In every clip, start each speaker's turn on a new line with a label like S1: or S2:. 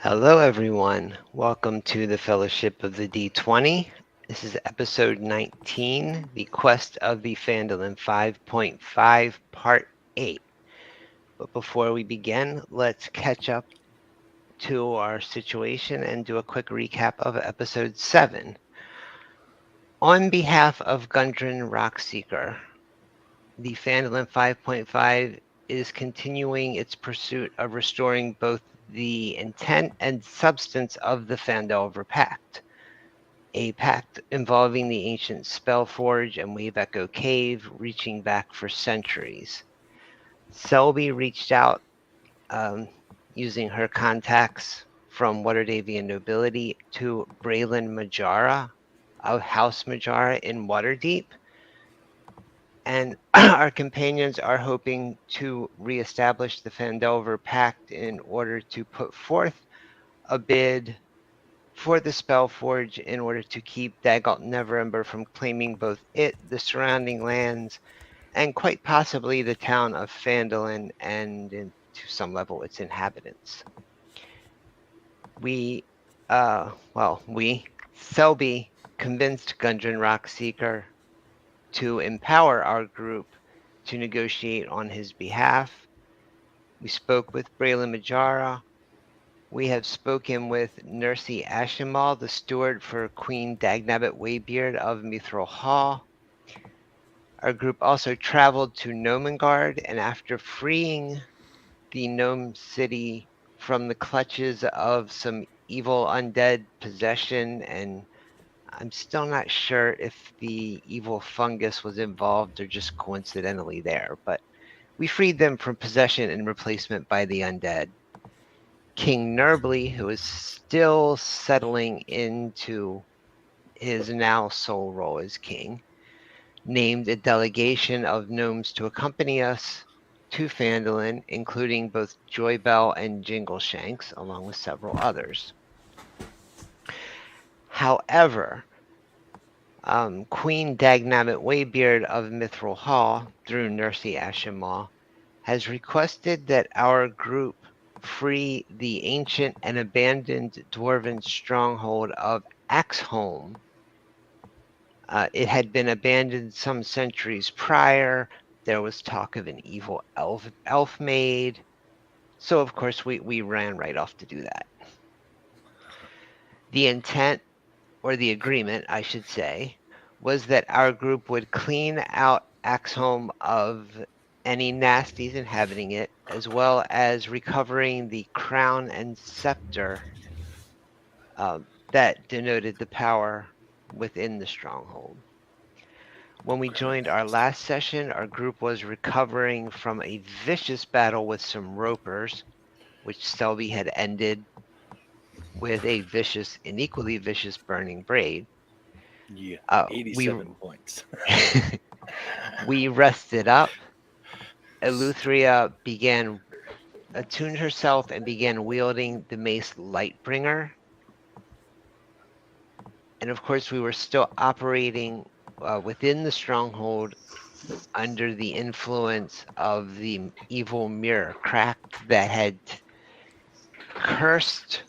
S1: Hello, everyone. Welcome to the Fellowship of the D20. This is episode 19, The Quest of the Phandalin 5.5, Part 8. But before we begin, let's catch up to our situation and do a quick recap of episode 7. On behalf of Gundren Rockseeker, the Phandalin 5.5 is continuing its pursuit of restoring both the intent and substance of the Phandelver pact, a pact involving the ancient Spellforge and Wave Echo Cave reaching back for centuries. Selby reached out using her contacts from Waterdavian nobility to Braylon Majara of House Majara in Waterdeep, and our companions are hoping to reestablish the Phandelver Pact in order to put forth a bid for the Spellforge in order to keep Lord Neverember from claiming both it, the surrounding lands, and quite possibly the town of Phandlin and, to some level, its inhabitants. Selby convinced Gundren Rockseeker to empower our group to negotiate on his behalf. We spoke with Braylon Majara. We have spoken with Nursey Ashimal, the steward for Queen Dagnabbit Waybeard of Mythril Hall. Our group also traveled to Gnomengarde, and after freeing the Gnome City from the clutches of some evil undead possession, and I'm still not sure if the evil fungus was involved or just coincidentally there, but we freed them from possession and replacement by the undead. King Nerbly, who is still settling into his now sole role as king, named a delegation of gnomes to accompany us to Phandalin, including both Joybell and Jingleshanks, along with several others. However, Queen Dagnabbit Waybeard of Mythril Hall, through Nursey Ashimal, has requested that our group free the ancient and abandoned dwarven stronghold of Axeholm. It had been abandoned some centuries prior. There was talk of an evil elf maid. So, of course, we ran right off to do that. The intent, or the agreement, I should say, was that our group would clean out Axeholm of any nasties inhabiting it, as well as recovering the crown and scepter that denoted the power within the stronghold. When we joined our last session, our group was recovering from a vicious battle with some ropers, which Selby had ended with a vicious and equally vicious burning braid.
S2: Yeah,
S1: We
S2: 87 points.
S1: we rested up. Eleutheria attuned herself and began wielding the mace Lightbringer. And of course, we were still operating within the stronghold under the influence of the evil mirror cracked that had cursed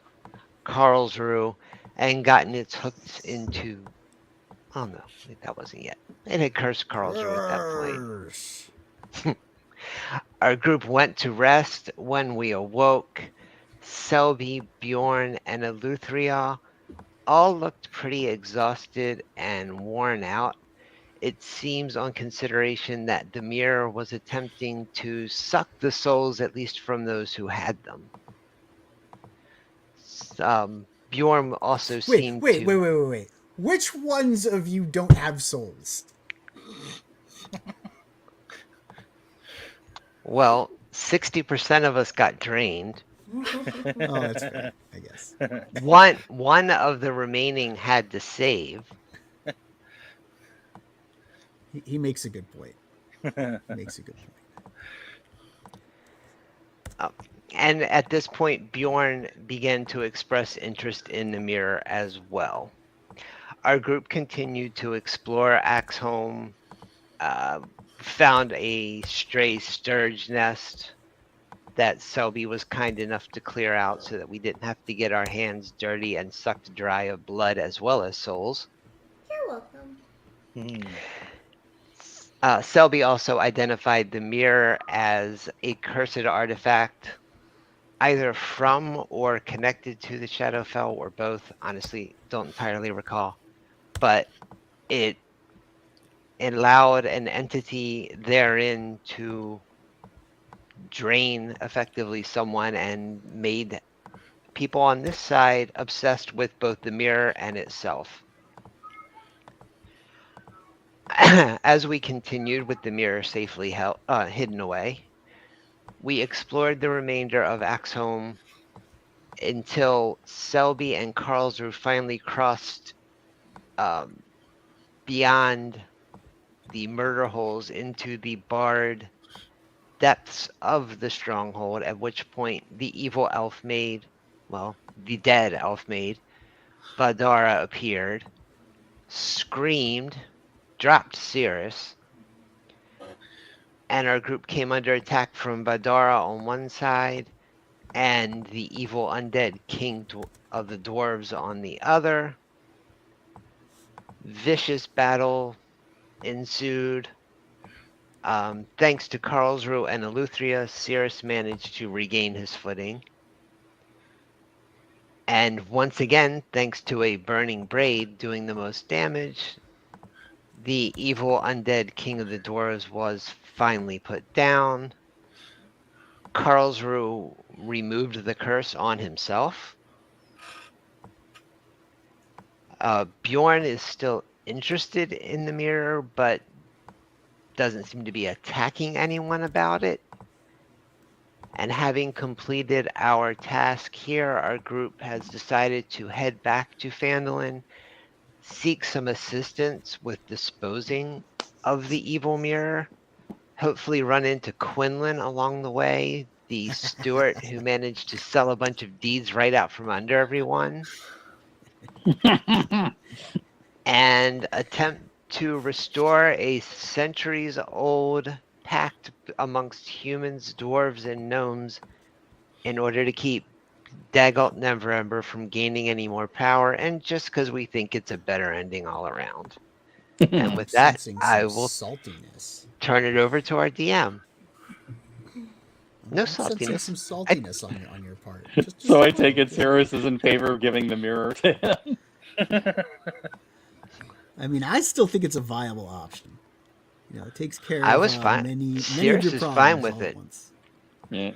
S1: Karlsruhe and gotten its hooks into. Oh no, that wasn't yet. It had cursed Karlsruhe at that point. Our group went to rest when we awoke. Selby, Bjorn, and Eleutheria all looked pretty exhausted and worn out. It seems on consideration that the mirror was attempting to suck the souls, at least from those who had them. Bjorn also seemed to...
S3: Wait. Which ones of you don't have souls?
S1: Well, 60% of us got drained.
S3: Oh, that's fair, I guess.
S1: One of the remaining had to save.
S3: He makes a good point.
S1: And at this point, Bjorn began to express interest in the mirror as well. Our group continued to explore Axeholm, found a stray sturge nest that Selby was kind enough to clear out so that we didn't have to get our hands dirty and sucked dry of blood as well as souls.
S4: You're welcome.
S1: Selby also identified the mirror as a cursed artifact, either from or connected to the Shadowfell, or both. Honestly, don't entirely recall. But it allowed an entity therein to drain effectively someone and made people on this side obsessed with both the mirror and itself. As we continued with the mirror safely hidden away, we explored the remainder of Axeholm until Selby and Karlsruhe finally crossed beyond the murder holes into the barred depths of the stronghold, at which point the evil elf maid, well, the dead elf maid, Vadara appeared, screamed, dropped Cirrus, and our group came under attack from Vadara on one side and the evil undead king of the dwarves on the other. Vicious battle ensued. Thanks to Karlsruhe and Eleuthria, Cirrus managed to regain his footing. And once again, thanks to a burning braid doing the most damage, the evil undead king of the dwarves was finally put down. Karlsruhe removed the curse on himself. Bjorn is still interested in the mirror, but doesn't seem to be attacking anyone about it. And having completed our task here, our group has decided to head back to Phandlin, seek some assistance with disposing of the evil mirror, hopefully run into Quinlan along the way, the steward who managed to sell a bunch of deeds right out from under everyone, and attempt to restore a centuries-old pact amongst humans, dwarves, and gnomes in order to keep Lord Neverember from gaining any more power, and just because we think it's a better ending all around. And with that,
S3: Sensing
S1: I
S3: some
S1: will
S3: saltiness.
S1: turn it over to our DM. No
S3: I'm sensing
S1: saltiness.
S3: some saltiness on your part. Just
S5: So
S3: a
S5: I take
S3: little,
S5: it Cirrus is in favor of giving the mirror to him.
S3: I mean, I still think it's a viable option. You know, it takes care
S1: I
S3: of
S1: was fine.
S3: many of
S1: Cirrus
S3: your
S1: is
S3: problems
S1: fine with
S3: all
S1: it.
S3: at once.
S5: Yeah.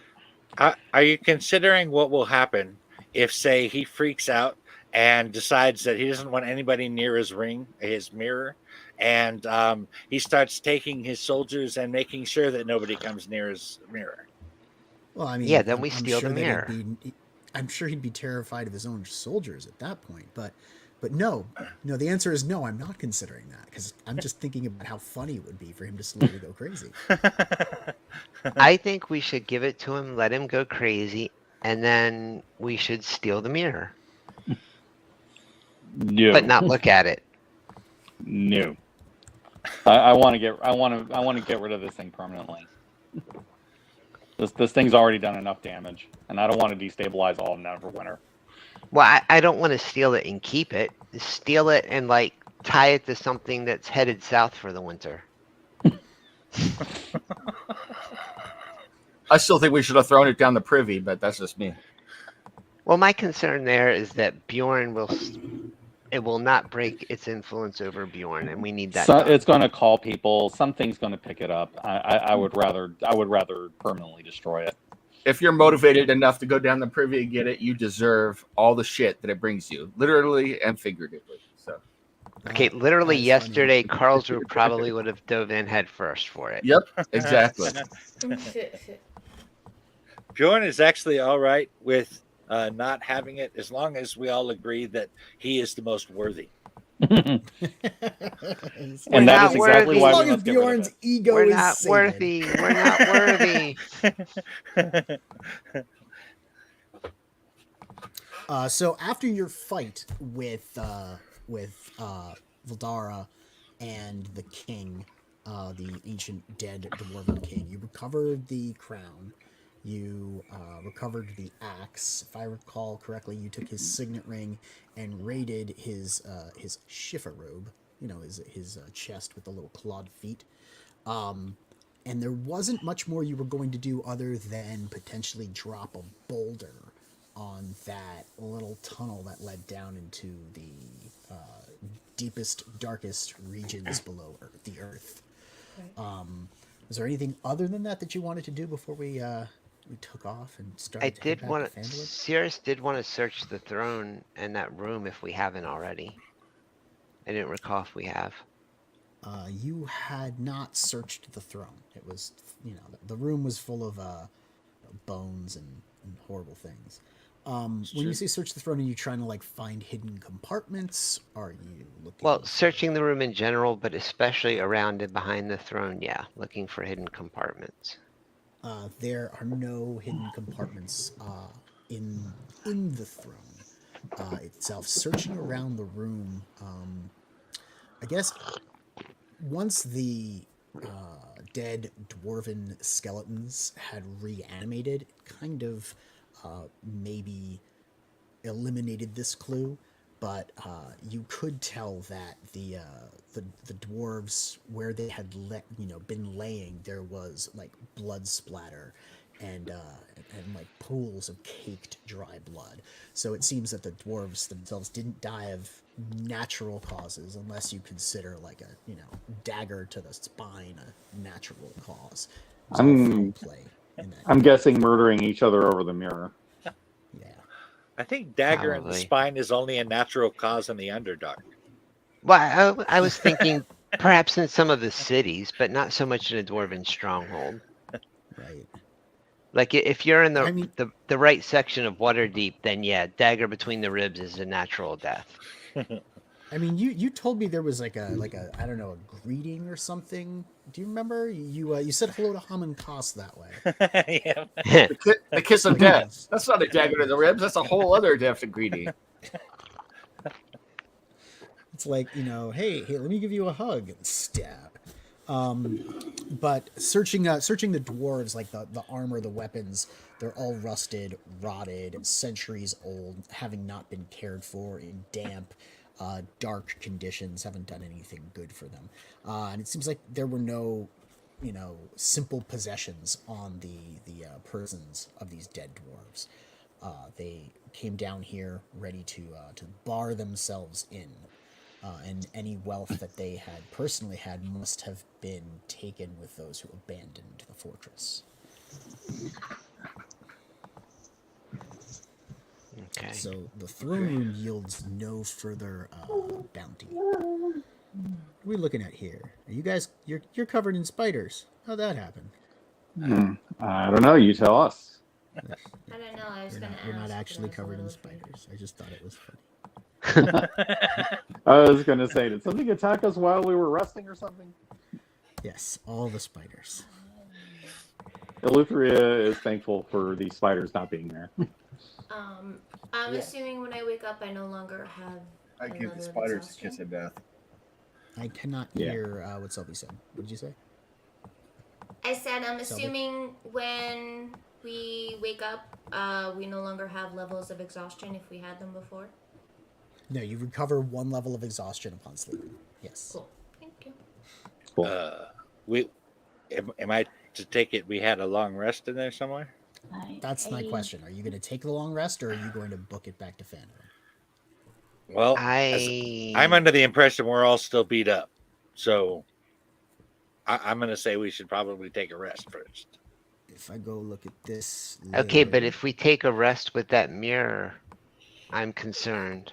S2: Are you considering what will happen if, say, he freaks out and decides that he doesn't want anybody near his mirror, and he starts taking his soldiers and making sure that nobody comes near his mirror?
S3: Well, I mean,
S1: Yeah, then we
S3: I'm
S1: steal
S3: sure
S1: the
S3: that
S1: mirror.
S3: I'm sure he'd be terrified of his own soldiers at that point. But no, the answer is no. I'm not considering that because I'm just thinking about how funny it would be for him to slowly go crazy.
S1: I think we should give it to him, let him go crazy, and then we should steal the mirror,
S5: No.
S1: but not look at it.
S5: No. I want to get rid of this thing permanently. This thing's already done enough damage, and I don't want to destabilize all of Neverwinter.
S1: Well, I don't want to steal it and keep it. Steal it and tie it to something that's headed south for the winter.
S6: I still think we should have thrown it down the privy, but that's just me.
S1: Well, my concern there is that Bjorn will not break its influence over Bjorn, and we need that.
S5: So it's going to call people. Something's going to pick it up. I would rather permanently destroy it.
S6: If you're motivated enough to go down the privy and get it, you deserve all the shit that it brings you, literally and figuratively. So,
S1: Okay, literally yesterday, Karlsruhe probably would have dove in head first for it.
S6: yep, exactly.
S2: Bjorn is actually all right with not having it as long as we all agree that he is the most worthy.
S5: And that is exactly why we must get rid of
S3: Bjorn's
S5: it.
S3: ego
S1: We're
S3: is
S1: not
S3: sated.
S1: worthy. We're not worthy.
S3: So after your fight with Valdara and the king, the ancient dead dwarven king, you recover the crown, You recovered the axe. If I recall correctly, you took his signet ring and raided his schiffer robe. You know, his chest with the little clawed feet. And there wasn't much more you were going to do other than potentially drop a boulder on that little tunnel that led down into the deepest, darkest regions below the earth.
S4: Right.
S3: Was there anything other than that you wanted to do before we took off and
S1: I
S3: started to head
S1: did
S3: back to
S1: want to.
S3: Phandlin?
S1: Cirrus did want to search the throne and that room if we haven't already. I didn't recall if we have.
S3: You had not searched the throne. It was, the room was full of bones and horrible things. When you
S2: true.
S3: say search the throne, are you trying to like find hidden compartments? Are you looking?
S1: Well, searching the room in general, but especially around and behind the throne, yeah, looking for hidden compartments.
S3: There are no hidden compartments in the throne itself. Searching around the room, I guess once the dead dwarven skeletons had reanimated, it kind of maybe eliminated this clue, but you could tell that the dwarves where they had been laying, there was like blood splatter and like pools of caked dry blood. So it seems that the dwarves themselves didn't die of natural causes, unless you consider like a dagger to the spine a natural cause. There's all foul play in that.
S5: I'm guessing murdering each other over the mirror.
S3: Yeah.
S2: I think dagger in the
S1: Probably.
S2: spine is only a natural cause in the Underdark.
S1: Well, I was thinking perhaps in some of the cities, but not so much in a dwarven stronghold.
S3: Right.
S1: Like if you're in
S3: I mean,
S1: the right section of Waterdeep, then yeah, dagger between the ribs is a natural death.
S3: you told me there was like a I don't know, a greeting or something. Do you remember? You said hello to Haman Koss that way.
S2: Yeah.
S6: The kiss of death. That's not a dagger to the ribs. That's a whole other death greeting.
S3: It's like, hey, let me give you a hug and stab. But searching the dwarves, like the armor, the weapons, they're all rusted, rotted, centuries old, having not been cared for in damp, dark conditions, haven't done anything good for them. And it seems like there were no, simple possessions on the persons of these dead dwarves. They came down here ready to bar themselves in. And any wealth that they had personally had must have been taken with those who abandoned the fortress.
S1: Okay.
S3: So the throne room yields no further bounty. What are we looking at here? Are you guys, you're covered in spiders. How'd that happen?
S5: I don't know. You tell us.
S4: I don't know. I was gonna ask.
S3: We're not
S4: but I
S3: actually
S4: was a
S3: covered in
S4: little afraid.
S3: spiders. I just thought it was funny.
S5: I was going to say, did something attack us while we were resting or something?
S3: Yes, all the spiders.
S5: Eleutheria is thankful for the spiders not being there.
S4: I'm assuming when I wake up, I no longer have.
S6: I
S4: a
S6: give the
S4: level of
S6: spiders a
S4: exhaustion.
S6: kiss of death.
S3: I cannot
S5: Yeah.
S3: hear what Selby said. What did you say?
S4: I said I'm
S3: Selby?
S4: assuming when we wake up, we no longer have levels of exhaustion if we had them before.
S3: No, you recover one level of exhaustion upon sleeping. Yes.
S4: Cool. Thank you.
S5: Cool.
S2: Am I to take it we had a long rest in there somewhere?
S3: That's my question. Are you going to take the long rest, or are you going to book it back to Phandlin?
S2: Well, I'm under the impression we're all still beat up. So I'm going to say we should probably take a rest first.
S3: If I go look at this.
S1: Okay, but
S3: later-
S1: if we take a rest with that mirror, I'm concerned.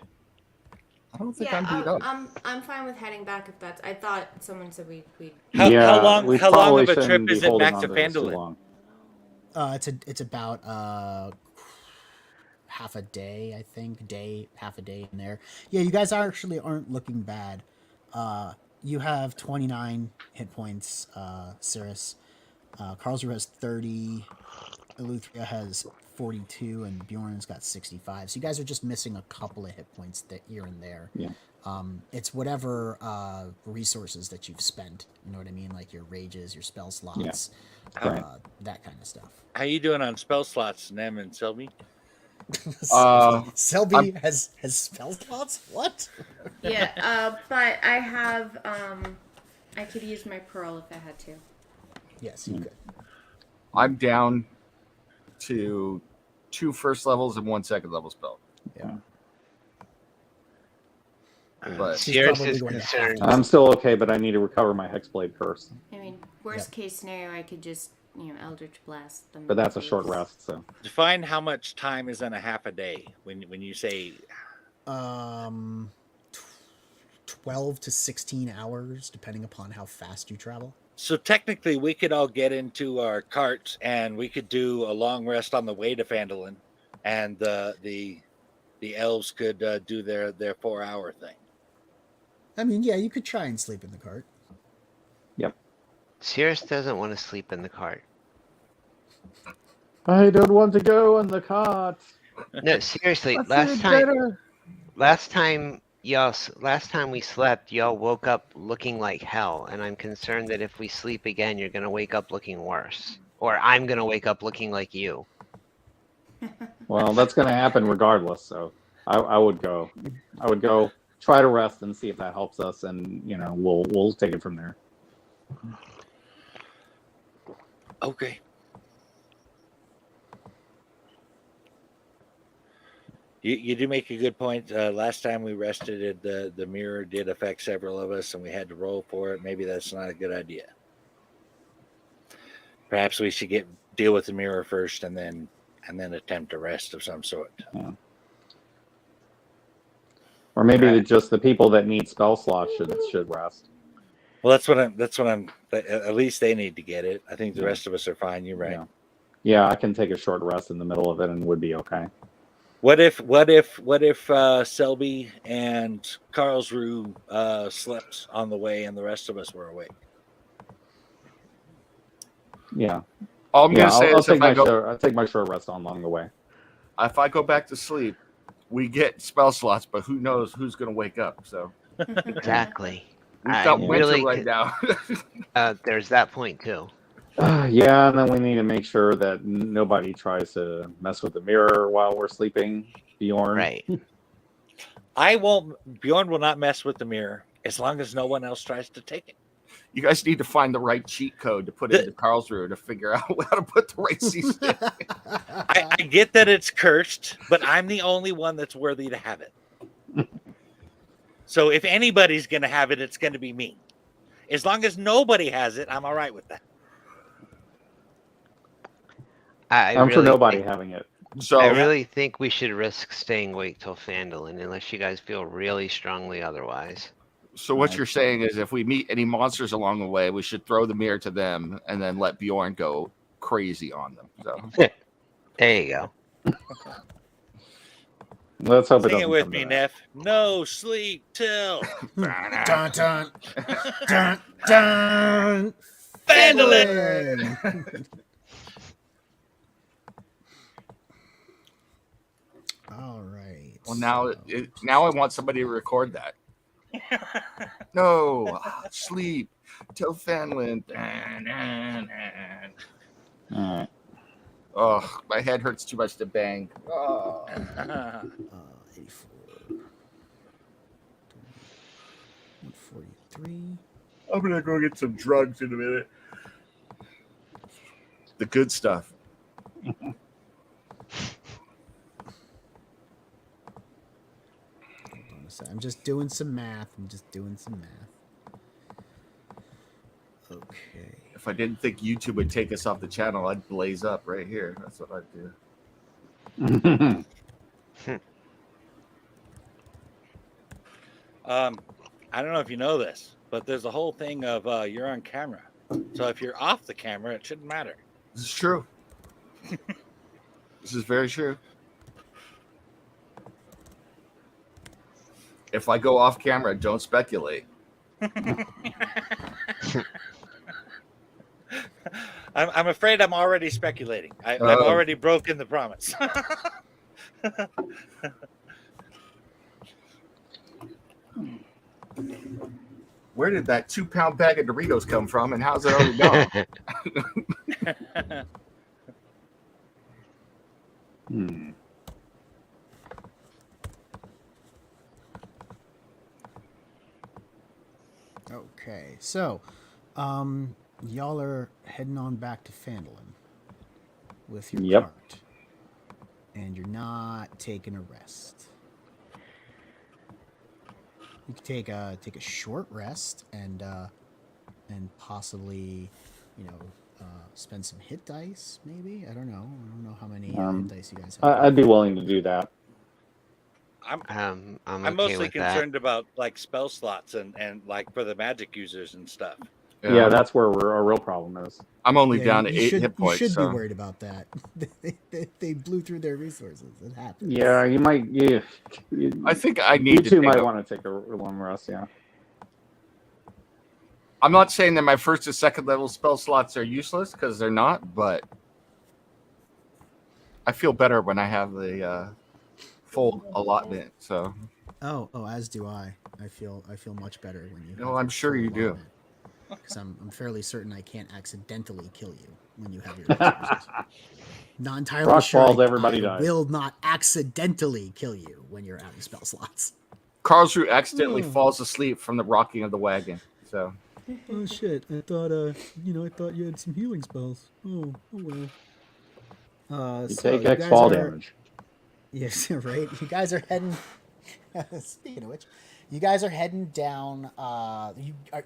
S6: I don't think
S4: Yeah,
S6: I'm beat up.
S4: I'm fine with heading back if that's. I thought someone said we.
S2: How long
S5: we
S2: of a
S5: probably
S2: trip
S5: shouldn't be
S2: is it
S5: holding
S2: back
S5: on
S2: to
S5: this too
S2: Phandlin?
S5: long.
S3: it's about half a day, I think. Half a day in there. Yeah, you guys actually aren't looking bad. You have 29 hit points, Cirrus. Karlsruhe has 30. Eleuthera has 42 and Bjorn's got 65. So you guys are just missing a couple of hit points that here and there.
S5: Yeah.
S3: It's whatever resources that you've spent. You know what I mean? Like your rages, your spell slots,
S5: Right.
S3: that kind of stuff.
S2: How you doing on spell slots, Nem and Sylvie?
S3: Selby has spell slots? What?
S4: Yeah, but I have I could use my pearl if I had to.
S3: Yes, you could.
S6: I'm down to 2 first levels and 1 second level spell.
S3: Yeah.
S6: But
S3: She's
S1: Sierra's
S3: probably
S1: is
S3: going to have
S1: concerned.
S3: to.
S5: I'm still okay, but I need to recover my Hexblade first.
S4: I mean, worst case scenario, I could just Eldritch Blast them.
S5: But that's a
S4: in the
S5: short
S4: face.
S5: rest, so.
S2: Define how much time is in a half a day when you say
S3: 12 to 16 hours, depending upon how fast you travel.
S2: So technically, we could all get into our carts and we could do a long rest on the way to Phandlin, and the elves could do their 4-hour thing.
S3: I mean, yeah, you could try and sleep in the cart.
S1: Sirius doesn't want to sleep in the cart.
S5: I don't want to go on the cart.
S1: No, seriously,
S5: I feel better.
S1: last time we slept, y'all woke up looking like hell, and I'm concerned that if we sleep again, you're gonna wake up looking worse. Or I'm gonna wake up looking like you.
S5: Well, that's going to happen regardless, so I would go. I would go try to rest and see if that helps us, and we'll take it from there.
S2: Okay. You do make a good point. Last time we rested, the mirror did affect several of us, and we had to roll for it. Maybe that's not a good idea. Perhaps we should deal with the mirror first, and then attempt a rest of some sort.
S5: Yeah. Or maybe just the people that need spell slots should rest.
S2: Well, that's what I'm. At least they need to get it. I think the rest of us are fine. You're right.
S5: Yeah, I can take a short rest in the middle of it and would be okay.
S2: What if Selby and Karlsruhe slept on the way and the rest of us were awake?
S5: Yeah.
S6: all I'm gonna say
S5: I'll
S6: is
S5: take I'll take my short rest along the way.
S6: if I go back to sleep, we get spell slots, but who knows who's gonna wake up? So
S1: Exactly.
S6: we've got
S1: I'm
S6: winter
S1: really
S6: right now.
S1: there's that point too.
S5: Yeah, and then we need to make sure that nobody tries to mess with the mirror while we're sleeping. Bjorn.
S1: Right.
S2: Bjorn will not mess with the mirror as long as no one else tries to take it.
S6: You guys need to find the right cheat code to put into Karlsruhe to figure out how to put the right season.
S2: I get that it's cursed, but I'm the only one that's worthy to have it. So if anybody's going to have it, it's going to be me. As long as nobody has it, I'm all right with that.
S5: I'm for nobody having it.
S6: So
S1: I really think we should risk staying awake till Phandalin, unless you guys feel really strongly otherwise.
S6: So what you're saying is if we meet any monsters along the way, we should throw the mirror to them and then let Bjorn go crazy on them. So
S1: There you go.
S5: Let's hope it
S2: Sing
S5: doesn't
S2: it with
S5: come
S2: me,
S5: to that.
S2: Neff. No sleep till
S3: Dun dun dun dun.
S2: Phandalin.
S3: All right.
S6: well now I want somebody to record that. No, sleep till Phandalin.
S5: All right.
S6: Oh, my head hurts too much to bang. Oh.
S3: 84. 143.
S6: I'm gonna go get some drugs in a minute. The good stuff.
S3: Hold on a sec. I'm just doing some math. Okay.
S6: If I didn't think YouTube would take us off the channel, I'd blaze up right here. That's what I'd do.
S2: I don't know if you know this, but there's a whole thing of you're on camera. So if you're off the camera, it shouldn't matter.
S6: This is true. This is very true. If I go off camera, don't speculate.
S2: I'm afraid I'm already speculating. I've
S6: Oh.
S2: already broken the promise.
S6: Where did that 2-pound bag of Doritos come from, and how's it already gone?
S5: Hmm.
S3: Okay, so y'all are heading on back to Phandlin with your
S5: Yep.
S3: cart, and you're not taking a rest. You could take a short rest and possibly, you know, spend some hit dice. Maybe I don't know. I don't know how many hit dice you guys have.
S5: I'd be willing to do that.
S1: I'm
S2: I'm
S1: okay
S2: mostly
S1: with that.
S2: concerned about like spell slots and like for the magic users and stuff.
S5: Yeah, that's where our real problem is.
S6: I'm only
S3: Yeah,
S6: down
S3: you
S6: to 8
S3: should,
S6: hit points.
S3: You should
S6: so.
S3: be worried about that. They blew through their resources. It happens.
S5: Yeah, you might. Yeah,
S6: I think I need
S5: you
S6: to
S5: two
S6: take
S5: might
S6: a-
S5: want to take a long rest. Yeah.
S6: I'm not saying that my first and second level spell slots are useless, because they're not, but I feel better when I have the full allotment. So,
S3: Oh, as do I. I feel much better when you.
S6: No, I'm sure you do.
S3: Because I'm fairly certain I can't accidentally kill you when you have your resources. Not entirely
S5: Rock
S3: sure.
S5: falls, everybody
S3: I
S5: dies.
S3: will not accidentally kill you when you're out of spell slots.
S6: Karlsruhe accidentally falls asleep from the rocking of the wagon. So,
S3: Oh shit! I thought I thought you had some healing spells. Oh well.
S5: You
S3: So
S5: take
S3: you
S5: X
S3: guys
S5: fall
S3: are
S5: damage.
S3: yes, right. You guys are heading. Speaking of which, you guys are heading down.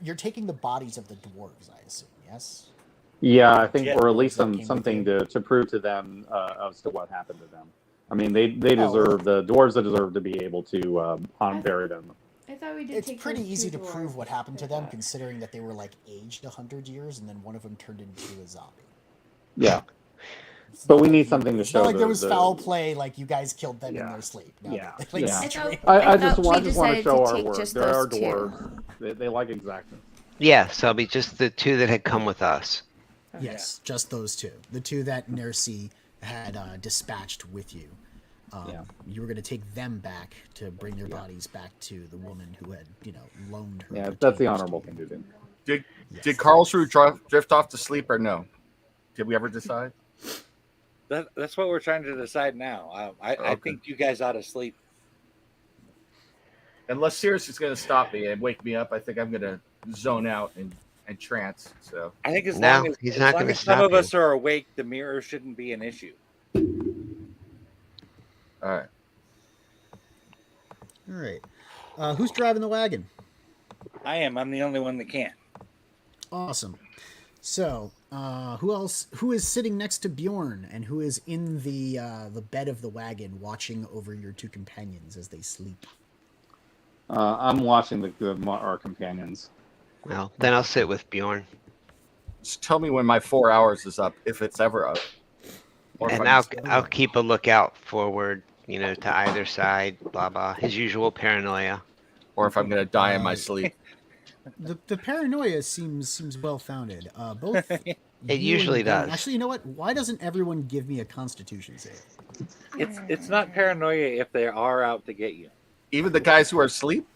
S3: You're taking the bodies of the dwarves, I assume. Yes.
S5: Yeah, I think,
S2: Yeah.
S5: or at least
S3: That came with
S5: something
S3: you?
S5: to prove to them as to what happened to them. I mean, they deserve the dwarves that deserve to be able to bury them.
S4: I thought we did.
S3: It's
S4: take
S3: pretty
S4: those
S3: easy
S4: two
S3: to prove
S4: dwarves,
S3: what happened to
S4: I
S3: them,
S4: thought.
S3: considering that they were like aged 100 years, and then one of them turned into a zombie.
S5: Yeah,
S3: It's
S5: but
S3: not
S5: we
S3: like
S5: need something to
S3: it's not
S5: show
S3: like there was
S5: the
S3: foul play. Like you guys killed them in
S5: Yeah.
S3: their sleep. No,
S5: Yeah.
S3: they
S5: Yeah.
S3: straight.
S5: I
S4: thought
S5: just
S4: we
S5: want to
S4: decided
S5: show
S4: to
S5: our
S4: take
S5: work.
S4: just
S5: There are
S4: those two.
S5: dwarves. They like exactness.
S1: Yeah, so it'll be just the two that had come with us.
S3: Yes, just those two. The two that Nercy had dispatched with you. You were going to take them back to bring your bodies back to the woman who had, loaned her.
S5: Yeah, that's the
S3: retainers
S5: honorable
S3: to you.
S5: thing to do.
S6: did Karlsruhe drift off to sleep or no? Did we ever decide?
S2: That's what we're trying to decide now. I think you guys ought to sleep.
S6: Unless Sirius is going to stop me and wake me up, I think I'm going to zone out and trance. So,
S2: I think as
S1: No,
S2: long as,
S1: he's
S2: as,
S1: not
S2: long
S1: gonna
S2: as some
S1: stop
S2: of
S1: you.
S2: us are awake, the mirror shouldn't be an issue.
S6: all right.
S3: All right. Who's driving the wagon?
S2: I am. I'm the only one that can.
S3: Awesome. So, who else? Who is sitting next to Bjorn, and who is in the bed of the wagon, watching over your two companions as they sleep?
S5: I'm watching our companions.
S1: Well, then I'll sit with Bjorn.
S6: Just tell me when my 4 hours is up, if it's ever up. Or if
S1: And
S6: I'm
S1: I'll keep a lookout forward, to either side, blah blah. His usual paranoia.
S6: or if I'm going to die in my sleep.
S3: The paranoia seems well founded. Both
S1: It
S3: you
S1: usually
S3: and Bjorn-
S1: does.
S3: Actually, you know what? Why doesn't everyone give me a Constitution save?
S2: It's not paranoia if they are out to get you.
S6: Even the guys who are asleep?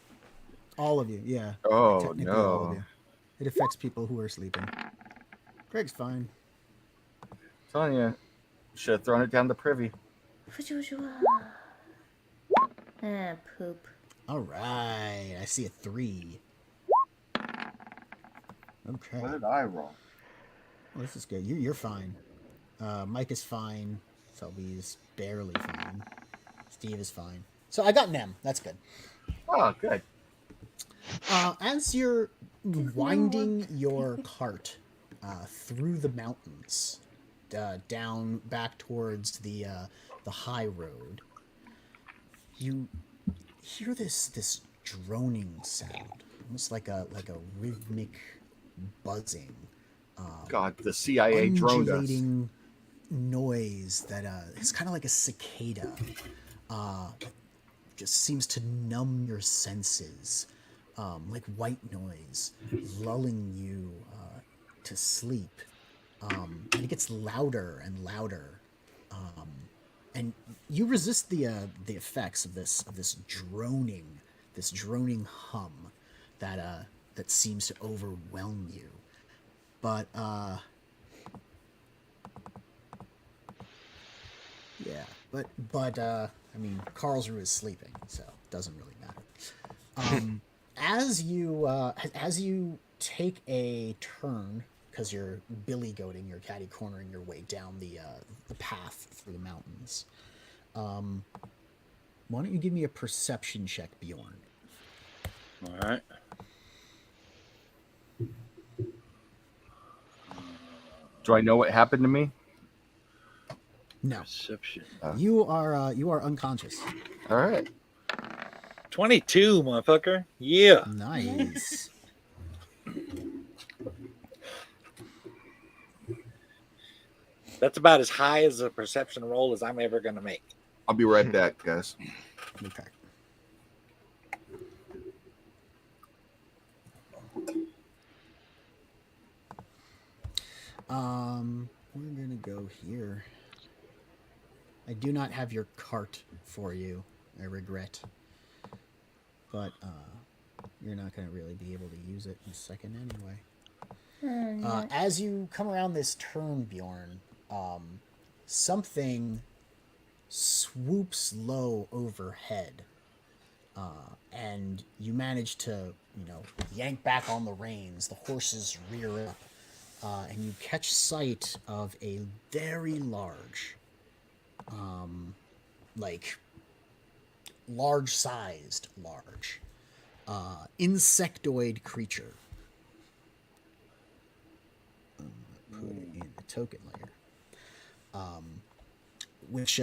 S3: All of you, yeah.
S6: Oh,
S3: Technically, all of
S6: no.
S3: you. It affects people who are sleeping. Greg's fine.
S6: Telling you, should have thrown it down the privy.
S4: Poop.
S3: All right, I see a 3. Okay.
S6: What did I roll?
S3: Well, this is good. You're fine. Mike is fine. Selby's barely fine. Steve is fine. So I got Nem. That's good.
S6: Oh, good.
S3: As you're winding your cart through the mountains, down back towards the high road, you hear this droning sound, almost like a rhythmic buzzing.
S6: God, the CIA droned us.
S3: Undulating noise that is kind of like a cicada. Just seems to numb your senses, like white noise, lulling you to sleep. And it gets louder and louder. And you resist the effects of this droning hum that seems to overwhelm you. But yeah, but I mean, Karlsruhe is sleeping, so it doesn't really matter. As you take a turn, because you're billy goating, you're catty cornering your way down the path through the mountains. Why don't you give me a perception check, Bjorn?
S2: All right.
S6: Do I know what happened to me?
S3: No,
S2: Perception.
S3: you are unconscious.
S6: All right.
S2: 22, motherfucker. Yeah.
S3: Nice.
S2: That's about as high as a perception roll as I'm ever going to make.
S6: I'll be right back, guys.
S3: Okay. We're gonna go here. I do not have your cart for you. I regret. But you're not gonna really be able to use it in a second anyway. As you come around this turn, Bjorn, something swoops low overhead. And you manage to, yank back on the reins. The horses rear up. And you catch sight of a very large, large-sized, insectoid creature. Put it in the token layer. Which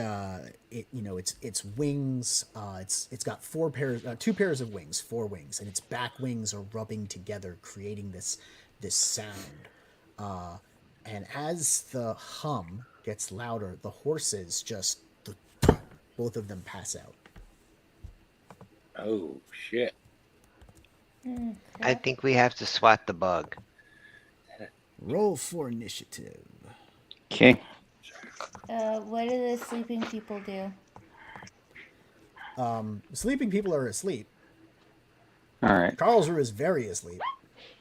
S3: its wings. It's got two pairs of wings, four wings, and its back wings are rubbing together, creating this sound. And as the hum gets louder, the horses just both of them pass out.
S2: Oh, shit.
S1: I think we have to swat the bug.
S3: Roll for initiative.
S5: Okay.
S7: What do the sleeping people do?
S3: Sleeping people are asleep.
S5: All right.
S3: Karlsruhe is very asleep.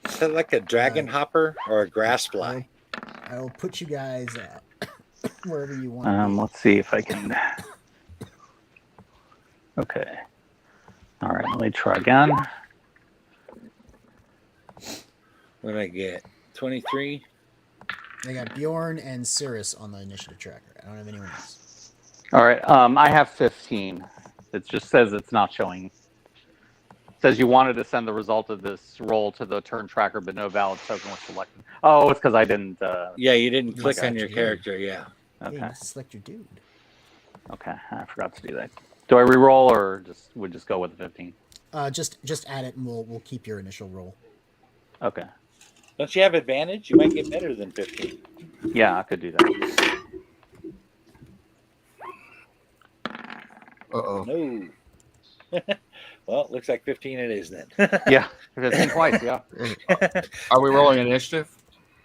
S2: Is that like a dragon hopper or a grass fly?
S3: I'll put you guys wherever you want.
S5: Let's see if I can. Okay. All right. Let me try again.
S2: What did I get? 23?
S3: I got Bjorn and Cirrus on the initiative tracker. I don't have anyone else.
S5: All right. I have 15. It just says it's not showing. It says you wanted to send the result of this roll to the turn tracker, but no valid token was selected. Oh, it's because I didn't.
S2: Yeah, you didn't click
S3: select
S2: on your
S3: your
S2: character. Yeah.
S5: Okay.
S3: Yeah, you select your dude.
S5: Okay. I forgot to do that. Do I re-roll or would just go with the 15?
S3: Just add it, and we'll keep your initial roll.
S5: Okay.
S2: Don't you have advantage? You might get better than 15.
S5: Yeah, I could do that.
S6: Uh-oh.
S2: No. Well, looks like 15 it is then.
S5: Yeah, 15 twice. Yeah.
S6: Are we rolling initiative?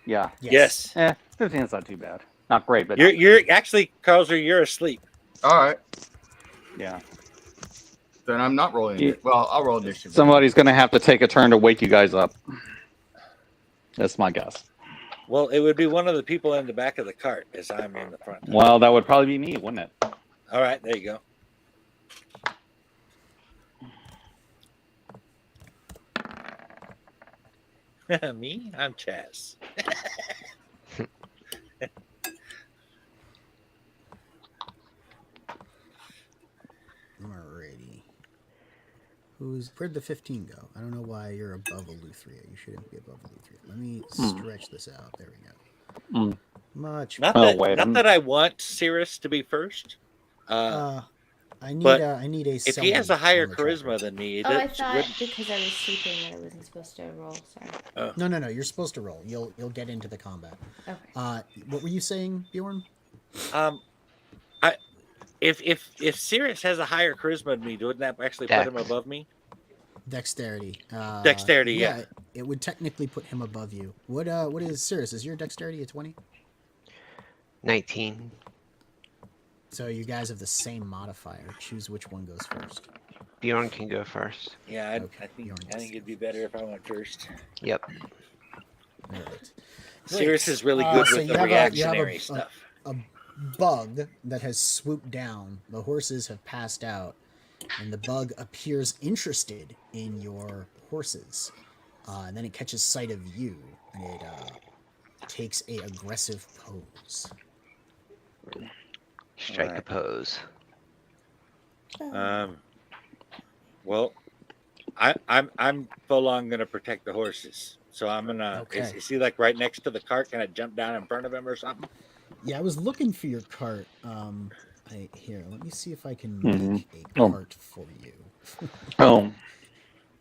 S5: Yeah.
S2: Yes.
S5: 15 is not too bad. Not great, but
S2: You're actually, Karlsruhe, you're asleep.
S6: All right.
S5: yeah.
S6: Then I'm not rolling it. Well, I'll roll initiative.
S5: Somebody's going to have to take a turn to wake you guys up. That's my guess.
S2: Well, it would be one of the people in the back of the cart as I'm in the front.
S5: Well, that would probably be me, wouldn't it?
S2: All right, there you go. Me? I'm Chaz.
S3: Alrighty. Where'd the 15 go? I don't know why you're above Eleuthria. You shouldn't be above Eleuthria. Let me stretch this out. There we go. Much.
S2: Not that I want Cirrus to be first.
S3: I need
S2: but
S3: a
S2: if he has a higher
S3: on the
S2: charisma
S3: tracker.
S2: than me,
S7: I thought because I was sleeping that I wasn't supposed to roll. Sorry.
S3: No. You're supposed to roll. You'll get into the combat.
S7: Okay.
S3: What were you saying, Bjorn?
S2: If Cirrus has a higher charisma than me, wouldn't that actually put him above me?
S3: Dexterity.
S2: Dexterity, yeah.
S3: It would technically put him above you. What is Cirrus? Is your dexterity a 20?
S1: 19.
S3: So you guys have the same modifier. Choose which one goes first.
S1: Bjorn can go first.
S2: Yeah,
S3: Okay,
S2: I think
S3: Bjorn
S2: I think it'd be better if I went first.
S1: Yep.
S3: All right.
S2: Sirius
S3: Great.
S2: is really good
S3: So
S2: with
S3: you
S2: the
S3: have
S2: reactionary stuff.
S3: a bug that has swooped down. The horses have passed out, and the bug appears interested in your horses. And then it catches sight of you, and it takes a aggressive pose.
S1: Strike a
S2: Alright.
S1: pose.
S2: Well, I'm full on gonna protect the horses. So I'm gonna.
S3: Okay.
S2: Is he like right next to the cart? Can I jump down in front of him or something?
S3: Yeah, I was looking for your cart. Here, let me see if I can
S5: Mhm.
S3: make a
S5: Oh.
S3: cart for you.
S5: Oh,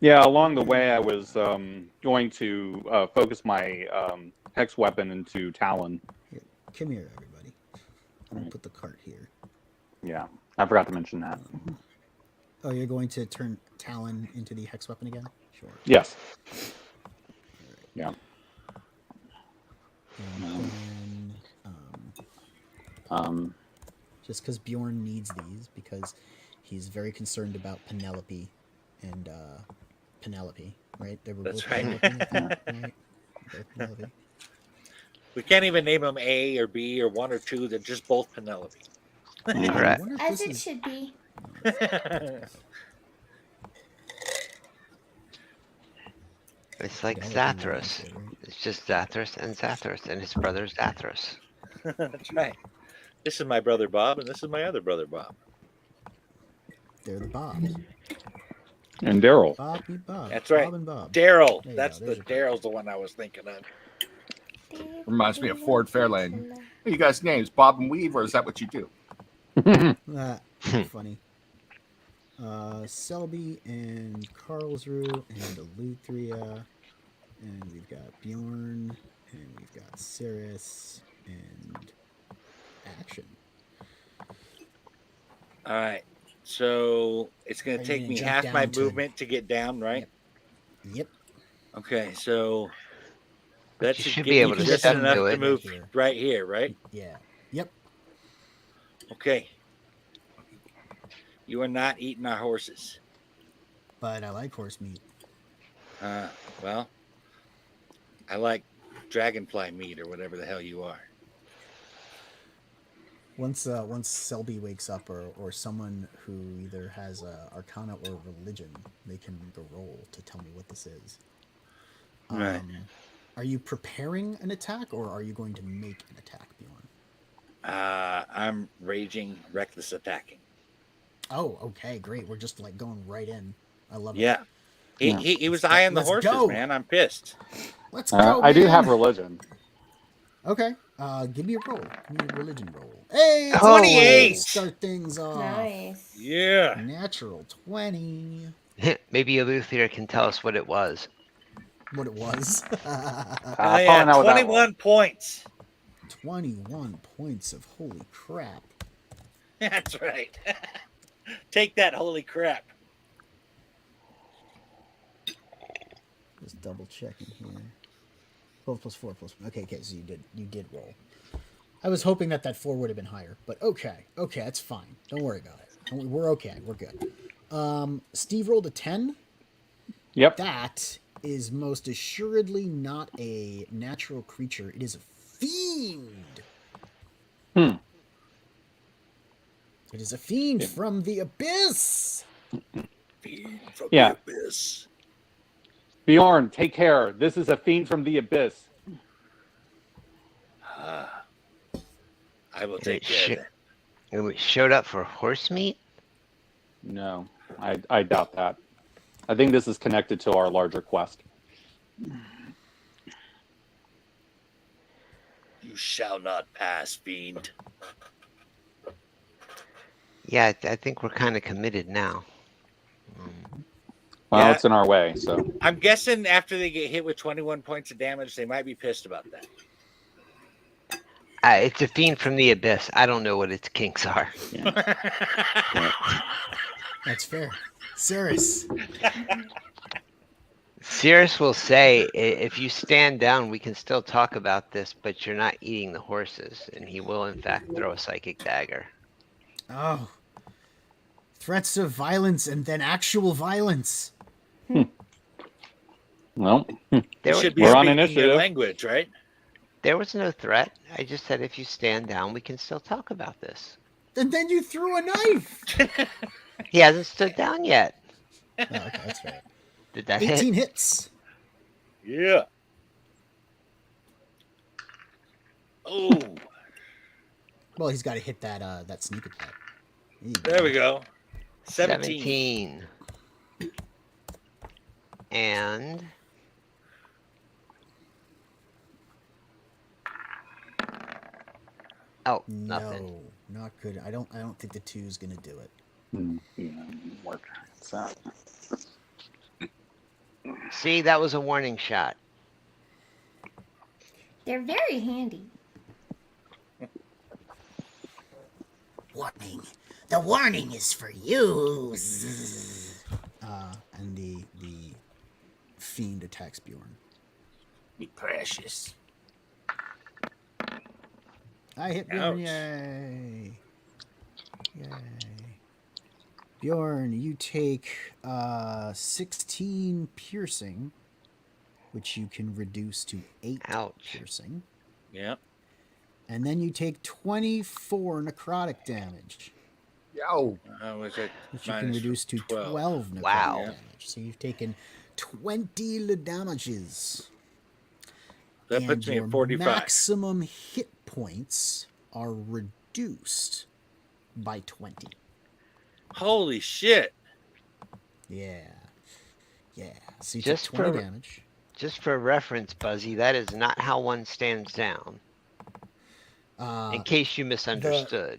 S5: yeah. Along the way, I was going to focus my hex weapon into Talon.
S3: Here, come here, everybody. I'm gonna put the cart here.
S5: Yeah, I forgot to mention that.
S3: Oh, you're going to turn Talon into the hex weapon again? Sure.
S5: Yes.
S3: Right.
S5: Yeah.
S3: And then, just because Bjorn needs these, because he's very concerned about Penelope and Penelope, right? They were
S2: That's
S3: both
S2: right.
S3: Penelope, I think, right? Both Penelope.
S2: We can't even name them A or B or 1 or 2. They're just both Penelope.
S3: I
S1: Correct.
S3: wonder if
S7: As
S3: this
S7: it
S3: is...
S7: should be.
S1: It's like
S3: Penelope and
S1: Zathras.
S3: Penelope, right?
S1: It's just Zathras, and his brother Zathras.
S2: That's right. This is my brother Bob, and this is my other brother Bob.
S3: They're the Bobs.
S5: And Daryl.
S3: Bob meet Bob.
S2: That's right.
S3: Bob and Bob.
S2: Daryl.
S3: There you
S2: That's
S3: go,
S2: the
S3: there's your
S2: Daryl's the one I was thinking of.
S6: Reminds me of Ford Fairlane. What are you guys' names? Bob and Weave, or is that what you do?
S3: Funny. Selby and Karlsruhe and Eleuthria. And we've got Bjorn. And we've got Cirrus. And Action.
S2: All right. So it's going
S3: Are
S2: to
S3: you
S2: take
S3: gonna
S2: me
S3: jump
S2: half my
S3: down to-
S2: movement to get down, right?
S3: Yep.
S2: Okay. So
S1: But
S2: that's
S1: you should
S2: give
S1: be
S2: me
S1: able to
S2: just
S1: step
S2: enough
S1: to
S2: to
S1: it.
S2: move
S3: Right here.
S2: right here, right?
S3: Yeah. Yep.
S2: Okay. You are not eating our horses.
S3: But I like horse meat.
S2: Well, I like dragonfly meat or whatever the hell you are.
S3: Once Selby wakes up, or someone who either has Arcana or Religion, they can make a roll to tell me what this is.
S2: Right.
S3: Are you preparing an attack, or are you going to make an attack, Bjorn?
S2: I'm raging, reckless attacking.
S3: Oh, okay, great. We're just like going right in. I love it.
S2: Yeah. He was eyeing the
S3: Let's
S2: horses,
S3: go.
S2: man. I'm pissed.
S3: Let's go.
S5: I do
S3: man.
S5: have religion.
S3: Okay. Give me a roll. Give me a religion roll. Hey,
S1: Oh.
S2: 28.
S3: Start things off.
S7: Nice.
S2: Yeah.
S3: Natural 20.
S1: Maybe Eleuthia can tell us what it was.
S3: What it was.
S5: Probably
S2: yeah.
S5: not with that
S2: 21 points.
S3: 21 points of holy crap.
S2: That's right. Take that, holy crap.
S3: Just double checking here. 12 plus 4 plus 1. Okay, so you did roll. I was hoping that 4 would have been higher, but okay, that's fine. Don't worry about it. We're okay. We're good. Steve rolled a 10.
S5: Yep.
S3: That is most assuredly not a natural creature. It is a fiend. It is a fiend from the abyss.
S2: Fiend from
S5: Yeah.
S2: the abyss.
S5: Bjorn, take care. This is a fiend from the abyss.
S2: I will take care of that.
S1: And we showed up for horse meat?
S5: No, I doubt that. I think this is connected to our larger quest.
S2: You shall not pass, fiend.
S1: Yeah, I think we're kind of committed now.
S5: Well,
S2: Yeah.
S5: it's in our way, so.
S2: I'm guessing after they get hit with 21 points of damage, they might be pissed about that.
S1: It's a fiend from the abyss. I don't know what its kinks are.
S3: That's fair. Cirrus.
S1: Cirrus will say, if you stand down, we can still talk about this, but you're not eating the horses. And he will, in fact, throw a psychic dagger.
S3: Oh. Threats of violence and then actual violence.
S5: Well,
S1: There,
S2: You should be
S5: We're on
S2: speaking your
S5: initiative.
S2: language, right?
S1: there was no threat. I just said if you stand down, we can still talk about this.
S3: And then you threw a knife.
S1: He hasn't stood down yet.
S3: Oh, okay, that's right.
S1: Did that
S3: 18
S1: hit?
S3: hits.
S2: Yeah. Oh,
S3: Well, he's got to hit that sneak attack.
S2: there we go. 17.
S1: 17. And oh, nothing.
S3: No, not good. I don't think the 2's gonna do it.
S5: Yeah, work. So,
S1: See, that was a warning shot.
S7: They're very handy.
S3: Warning. The warning is for you. And the fiend attacks Bjorn.
S6: Be precious.
S3: I hit Bjorn.
S2: Ouch.
S3: Yay. Bjorn, you take 16 piercing, which you can reduce to 8
S1: Ouch.
S3: piercing.
S2: Yeah.
S3: And then you take 24 necrotic damage,
S6: Yo.
S2: Was it
S3: which you can
S2: minus
S3: reduce to 12 necrotic
S1: Wow.
S3: damage. So you've taken 20 damages.
S2: That puts me
S3: your
S2: at 45.
S3: maximum hit points are reduced by 20.
S2: Holy shit.
S3: Yeah. So you
S1: Just
S3: took 20
S1: for-
S3: damage.
S1: Just for reference, Buzzy, that is not how one stands down. In case you misunderstood.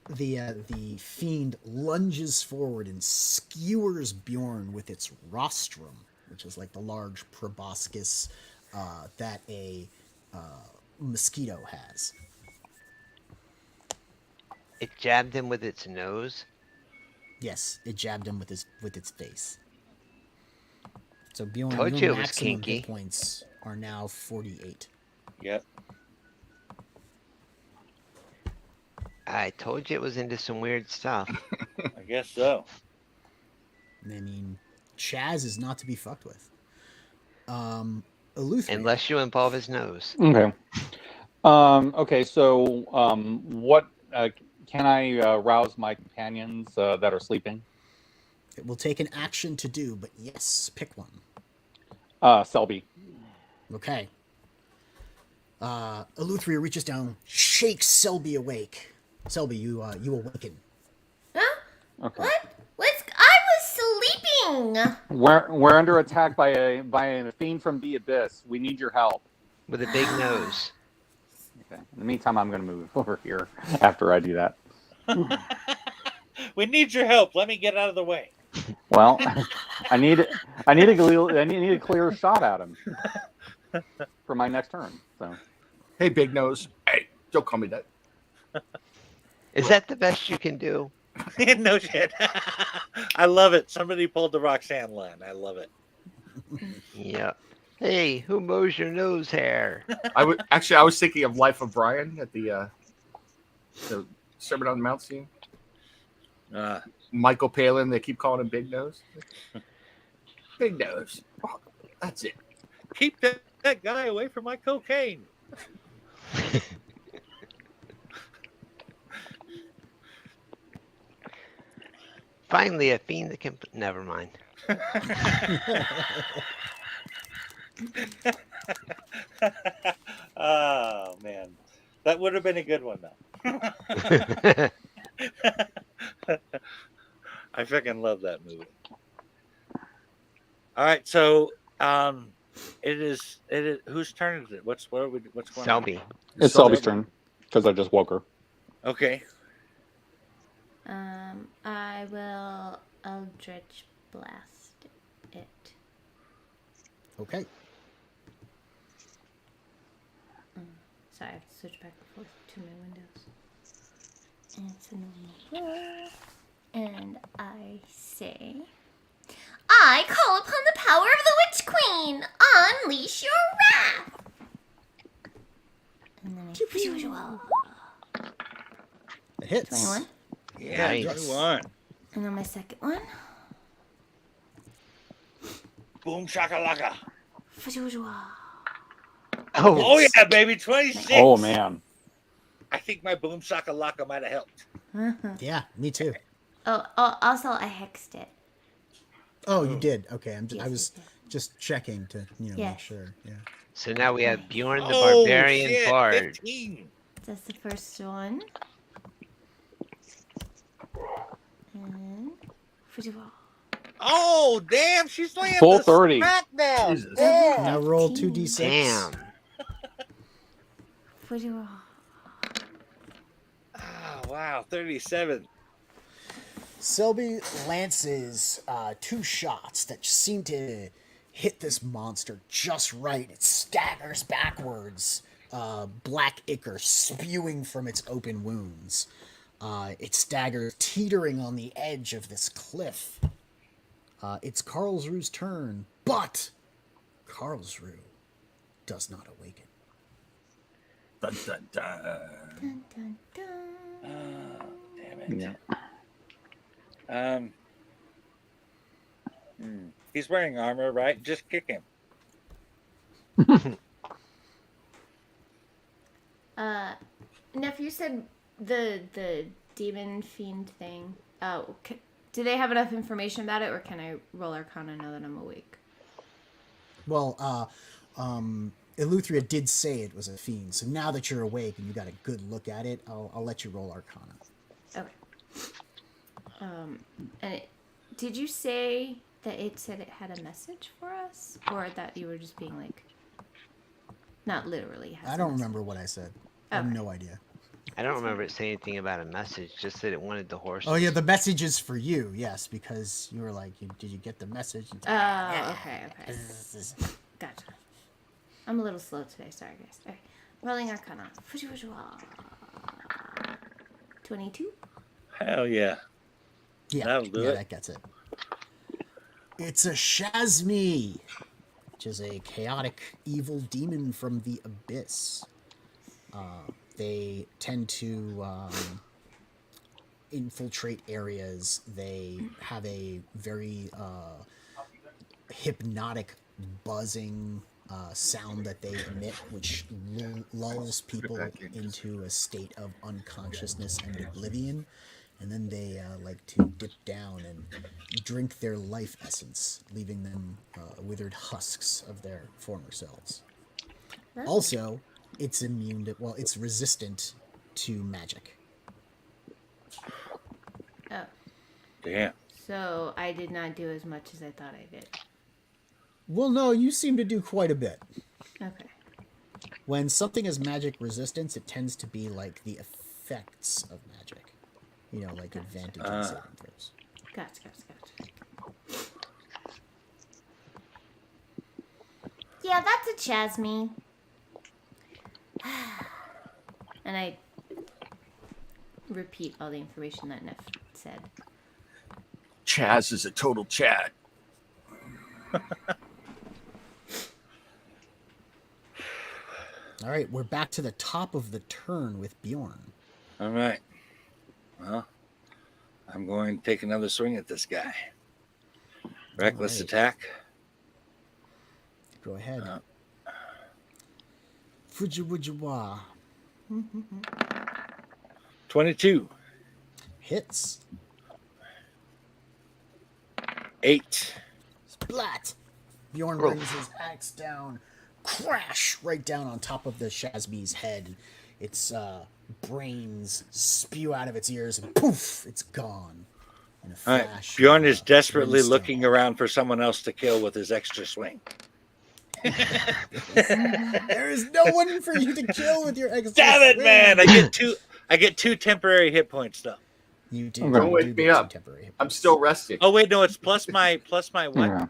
S3: The fiend lunges forward and skewers Bjorn with its rostrum, which is like the large proboscis that a mosquito has.
S1: It jabbed him with its nose.
S3: Yes, it jabbed him with its face. So Bjorn,
S1: Told
S3: your
S1: you it was
S3: maximum
S1: kinky.
S3: hit points are now 48.
S2: Yep.
S1: I told you it was into some weird stuff.
S2: I guess so.
S3: I mean, Chaz is not to be fucked with. Eleuthria.
S1: Unless you involve his nose.
S5: okay. Okay. So, what can I rouse my companions that are sleeping?
S3: It will take an action to do, but yes, pick one.
S5: Selby.
S3: Okay. Eleuthria reaches down, shakes Selby awake. Selby, you awaken.
S7: Huh?
S5: Okay.
S7: What? I was sleeping.
S5: We're under attack by a fiend from the abyss. We need your help.
S1: With a big nose.
S5: Okay. In the meantime, I'm going to move over here after I do that.
S2: We need your help. Let me get out of the way.
S5: Well, I need a clear shot at him for my next turn. So,
S6: Hey, Big Nose. Hey, don't call me that.
S1: Is that the best you can do?
S2: No shit. I love it. Somebody pulled the Roxanne line. I love it.
S1: Yeah. Hey, who mows your nose hair?
S6: I was thinking of Life of Brian at the Sermon on the Mount scene. Michael Palin, they keep calling him Big Nose. Big Nose. Oh, that's it.
S2: Keep that guy away from my cocaine.
S1: Finally, a fiend that can... Never mind.
S2: Oh, man. That would have been a good one, though. I freaking love that movie. All right, so it is whose turn is it? What's going
S1: Selby.
S5: it's Selby's turn because I just woke her.
S2: on? Okay.
S7: I will Eldritch Blast it.
S3: Okay.
S7: Sorry, I have to switch back and forth to my windows. And it's a normal roll. And I say, I call upon the power of the Witch
S4: Fine, unleash your wrath.
S7: And then
S3: It hits.
S7: 21.
S2: Yeah,
S1: Nice.
S2: 21.
S7: And then my second one.
S2: Boom shakalaka.
S1: Oh,
S2: Oh yeah, baby, 26.
S5: Oh man.
S2: I think my boom shakalaka might have helped.
S3: Yeah, me too.
S7: Oh, also I hexed it.
S3: Oh, you did. Okay, I
S7: Yes,
S3: was
S7: I did.
S3: just checking to make
S7: Yes.
S3: sure. Yeah.
S1: so now we have Bjorn the
S2: Oh
S1: Barbarian
S2: shit,
S1: Bard.
S2: 15.
S7: That's the first one. And
S2: Oh damn, she's laying
S5: Full
S2: the
S5: 30.
S2: smackdown.
S6: Jesus.
S2: Damn.
S3: Now roll 2d6.
S1: Damn.
S2: Oh, wow, 37.
S3: Selby lances 2 shots that seem to hit this monster just right. It staggers backwards, black ichor spewing from its open wounds. It staggers, teetering on the edge of this cliff. It's Karlsruhe's turn, but Karlsruhe does not awaken.
S6: Dun, dun, dun.
S7: Dun, dun, dun.
S2: Oh, damn it.
S5: Yeah.
S2: He's wearing armor, right? Just kick him.
S7: Nephew said the demon fiend thing. Do they have enough information about it, or can I roll Arcana now that I'm awake?
S3: Well, Eleuthria did say it was a fiend, so now that you're awake and you got a good look at it, I'll let you roll Arcana.
S7: Okay. And did you say that it said it had a message for us, or that you were just being like, not literally? Has
S3: I don't remember what I said. I have
S7: Okay.
S3: no idea.
S1: I don't remember it saying anything about a message, just that it wanted the horses.
S3: Oh yeah, the message is for you, yes, because you were like, did you get the message?
S7: Oh, okay. Gotcha. I'm a little slow today. Sorry, guys. Okay. Rolling Arcana. 22.
S2: Hell yeah.
S3: Yeah,
S2: That'll do
S3: yeah,
S2: it.
S3: that gets it. It's a Shazmi, which is a chaotic evil demon from the abyss. They tend to infiltrate areas. They have a very hypnotic buzzing sound that they emit, which lulls people into a state of unconsciousness and oblivion. And then they like to dip down and drink their life essence, leaving them withered husks of their former selves. Also, it's immune to, well, it's resistant to magic.
S7: Oh,
S2: Damn.
S7: so I did not do as much as I thought I did.
S3: Well, no, you seem to do quite a bit.
S7: Okay.
S3: When something has magic resistance, it tends to be like the effects of magic. You know, like advantage on saving throws.
S7: Gotcha. Yeah, that's a Chasme. And I repeat all the information that Neff said.
S6: Chaz is a total Chad.
S3: All right, we're back to the top of the turn with Bjorn.
S2: All right. Well, I'm going to take another swing at this guy. Reckless
S3: right.
S2: attack.
S3: Go ahead. Fujiwajawa
S2: 22.
S3: hits.
S2: 8.
S3: Splat! Bjorn brings his axe down, crash right down on top of the Shazmi's head. Its brains spew out of its ears, and poof, it's gone. In a
S2: All right.
S3: flash.
S2: Bjorn
S3: of,
S2: is desperately
S3: brimstone.
S2: looking around for someone else to kill with his extra swing.
S3: There is no one for you to kill with your extra
S2: Damn it,
S3: swing.
S2: man! I get 2 temporary hit points though.
S3: You do.
S5: Don't
S3: you
S6: wake
S3: do
S6: me
S3: get some
S6: up.
S3: temporary hit
S6: I'm
S3: points.
S6: still resting.
S2: Oh wait, no, it's plus my what?
S5: Yeah.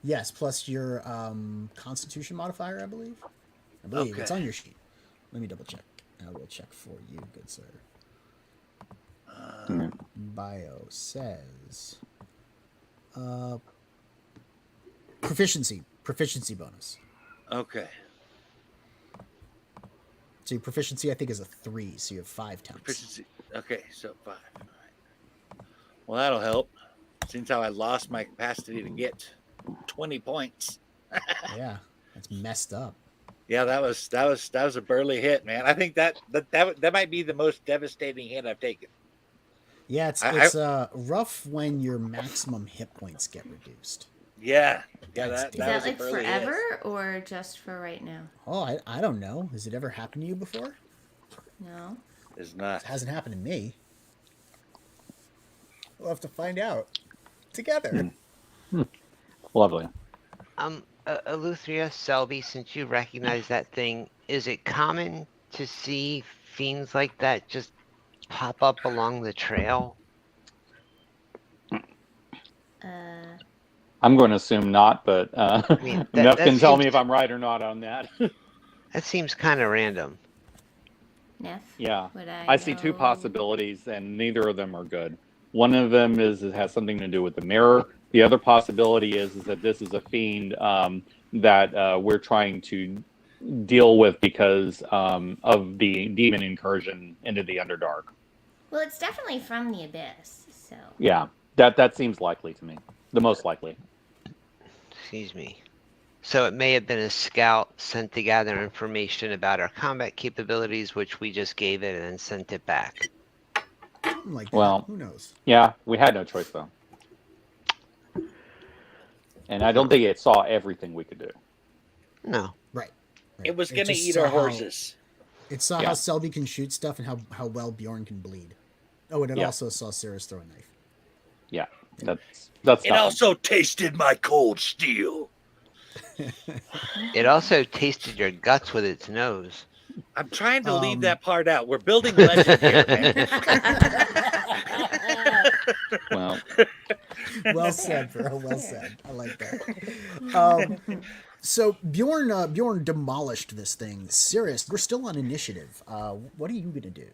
S3: Yes, plus your Constitution modifier, I believe.
S2: Okay.
S3: It's on your sheet. Let me double check. I will check for you, good sir. Bio says proficiency. proficiency bonus.
S2: Okay.
S3: So your proficiency, I think, is a 3, so you have 5 temps.
S2: Proficiency. Okay, so 5. All right. Well, that'll help. Since how I lost my capacity to get 20 points.
S3: Yeah, that's messed up.
S2: Yeah, that was a burly hit, man. I think that might be the most devastating hit I've taken.
S3: Yeah, it's rough when your maximum hit points get reduced.
S2: Yeah,
S3: That's
S2: that
S7: Is
S2: was
S7: that
S2: a
S7: like
S2: burly
S7: forever
S2: hit.
S7: or just for right now?
S3: Oh, I don't know. Has it ever happened to you before?
S7: No.
S2: It's not.
S3: It hasn't happened to me. We'll have to find out together.
S5: Lovely.
S1: Eleuthria, Selby, since you recognize that thing, is it common to see fiends like that just pop up along the trail?
S5: I'm going to assume not, but
S1: mean,
S5: Neff
S1: that
S5: can tell
S1: seems-
S5: me if I'm right or not on that.
S1: That seems kind of random.
S7: Neff?
S5: Yeah,
S7: Would
S5: I see two
S7: know-
S5: possibilities, and neither of them are good. One of them is it has something to do with the mirror. The other possibility is that this is a fiend that we're trying to deal with because of the demon incursion into the Underdark.
S7: Well, it's definitely from the abyss, so.
S5: Yeah, that seems likely to me. The most likely.
S1: Excuse me. So it may have been a scout sent to gather information about our combat capabilities, which we just gave it and then sent it back.
S3: Something like that.
S5: Well,
S3: Who knows?
S5: Yeah, we had no choice though. And I don't think it saw everything we could do.
S1: No.
S3: Right.
S2: It was going to
S3: just
S2: eat
S3: saw
S2: our
S3: how-
S2: horses.
S3: It saw
S5: Yeah.
S3: how Selby can shoot stuff and how well Bjorn can bleed. Oh, and it
S5: Yeah.
S3: also saw Cirrus throw a knife.
S5: Yeah, that's
S2: It
S5: nothing.
S2: also tasted my cold steel.
S1: It also tasted your guts with its nose.
S2: I'm trying to leave
S3: Um,
S2: that part out. We're building legend here, man.
S5: Well,
S3: Well said, bro. Well said. I like that. So Bjorn demolished this thing. Cirrus, we're still on initiative. What are you gonna do?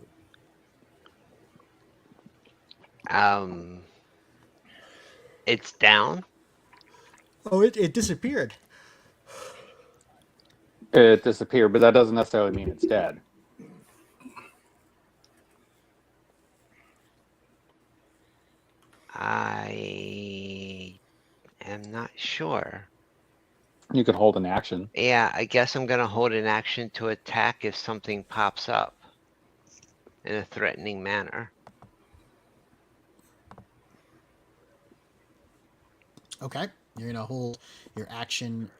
S1: It's down.
S3: Oh, it disappeared.
S5: it disappeared, but that doesn't necessarily mean it's dead.
S1: I am not sure.
S5: You could hold an action.
S1: Yeah, I guess I'm gonna hold an action to attack if something pops up in a threatening manner.
S3: Okay, you're gonna hold your action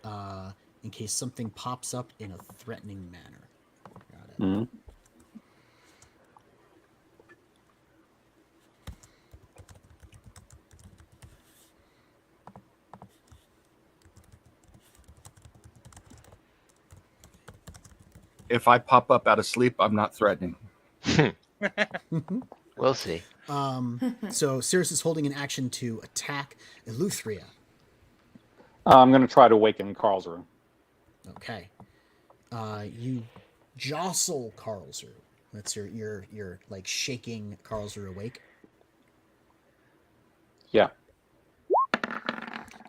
S3: in case something pops up in a threatening manner. Got it.
S5: Mhm.
S6: If I pop up out of sleep, I'm not threatening.
S1: We'll see.
S3: So Cirrus is holding an action to attack Eleuthria.
S5: I'm going to try to awaken Karlsruhe.
S3: Okay. You jostle Karlsruhe. That's your like shaking Karlsruhe awake.
S5: Yeah.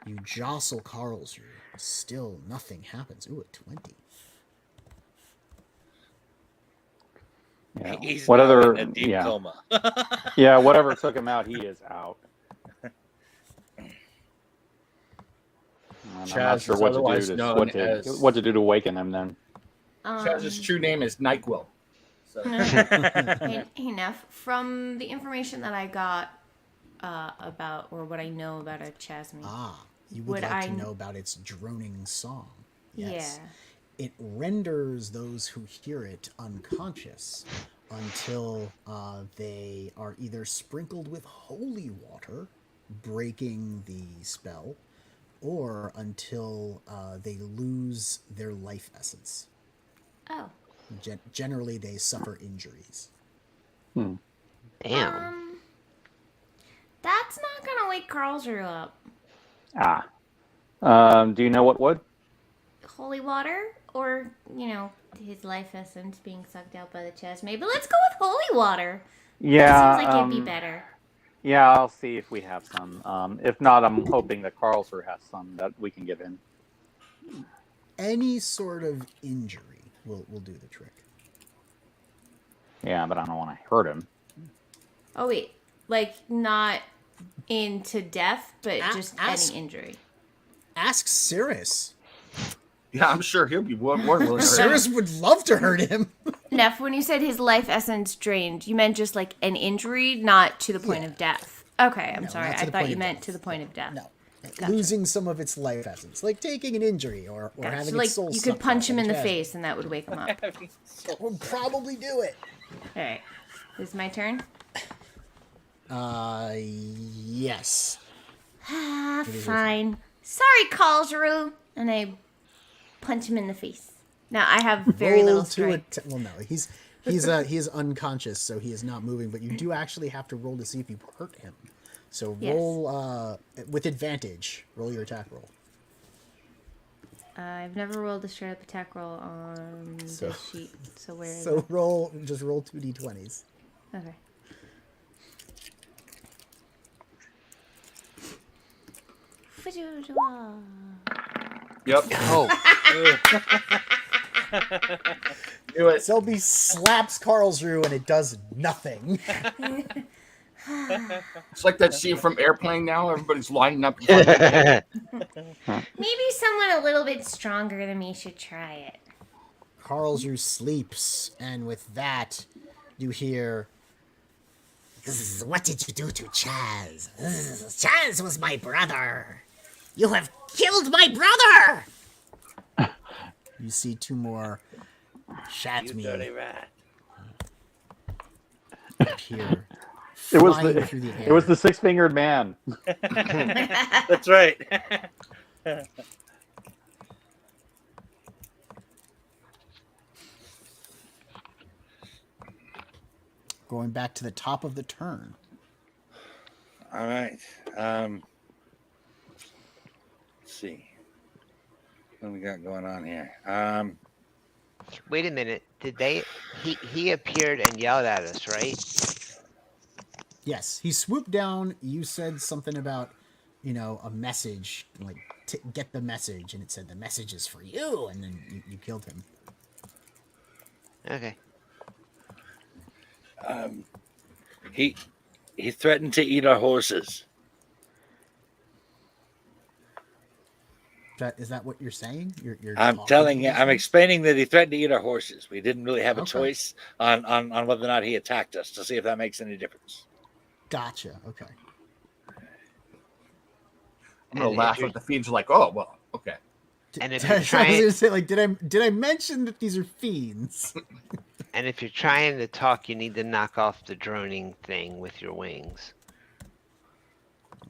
S3: You jostle Karlsruhe. Still nothing happens. Ooh, a 20.
S5: Yeah.
S2: He's
S5: What
S2: now
S5: other?
S2: in a deep
S5: Yeah.
S2: coma.
S5: Yeah. Whatever took him out, he is out. And I'm
S6: Chaz
S5: not sure
S6: is
S5: what to
S6: otherwise
S5: do
S6: known
S5: to
S6: as-
S5: what to do to awaken him. Then
S6: Chaz's true name is NyQuil. So.
S7: Hey, Neff, from the information that I got about, or what I know about a chasm.
S3: You would
S7: Would
S3: like
S7: I-
S3: to know about its droning song. Yes.
S7: Yeah.
S3: It renders those who hear it unconscious until they are either sprinkled with holy water, breaking the spell, or until they lose their life essence.
S7: Oh.
S3: Generally, they suffer injuries.
S1: Damn.
S7: That's not gonna wake Karlsruhe up.
S5: do you know what would?
S7: Holy water, or his life essence being sucked out by the chest. Maybe let's go with holy water.
S5: Yeah.
S7: That seems like it'd be better.
S5: Yeah, I'll see if we have some. If not, I'm hoping that Karlsruhe has some that we can give him.
S3: Any sort of injury will do the trick.
S5: Yeah, but I don't want to hurt him.
S7: Oh wait, like not into death, but just
S3: ask-
S7: any injury.
S3: Ask Cirrus.
S6: Yeah, I'm sure he'll be more than willing to hurt him.
S3: Cirrus would love to hurt him.
S7: Neff, when you said his life essence drained, you meant just like an injury, not to the point
S3: Yeah.
S7: of death. Okay, I'm
S3: No,
S7: sorry.
S3: not to
S7: I
S3: the
S7: thought
S3: point
S7: you
S3: of
S7: meant
S3: death.
S7: to the point of death.
S3: No.
S7: Gotcha.
S3: Losing some of its life essence, like taking an injury or
S7: Gotcha.
S3: having
S7: So, like
S3: its soul
S7: you
S3: sucked
S7: could punch
S3: out
S7: him
S3: like
S7: in
S3: a
S7: the
S3: chasm.
S7: face, and that would wake him up.
S3: That would probably do it.
S7: All right, this is my turn.
S3: Yes.
S7: Fine. Sorry, Kalsru. And I punch him in the face. Now I have very
S3: Roll
S7: little
S3: to
S7: strength.
S3: well, no, he is unconscious, so he is not moving. But you do actually have to roll to see if you hurt him. So
S7: Yes.
S3: roll with advantage. Roll your attack roll.
S7: I've never rolled a straight up attack roll on
S3: So-
S7: this sheet. So where is
S3: So
S7: it?
S3: roll 2d20s.
S7: Okay.
S6: Yep.
S1: Oh,
S6: Do it.
S3: Selby slaps Karlsruhe and it does nothing.
S6: It's like that scene from Airplane now. Everybody's lining up. In front of the
S7: Maybe someone a little bit stronger than me should try it.
S3: Karlsruhe sleeps, and with that, you hear. What did you do to Chaz? Chaz was my brother. You have killed my brother. You see two more Shatmi
S1: rat.
S3: appear.
S5: It was
S3: flying
S5: the
S3: through the air.
S5: it was the six-fingered man.
S2: That's right.
S3: Going back to the top of the turn.
S2: All right. Let's see. What we got going on here?
S1: Wait a minute. Did they? He appeared and yelled at us, right?
S3: Yes, he swooped down. You said something about, a message, like get the message, and it said the message is for you, and then you killed him.
S1: Okay.
S2: He threatened to eat our horses.
S3: Is that what you're saying? You're
S2: I'm
S3: talking
S2: telling
S3: to
S2: you,
S3: this
S2: I'm
S3: one?
S2: explaining that he threatened to eat our horses. We didn't really have a
S3: Okay.
S2: choice on whether or not he attacked us to see if that makes any difference.
S3: Gotcha. Okay.
S6: I'm gonna
S1: And
S6: laugh
S1: if you're-
S6: at the fiends. Like, oh well, okay.
S1: And if
S3: I
S1: you're
S3: was
S1: trying,
S3: gonna say, like, did I mention that these are fiends?
S1: and if you're trying to talk, you need to knock off the droning thing with your wings.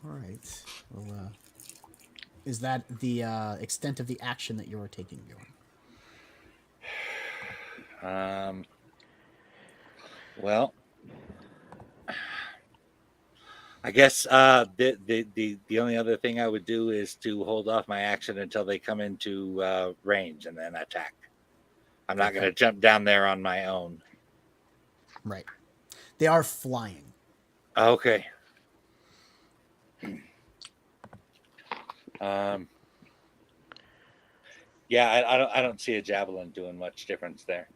S3: All right. Well, is that the extent of the action that you're taking, Bjorn?
S2: Well, I guess the only other thing I would do is to hold off my action until they come into range and then attack. I'm not going to jump down there on my own.
S3: Right. They are flying.
S2: Okay. Yeah, I don't see a javelin doing much difference there.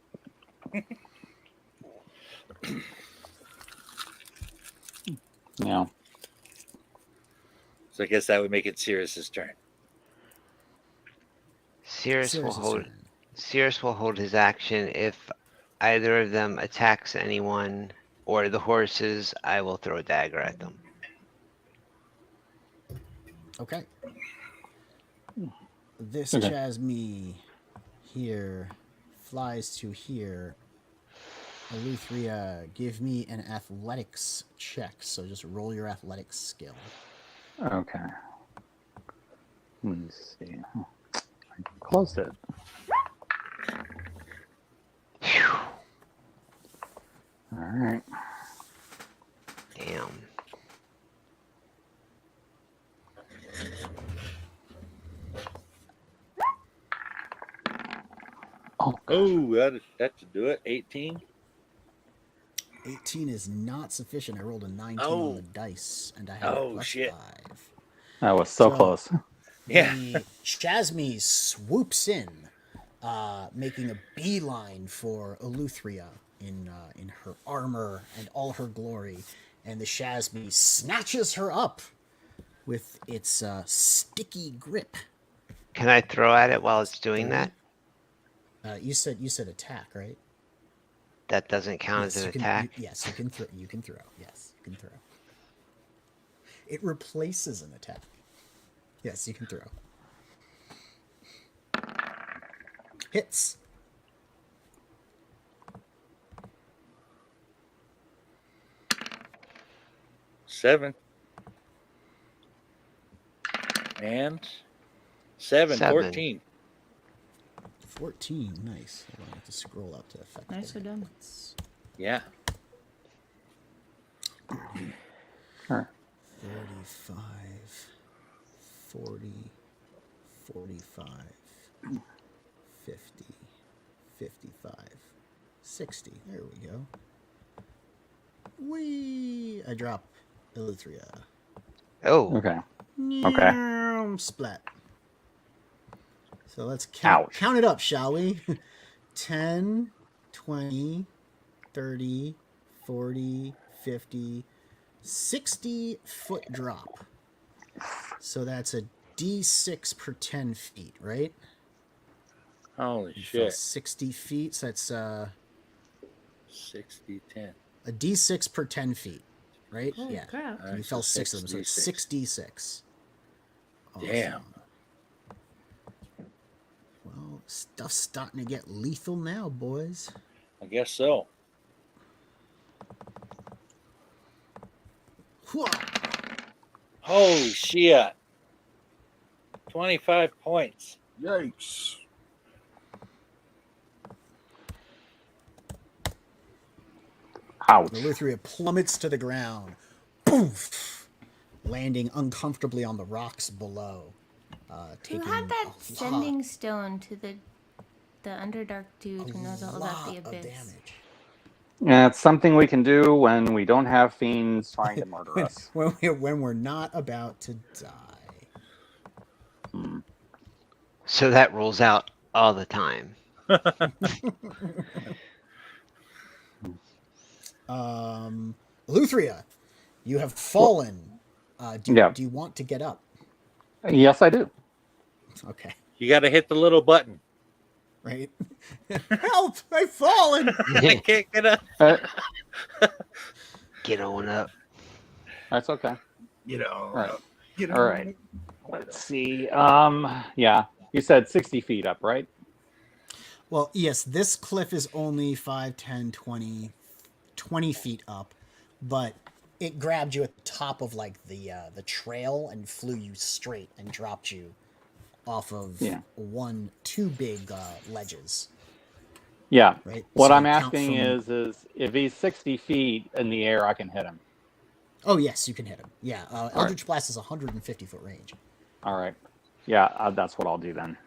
S5: Yeah.
S2: So I guess that would make it Sirius's turn.
S1: Cirrus will
S3: Cirrus's
S1: hold.
S3: turn.
S1: Cirrus will hold his action if either of them attacks anyone or the horses. I will throw a dagger at them.
S3: Okay. This
S5: Okay.
S3: Chasme here flies to here. Eleuthria, give me an athletics check. So just roll your athletics skill.
S5: Okay. Let me see. I closed it. All right.
S1: Damn.
S5: Oh,
S2: Oh, that should do it. 18.
S3: 18 is not sufficient. I rolled a 19
S2: Oh.
S3: on the dice, and I have a
S2: Oh,
S3: plus
S2: shit.
S3: 5.
S5: that was so
S3: So-
S5: close.
S2: Yeah.
S3: The Shazmi swoops in, making a beeline for Eleuthria in her armor and all her glory, and the Shazmi snatches her up with its sticky grip.
S1: Can I throw at it while it's doing
S3: 30.
S1: that?
S3: You said attack, right?
S1: That doesn't count
S3: Yes,
S1: as an
S3: you can.
S1: attack.
S3: Yes, you can throw. You can throw. Yes, you can throw. It replaces an attack. Yes, you can throw. Hits.
S2: Seven. And 7. 14.
S3: 14. Nice. Hold on, I have to scroll up to effect.
S7: Nicely done.
S2: Yeah.
S3: 35, 40, 45, 50, 55, 60. There we go. Whee! I drop Eleuthria.
S1: Oh,
S5: Okay. Okay.
S3: Splat. So let's
S5: Ouch.
S3: count it up, shall we? 10, 20, 30, 40, 50, 60 foot drop. So that's a d6 per 10 feet, right?
S2: Holy
S3: You fell
S2: shit.
S3: 60 feet, so that's
S2: 60, 10.
S3: a d6 per 10 feet, right?
S7: Holy
S3: Yeah.
S7: crap.
S3: And you fell 6 of them, so it's 6d6. Awesome.
S2: Damn.
S3: Well, stuff's starting to get lethal now, boys.
S2: I guess so. Holy shit. 25 points.
S6: Yikes.
S5: Ouch.
S3: Eleuthria plummets to the ground, poof, landing uncomfortably on the rocks below.
S7: Who
S3: Taking
S7: had that
S3: a
S7: sending stone to the Underdark dude who knows all about the
S3: lot of
S7: abyss?
S3: damage.
S5: Yeah, it's something we can do when we don't have fiends trying to murder us.
S3: when we're not about to die.
S1: so that rules out all the time.
S3: Eleuthria, you have fallen. Do you want to get up?
S5: Yes, I do.
S3: Okay.
S2: You got to hit the little button.
S3: Right? Help! I've fallen!
S2: I can't get up.
S1: Get on up.
S5: That's okay.
S6: You know.
S5: All right.
S6: You know.
S5: All right. Let's see. Yeah. You said 60 feet up, right?
S3: Well, yes, this cliff is only 5, 10, 20 feet up, but it grabbed you at the top of like the trail and flew you straight and dropped you off of two big ledges.
S5: Yeah.
S3: Right.
S5: What
S3: So
S5: I'm
S3: count
S5: asking
S3: from-
S5: is if he's 60 feet in the air, I can hit him.
S3: Oh yes, you can hit him. Yeah, Eldritch
S5: right.
S3: Blast is 150 foot range.
S5: All right. Yeah, that's what I'll do then.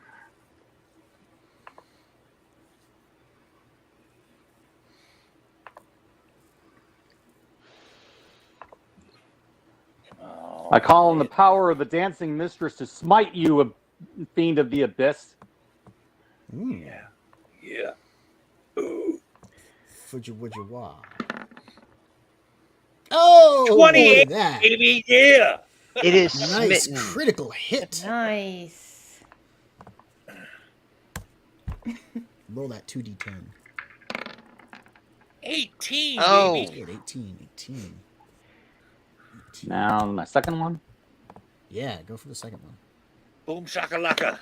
S2: Oh,
S5: I call on the power of the dancing mistress to smite you, a fiend of the abyss.
S2: Yeah. Yeah.
S3: Fujiwajwa. Oh,
S2: 28,
S3: boy, that.
S2: baby. Yeah.
S1: It is
S3: Nice
S1: smitten.
S3: critical hit.
S7: Nice.
S3: Roll that 2d10.
S2: 18,
S1: Oh.
S2: baby.
S3: Good, 18.
S5: Now, my second one.
S3: Yeah, go for the second one.
S2: Boom shakalaka.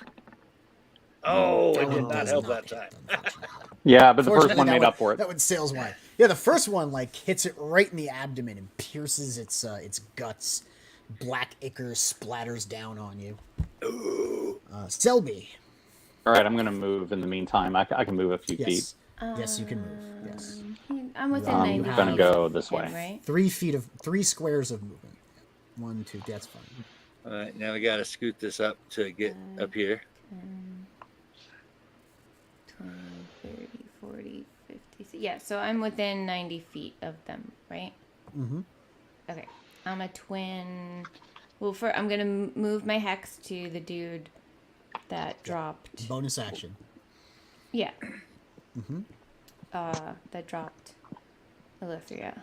S2: Oh,
S3: That
S2: it did
S3: one
S2: not
S3: does
S2: help
S3: not
S2: that time.
S3: hit, unfortunately.
S5: Yeah, but the first
S3: Fortunately,
S5: one
S3: that
S5: made up for it.
S3: That one sails wide. Yeah, the first one like hits it right in the abdomen and pierces its guts. Black ichor splatters down on you. Selby.
S5: All right, I'm going to move in the meantime. I can move a few feet.
S3: Yes. Yes, you can move. Yes.
S7: I'm within
S3: I'm
S7: 90
S3: gonna
S7: feet
S5: go
S7: of
S5: this
S7: him,
S5: way.
S7: right?
S3: 3 squares of movement. 1, 2, that's fine.
S2: All right, now we got to scoot this up to get up here.
S7: 10, 20, 30, 40, 50. Yeah, so I'm within 90 feet of them, right?
S3: Mm-hmm.
S7: Okay. I'm a twin Well, I'm gonna move my hex to the dude that dropped.
S3: Bonus action.
S7: Yeah.
S3: Mm-hmm.
S7: That dropped Elithria,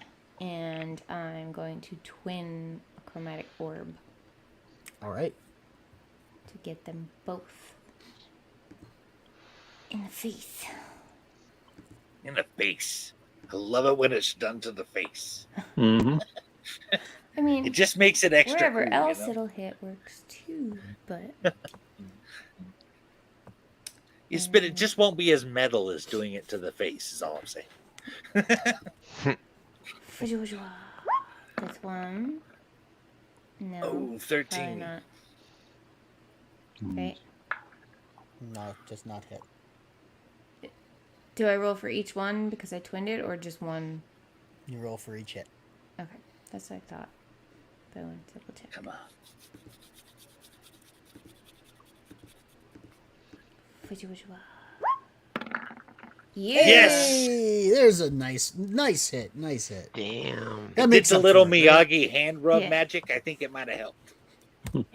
S7: and I'm going to twin a chromatic orb
S3: All right.
S7: to get them both in the face.
S2: In the face. I love it when it's done to the face.
S5: Mm-hmm.
S7: I mean,
S2: It just makes it extra
S7: wherever
S2: cool,
S7: else
S2: you know?
S7: it'll hit works too, but
S2: But it just won't be as metal as doing it to the face, is all I'm saying.
S7: that's one. No,
S2: Oh,
S7: probably
S2: 13.
S7: not. Right?
S3: No, just not hit.
S7: Do I roll for each one because I twinned it, or just one?
S3: You roll for each hit.
S7: Okay, that's what I thought. But I want to double check.
S2: Come on. Yes!
S3: Hey, there's a nice hit. Nice hit.
S1: Damn.
S3: That
S2: It's
S3: makes
S2: a
S3: up
S2: little
S3: for it, right?
S2: Miyagi hand rub
S7: Yeah.
S2: magic. I think it might have helped.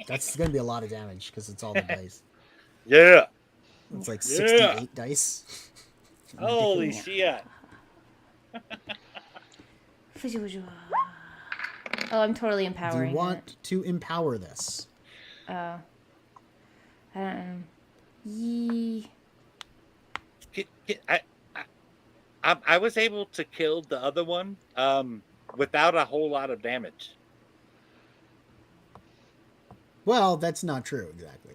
S3: That's going to be a lot of damage because it's all the dice.
S2: Yeah.
S3: It's like
S2: Yeah.
S3: 68 dice.
S2: Holy
S3: Ridiculous.
S2: shit.
S7: Oh, I'm totally
S3: Do
S7: empowering
S3: you want to empower this?
S7: it. I don't know. Yee.
S2: I was able to kill the other one without a whole lot of damage.
S3: Well, that's not true exactly.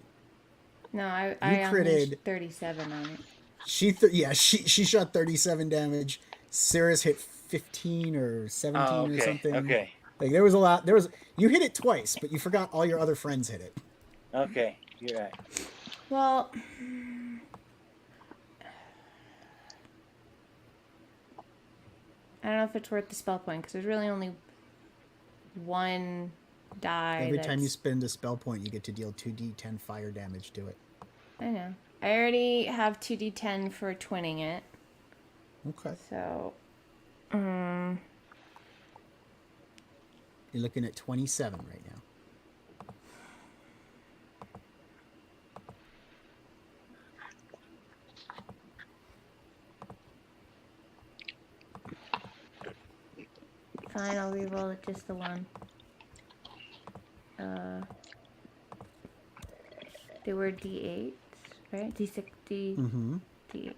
S7: No, I
S3: critted.
S7: unleashed 37 on it.
S3: She shot 37 damage. Cirrus hit 15 or 17
S2: Oh, okay.
S3: or something.
S2: Okay.
S3: Like there was a lot. You hit it twice, but you forgot all your other friends hit it.
S2: Okay. You're right.
S7: Well, I don't know if it's worth the spell point because there's really only one die.
S3: Every time you spend a spell point, you get to deal 2d10 fire damage to it.
S7: I know. I already have 2d10 for twinning it.
S3: Okay.
S7: So,
S3: You're looking at 27 right now.
S7: fine, I'll re-roll it just the one. They were d8s, right? D6,
S3: Mm-hmm.
S7: d8s.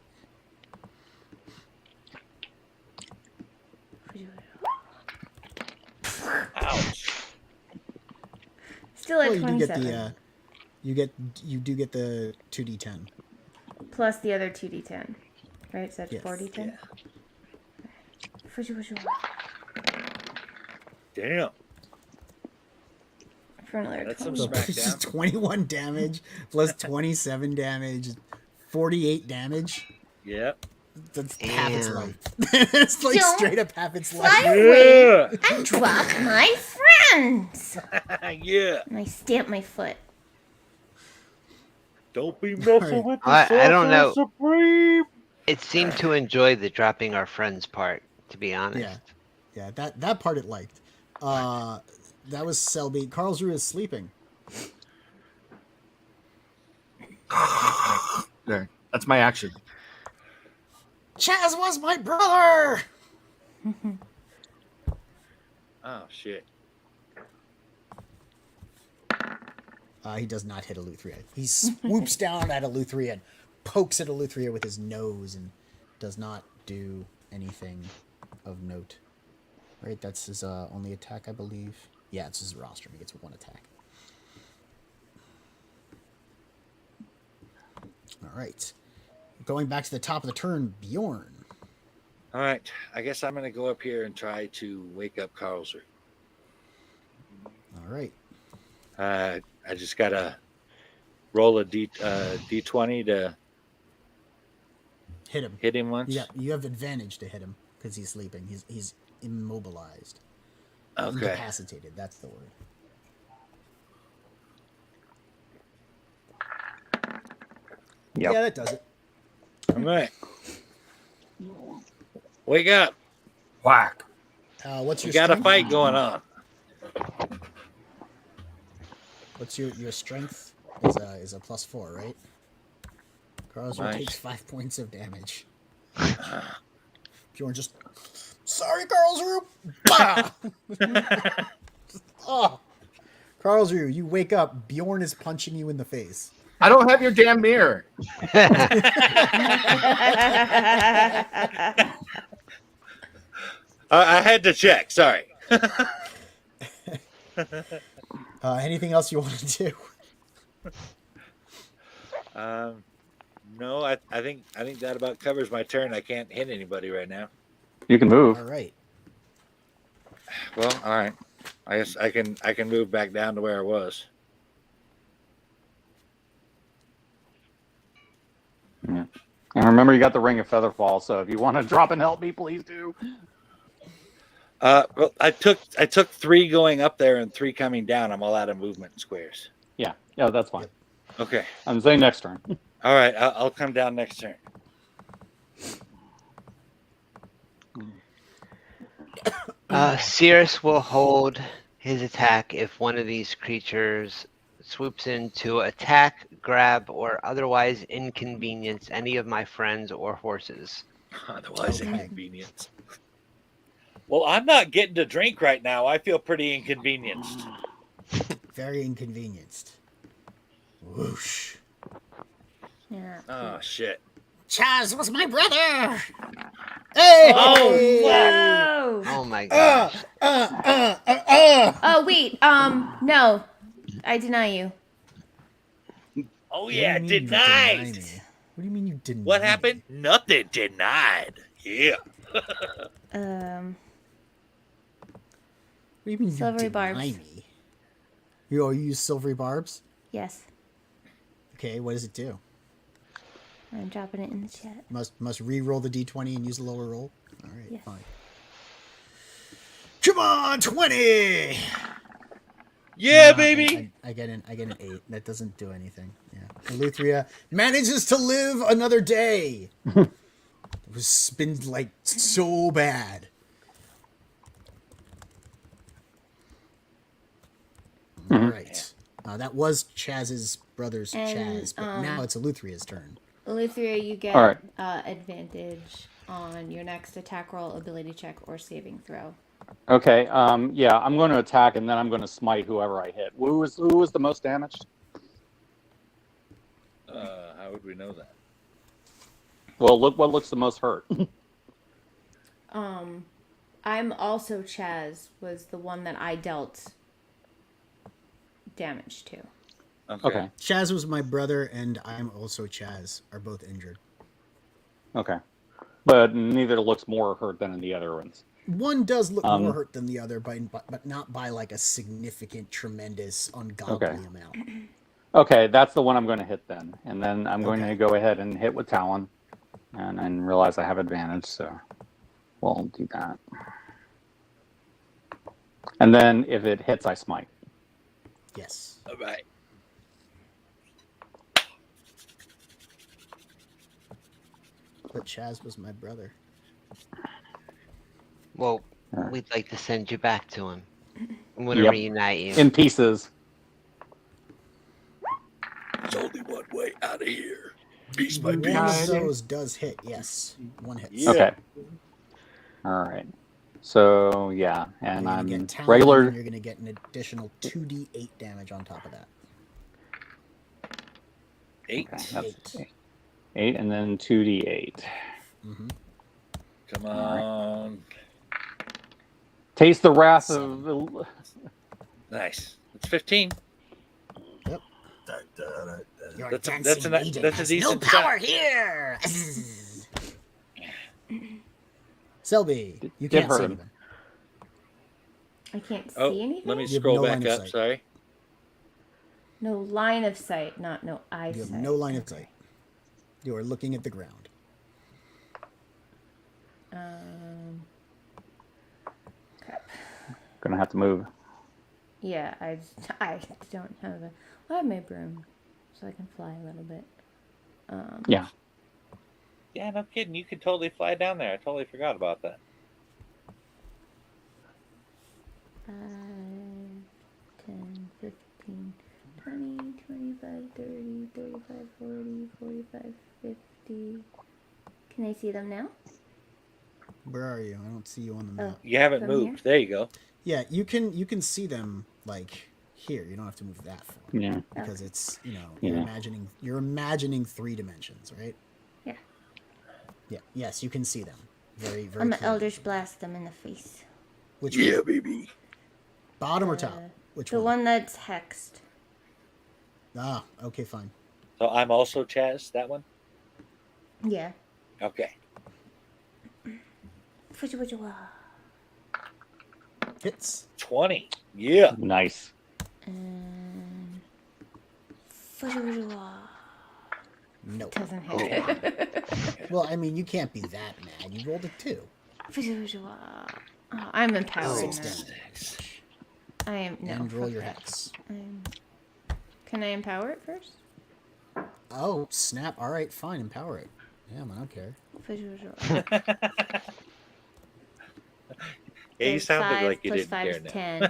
S2: Ouch.
S7: Still at
S3: Well, you do
S7: 27.
S3: get you do get the 2d10.
S7: Plus the other 2d10. Right? So that's
S3: Yes.
S7: 4d10?
S2: Damn.
S7: For another
S2: That's some
S7: 20.
S2: smack
S3: It's
S2: down.
S3: just 21 damage plus 27 damage, 48 damage.
S2: Yep.
S3: That's half its
S1: Damn.
S3: life. It's like
S7: Don't
S3: straight up half its
S7: Fly
S3: life.
S7: away
S2: Yeah.
S7: and drop my friends!
S2: Yeah.
S7: And I stamp my foot.
S2: Don't be messing with the
S1: I don't know.
S2: Supreme.
S1: It seemed to enjoy the dropping our friends part, to be honest.
S3: Yeah, that part it liked. That was Selby. Karlsruhe is sleeping.
S6: There. That's my action.
S3: Chaz was my brother!
S2: Oh shit.
S3: He does not hit Eleuthria. He swoops down at Eleuthria and pokes at Eleuthria with his nose and does not do anything of note. Right, that's his only attack, I believe. Yeah, it's his rostrum. He gets one attack. All right. Going back to the top of the turn, Bjorn.
S2: All right. I guess I'm gonna go up here and try to wake up Karlsruhe.
S3: All right.
S2: I just gotta roll a d20 to
S3: Hit him.
S2: hit him once.
S3: Yeah, you have advantage to hit him because he's sleeping. He's immobilized.
S2: Okay.
S3: Incapacitated, that's the word.
S5: Yep.
S3: Yeah, that does it.
S2: All right. Wake up.
S6: Whack.
S3: What's
S2: We
S3: your
S2: got a
S3: strength?
S2: fight going on.
S3: What's your strength? Is a +4, right? Karlsruhe takes 5 points of damage. Bjorn just, sorry, Karlsruhe. Bah! Oh, Karlsruhe, you wake up. Bjorn is punching you in the face.
S6: I don't have your damn mirror.
S2: I had to check. Sorry.
S3: Anything else you want to do?
S2: No, I think that about covers my turn. I can't hit anybody right now.
S5: You can move.
S3: All right.
S2: Well, all right. I guess I can move back down to where I was.
S5: Yeah. And remember, you got the Ring of Featherfall, so if you want to drop and help me, please do.
S2: Well, I took 3 going up there and 3 coming down. I'm all out of movement squares.
S5: Yeah, that's fine.
S2: Okay.
S5: I'm saying next turn.
S2: All right. I'll come down next turn.
S1: Cirrus will hold his attack if one of these creatures swoops in to attack, grab, or otherwise inconvenience any of my friends or horses.
S2: Otherwise
S3: Okay.
S2: inconvenience. Well, I'm not getting to drink right now. I feel pretty inconvenienced.
S3: Very inconvenienced. Whoosh.
S7: Yeah.
S2: Oh shit.
S3: Chaz was my brother. Hey!
S7: Whoa!
S1: Oh my gosh.
S7: Oh wait. No, I deny you.
S2: Oh
S3: What do
S2: yeah,
S3: you mean you
S2: denied.
S3: deny me? What do you mean you didn't?
S2: What happened? Nothing. Denied. Yeah.
S7: Um.
S3: What do you mean
S7: Silvery
S3: you deny
S7: barbs.
S3: me? You use silvery barbs?
S7: Yes.
S3: Okay, what does it do?
S7: I'm dropping it in the chat.
S3: Must re-roll the d20 and use a lower roll? All right,
S7: Yes.
S3: fine. Come on, 20!
S2: Yeah,
S3: Nah,
S2: baby.
S3: I get an 8. That doesn't do anything. Yeah. Eleuthria manages to live another day. It was been like so bad. All right. That was Chaz's brother's
S7: And,
S3: Chaz, but now it's Eleuthria's turn.
S7: Eleuthria, you get
S5: All right.
S7: advantage on your next attack roll, ability check, or saving throw.
S5: Okay. Yeah, I'm going to attack, and then I'm going to smite whoever I hit. Who was the most damaged?
S2: How would we know that?
S5: Well, look what looks the most hurt.
S7: I'm also Chaz, was the one that I dealt damage to.
S5: Okay.
S3: Chaz was my brother, and I'm also Chaz. Are both injured.
S5: Okay. But neither looks more hurt than the other ones.
S3: One does look more hurt than the other, but not by like a significant, tremendous, ungodly amount.
S5: Okay, that's the one I'm going to hit then. And then I'm going to go ahead and hit with Talon. And then realize I have advantage, so we'll do that. And then if it hits, I smite.
S3: Yes.
S2: All right.
S3: But Chaz was my brother.
S1: Well, we'd like to send you back to him. We want to
S5: Yep.
S1: reunite you.
S5: In pieces.
S2: There's only one way out of here. Piece by
S3: One
S2: piece.
S3: of those does hit, yes. One hits.
S2: Yeah.
S5: Okay. All right. So, yeah. And
S3: You're
S5: I'm
S3: gonna get talent,
S5: regular.
S3: and you're going to get an additional 2d8 damage on top of that.
S2: 8.
S5: Okay, that's 8 and then 2d8.
S3: Mm-hmm.
S2: Come on.
S5: Taste the wrath of...
S2: Nice. It's 15.
S3: Yep. Your
S2: That's a
S3: dancing maiden
S2: that's a
S3: has
S2: decent
S3: no power
S2: shot.
S3: here. Selby, you
S5: Did
S3: can't
S5: hurt
S3: see
S5: him.
S3: anything.
S7: I can't see
S2: Oh,
S7: anything?
S2: let me
S3: You have
S2: scroll
S3: no line
S2: back
S3: of
S2: up.
S3: sight.
S2: Sorry.
S7: No line of sight, not no eyesight.
S3: You have no line of sight. You are looking at the ground.
S7: Crap.
S5: Gonna have to move.
S7: Yeah, I don't have a... I have my broom, so I can fly a little bit.
S5: Yeah.
S2: Yeah, no kidding. You could totally fly down there. I totally forgot about that.
S7: 5, 10, 15, 20, 25, 30, 35, 40, 45, 50. Can I see them now?
S3: Where are you? I don't see you on the map.
S2: You haven't
S7: From
S2: moved.
S7: here?
S2: There you go.
S3: Yeah, you can see them like here. You don't have to move that far.
S5: Yeah.
S3: Because it's
S5: Yeah.
S3: you're imagining 3 dimensions, right?
S7: Yeah.
S3: Yeah. Yes, you can see them. Very, very
S7: I'm gonna
S3: clearly.
S7: Eldritch Blast them in the face.
S3: Which
S6: Yeah,
S3: one?
S6: baby.
S3: Bottom or top? Which
S7: The one that's hexed.
S3: Ah, okay, fine.
S2: So I'm also Chaz, that one?
S7: Yeah.
S2: Okay.
S3: Hits.
S2: 20. Yeah.
S5: Nice.
S7: And
S3: Nope.
S7: doesn't hit.
S3: Well, I mean, you can't be that mad. You rolled a 2.
S7: Oh, I'm empowering
S3: 6
S7: that.
S3: damage.
S7: I am no.
S3: And roll
S7: fuck
S3: your
S7: that.
S3: hex.
S7: Can I empower it first?
S3: Oh, snap. All right, fine. Empower it. Yeah, man, I don't care.
S2: Yeah, you
S7: There's
S2: sounded
S7: 5
S2: like you
S7: plus
S2: didn't
S7: 5
S2: care
S7: is
S2: now.
S7: 10.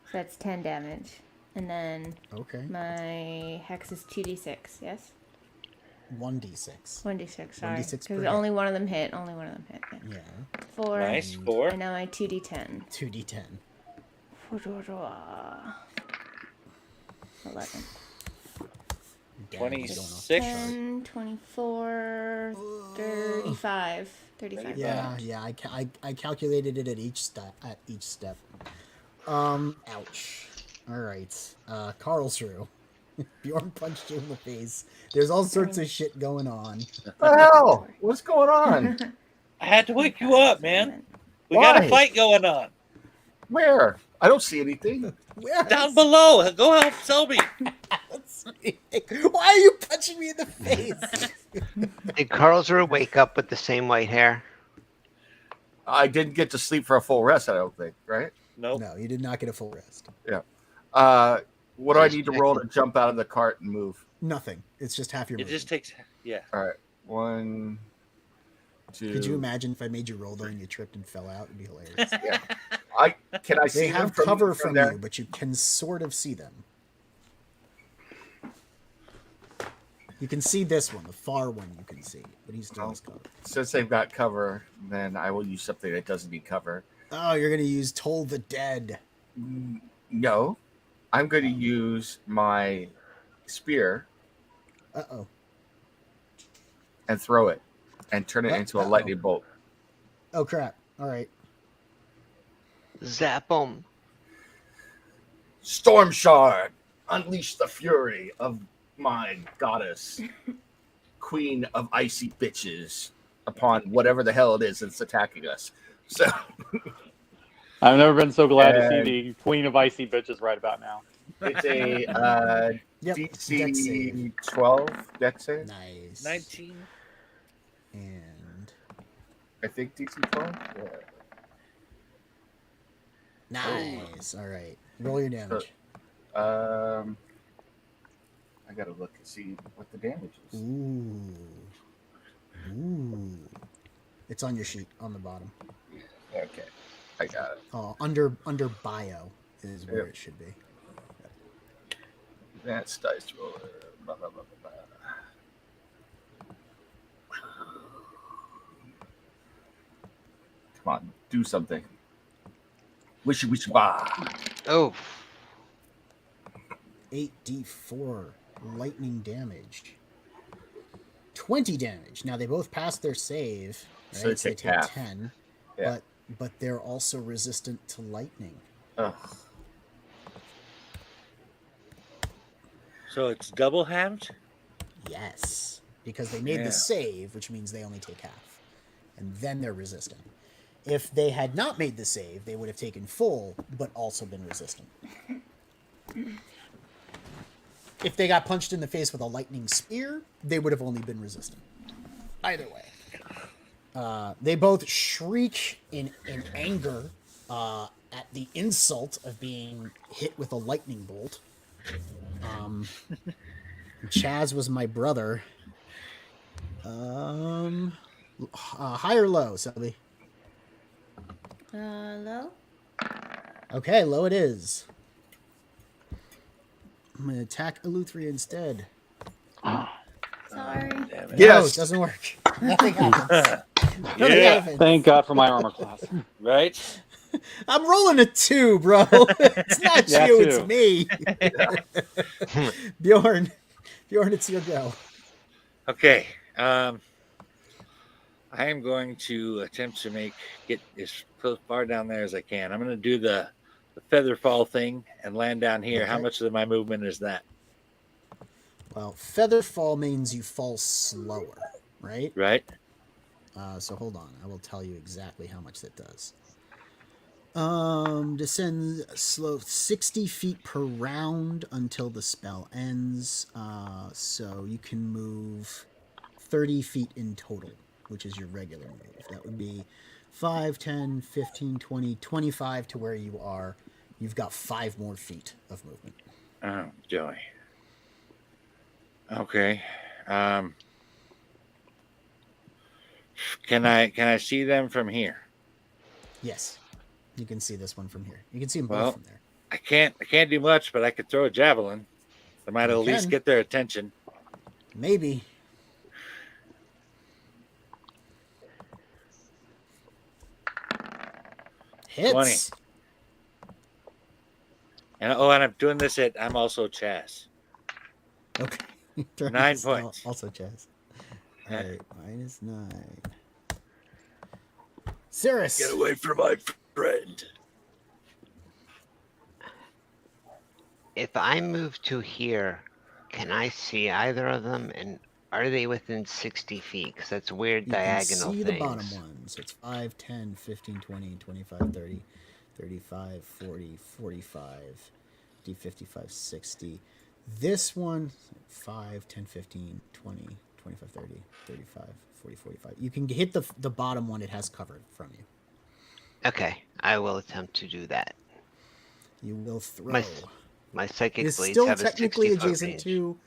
S7: So that's 10 damage. And then
S3: Okay.
S7: my hex is 2d6, yes?
S3: 1d6.
S7: 1d6, sorry.
S3: 1d6 per
S7: Because
S3: hit.
S7: only one of them hit. Only one of them hit. Yeah.
S3: Yeah.
S7: 4.
S2: Nice. 4.
S7: And now my 2d10.
S3: 2d10.
S7: 11.
S3: Damage is going off.
S2: 26.
S7: 10, 24, 35. 35.
S3: Yeah. I calculated it at each step. Ouch. All right. Karlsruhe. Bjorn punched you in the face. There's all sorts of shit going on.
S6: What the hell? What's going on?
S2: I had to wake you up, man. We
S6: Why?
S2: got a fight going on.
S6: Where? I don't see anything.
S3: Where?
S2: Down below. Go help Selby.
S3: Why are you punching me in the face?
S1: Did Karlsruhe wake up with the same white hair?
S6: I didn't get to sleep for a full rest, I don't think, right?
S2: Nope.
S3: No, you did not get a full rest.
S6: What do I
S1: Just
S6: need to roll to jump out of the cart and move?
S3: Nothing. It's just half your
S2: It
S3: movement.
S2: just takes. Yeah.
S6: All right. 1, 2.
S3: Could you imagine if I made you roll though and you tripped and fell out? It'd be hilarious.
S6: Yeah. Can I see
S3: They
S6: them
S3: have cover from
S6: there?
S3: you, but you can sort of see them. You can see this one, the far one you can see, but he still has cover.
S6: Since they've got cover, then I will use something that doesn't need cover.
S3: Oh, you're gonna use Toll the Dead.
S6: No, I'm going to use my spear
S3: Uh-oh.
S6: and throw it and turn it into a lightning bolt.
S3: Oh crap. All right.
S1: Zap 'em.
S6: Storm Shard, unleash the fury of my goddess, queen of icy bitches, upon whatever the hell it is that's attacking us. So
S5: I've never been so glad to see
S6: And-
S5: the Queen of Icy Bitches right about now.
S6: it's a
S3: Yep. Dex save.
S6: DC 12 dex save.
S3: Nice.
S2: 19.
S3: And
S6: I think DC 12. Yeah.
S3: nice. All right. Roll your damage.
S6: I gotta look and see what the damage is.
S3: Ooh. It's on your sheet on the bottom.
S6: Okay, I got it.
S3: Oh, under bio is where
S6: Yep.
S3: it should be.
S6: That's dice roller. Blah, blah, blah, blah, blah. Come on, do something. Wishy wishy bah.
S1: Oh,
S3: 8d4 lightning damage. 20 damage. Now they both passed their save, right?
S6: So they take half.
S3: 10.
S6: Yeah.
S3: But they're also resistant to lightning.
S6: Ugh.
S2: So it's double halved?
S3: Yes. Because they made
S6: Yeah.
S3: the save, which means they only take half. And then they're resistant. If they had not made the save, they would have taken full, but also been resistant. If they got punched in the face with a lightning spear, they would have only been resistant. Either way. They both shriek in anger at the insult of being hit with a lightning bolt. Chaz was my brother. High or low, Selby?
S7: Low?
S3: Okay, low it is. I'm going to attack Eleuthria instead.
S7: Sorry.
S2: Damn it.
S3: No,
S6: Yes.
S3: it doesn't work. Nothing happens. Nothing
S2: Yeah.
S3: happens.
S5: Thank God for my armor class.
S2: Right?
S3: I'm rolling a 2, bro. It's not
S5: Yeah,
S3: you,
S5: too.
S3: it's me. Bjorn, it's your go.
S2: Okay. I am going to attempt to get as far down there as I can. I'm going to do the feather fall thing and land down here. How
S3: Okay.
S2: much of my movement is that?
S3: Well, feather fall means you fall slower, right?
S2: Right?
S3: So hold on. I will tell you exactly how much that does. Descend slow 60 feet per round until the spell ends. So you can move 30 feet in total, which is your regular move. That would be 5, 10, 15, 20, 25 to where you are. You've got 5 more feet of movement.
S2: Oh, joy. Okay. Can I see them from here?
S3: Yes. You can see this one from here. You can see them
S2: Well,
S3: both from there.
S2: I can't do much, but I could throw a javelin. I might
S3: You
S2: at least
S3: can.
S2: get their attention.
S3: Maybe. Hits.
S2: 20. And I'm doing this I'm also Chaz.
S3: Okay.
S2: 9 points.
S3: Also Chaz. All right, -9. Cirrus.
S2: Get away from my friend.
S1: If I move to here, can I see either of them? And are they within 60 feet? Because that's weird
S3: You
S1: diagonal
S3: can see
S1: things.
S3: the bottom ones. It's 5, 10, 15, 20, 25, 30, 35, 40, 45, 50, 55, 60. This one, 5, 10, 15, 20, 25, 30, 35, 40, 45. You can hit the bottom one it has covered from you.
S1: Okay, I will attempt to do that.
S3: You will throw.
S1: My psychic
S3: It's
S1: blades
S3: still
S1: have a
S3: technically
S1: 60-foot
S3: adjacent
S1: range.
S3: to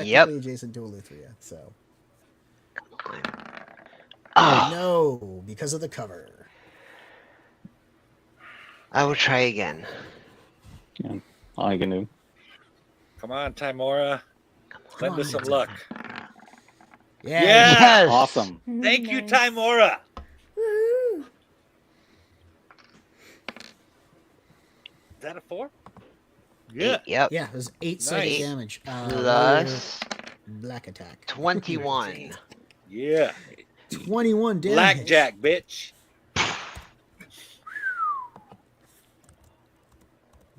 S1: Yep.
S3: adjacent to Eleuthria, so.
S1: Oh,
S3: No, because of the cover.
S1: I will try again.
S5: Yeah, all I can do.
S2: Come on, Timora.
S3: Come
S2: Lend
S3: on,
S2: us some
S3: Timora.
S2: luck.
S3: Yeah.
S1: Yes!
S5: Awesome.
S2: Thank you,
S7: Nice.
S2: Timora.
S7: Woohoo!
S2: Is that a 4?
S1: Eight, yep.
S3: Yeah, it was 8 psychic
S2: Nice.
S3: damage.
S1: Plus
S3: Black attack.
S1: 21.
S2: Yeah.
S3: 21 damage.
S2: Blackjack, bitch.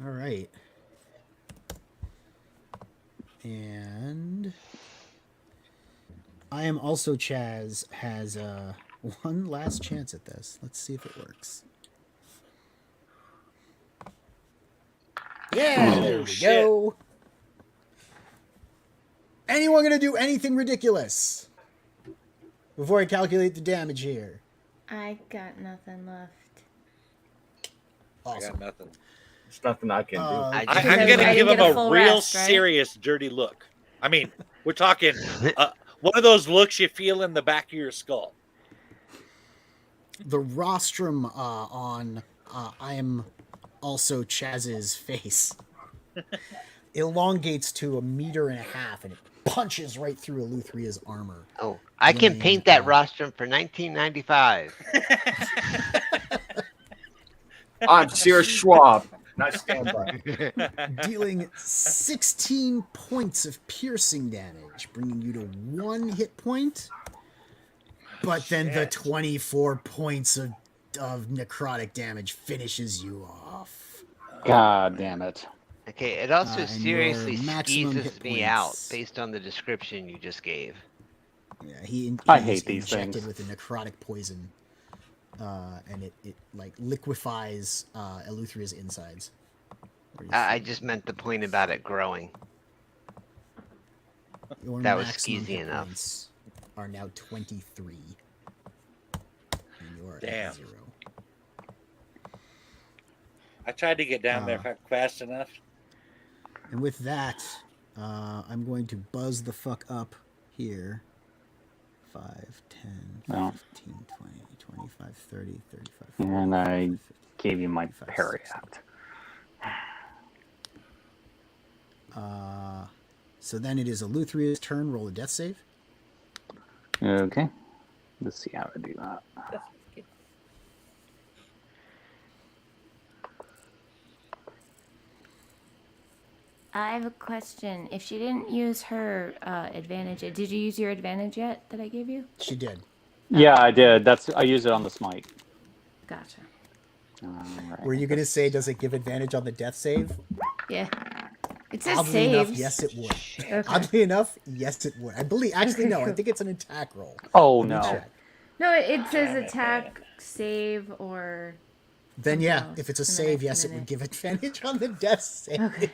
S3: All right. And I am also Chaz has one last chance at this. Let's see if it works. Yeah,
S2: Oh,
S3: there we
S2: shit.
S3: go. Anyone gonna do anything ridiculous before I calculate the damage here?
S7: I got nothing left.
S2: I
S3: Awesome.
S2: got nothing.
S6: There's nothing I can do.
S1: I
S2: I'm
S1: just-
S2: going to
S7: Everybody
S2: give
S7: get
S2: him
S7: a
S2: a
S7: full
S2: real
S7: rest, right?
S2: serious, dirty look. I mean, we're talking one of those looks you feel in the back of your skull.
S3: The rostrum on I am also Chaz's face elongates to 1.5 meters and it punches right through Eleuthria's armor.
S1: Oh, I can
S3: Lane,
S1: paint that rostrum for $19.95.
S6: I'm Sears Schwab, and I stand by.
S3: Dealing 16 points of piercing damage, bringing you to 1 hit point. But then the
S2: Shit.
S3: 24 points of necrotic damage finishes you off.
S5: God damn it.
S1: Okay, it also
S3: And
S1: seriously
S3: your maximum
S1: skeezes
S3: hit
S1: me out
S3: points.
S1: based on the description you just gave.
S3: Yeah,
S5: I
S3: he's
S5: hate these
S3: injected
S5: things.
S3: with a necrotic poison, and it like liquefies Eleuthria's insides.
S1: I just meant the point about it growing.
S3: Your
S1: that was
S3: maximum
S1: skeezy
S3: hit
S1: enough.
S3: points are now 23, and you're
S2: Damn.
S3: at 0.
S2: I tried to get down there fast enough.
S3: And with that, I'm going to buzz the fuck up here. 5, 10,
S5: Oh.
S3: 15, 20, 25, 30, 35, 40,
S5: And I
S3: 50,
S5: gave you my
S3: 55,
S5: parry
S3: 60.
S5: act.
S3: So then it is Eleutheria's turn. Roll a death save.
S5: Okay. Let's see how to do that.
S7: I have a question. If she didn't use her advantage, did you use your advantage yet that I gave you?
S3: She did.
S5: Yeah, I did. I used it on the smite.
S7: Gotcha.
S5: Alright.
S3: Were you going to say, does it give advantage on the death save?
S7: Yeah. It says
S3: Oddly
S7: saves.
S3: enough, yes, it would.
S7: Okay.
S3: Oddly enough, yes, it would. I believe. Actually,
S7: Okay,
S3: no. I
S7: cool.
S3: think it's an attack roll.
S5: Oh,
S3: Let me
S5: no.
S3: check.
S7: No, it says attack, save, or.
S3: Then
S7: something
S3: yeah,
S7: else
S3: if it's a
S7: in the
S3: save,
S7: next
S3: yes, it
S7: minute.
S3: would give advantage on the death save.
S7: Okay.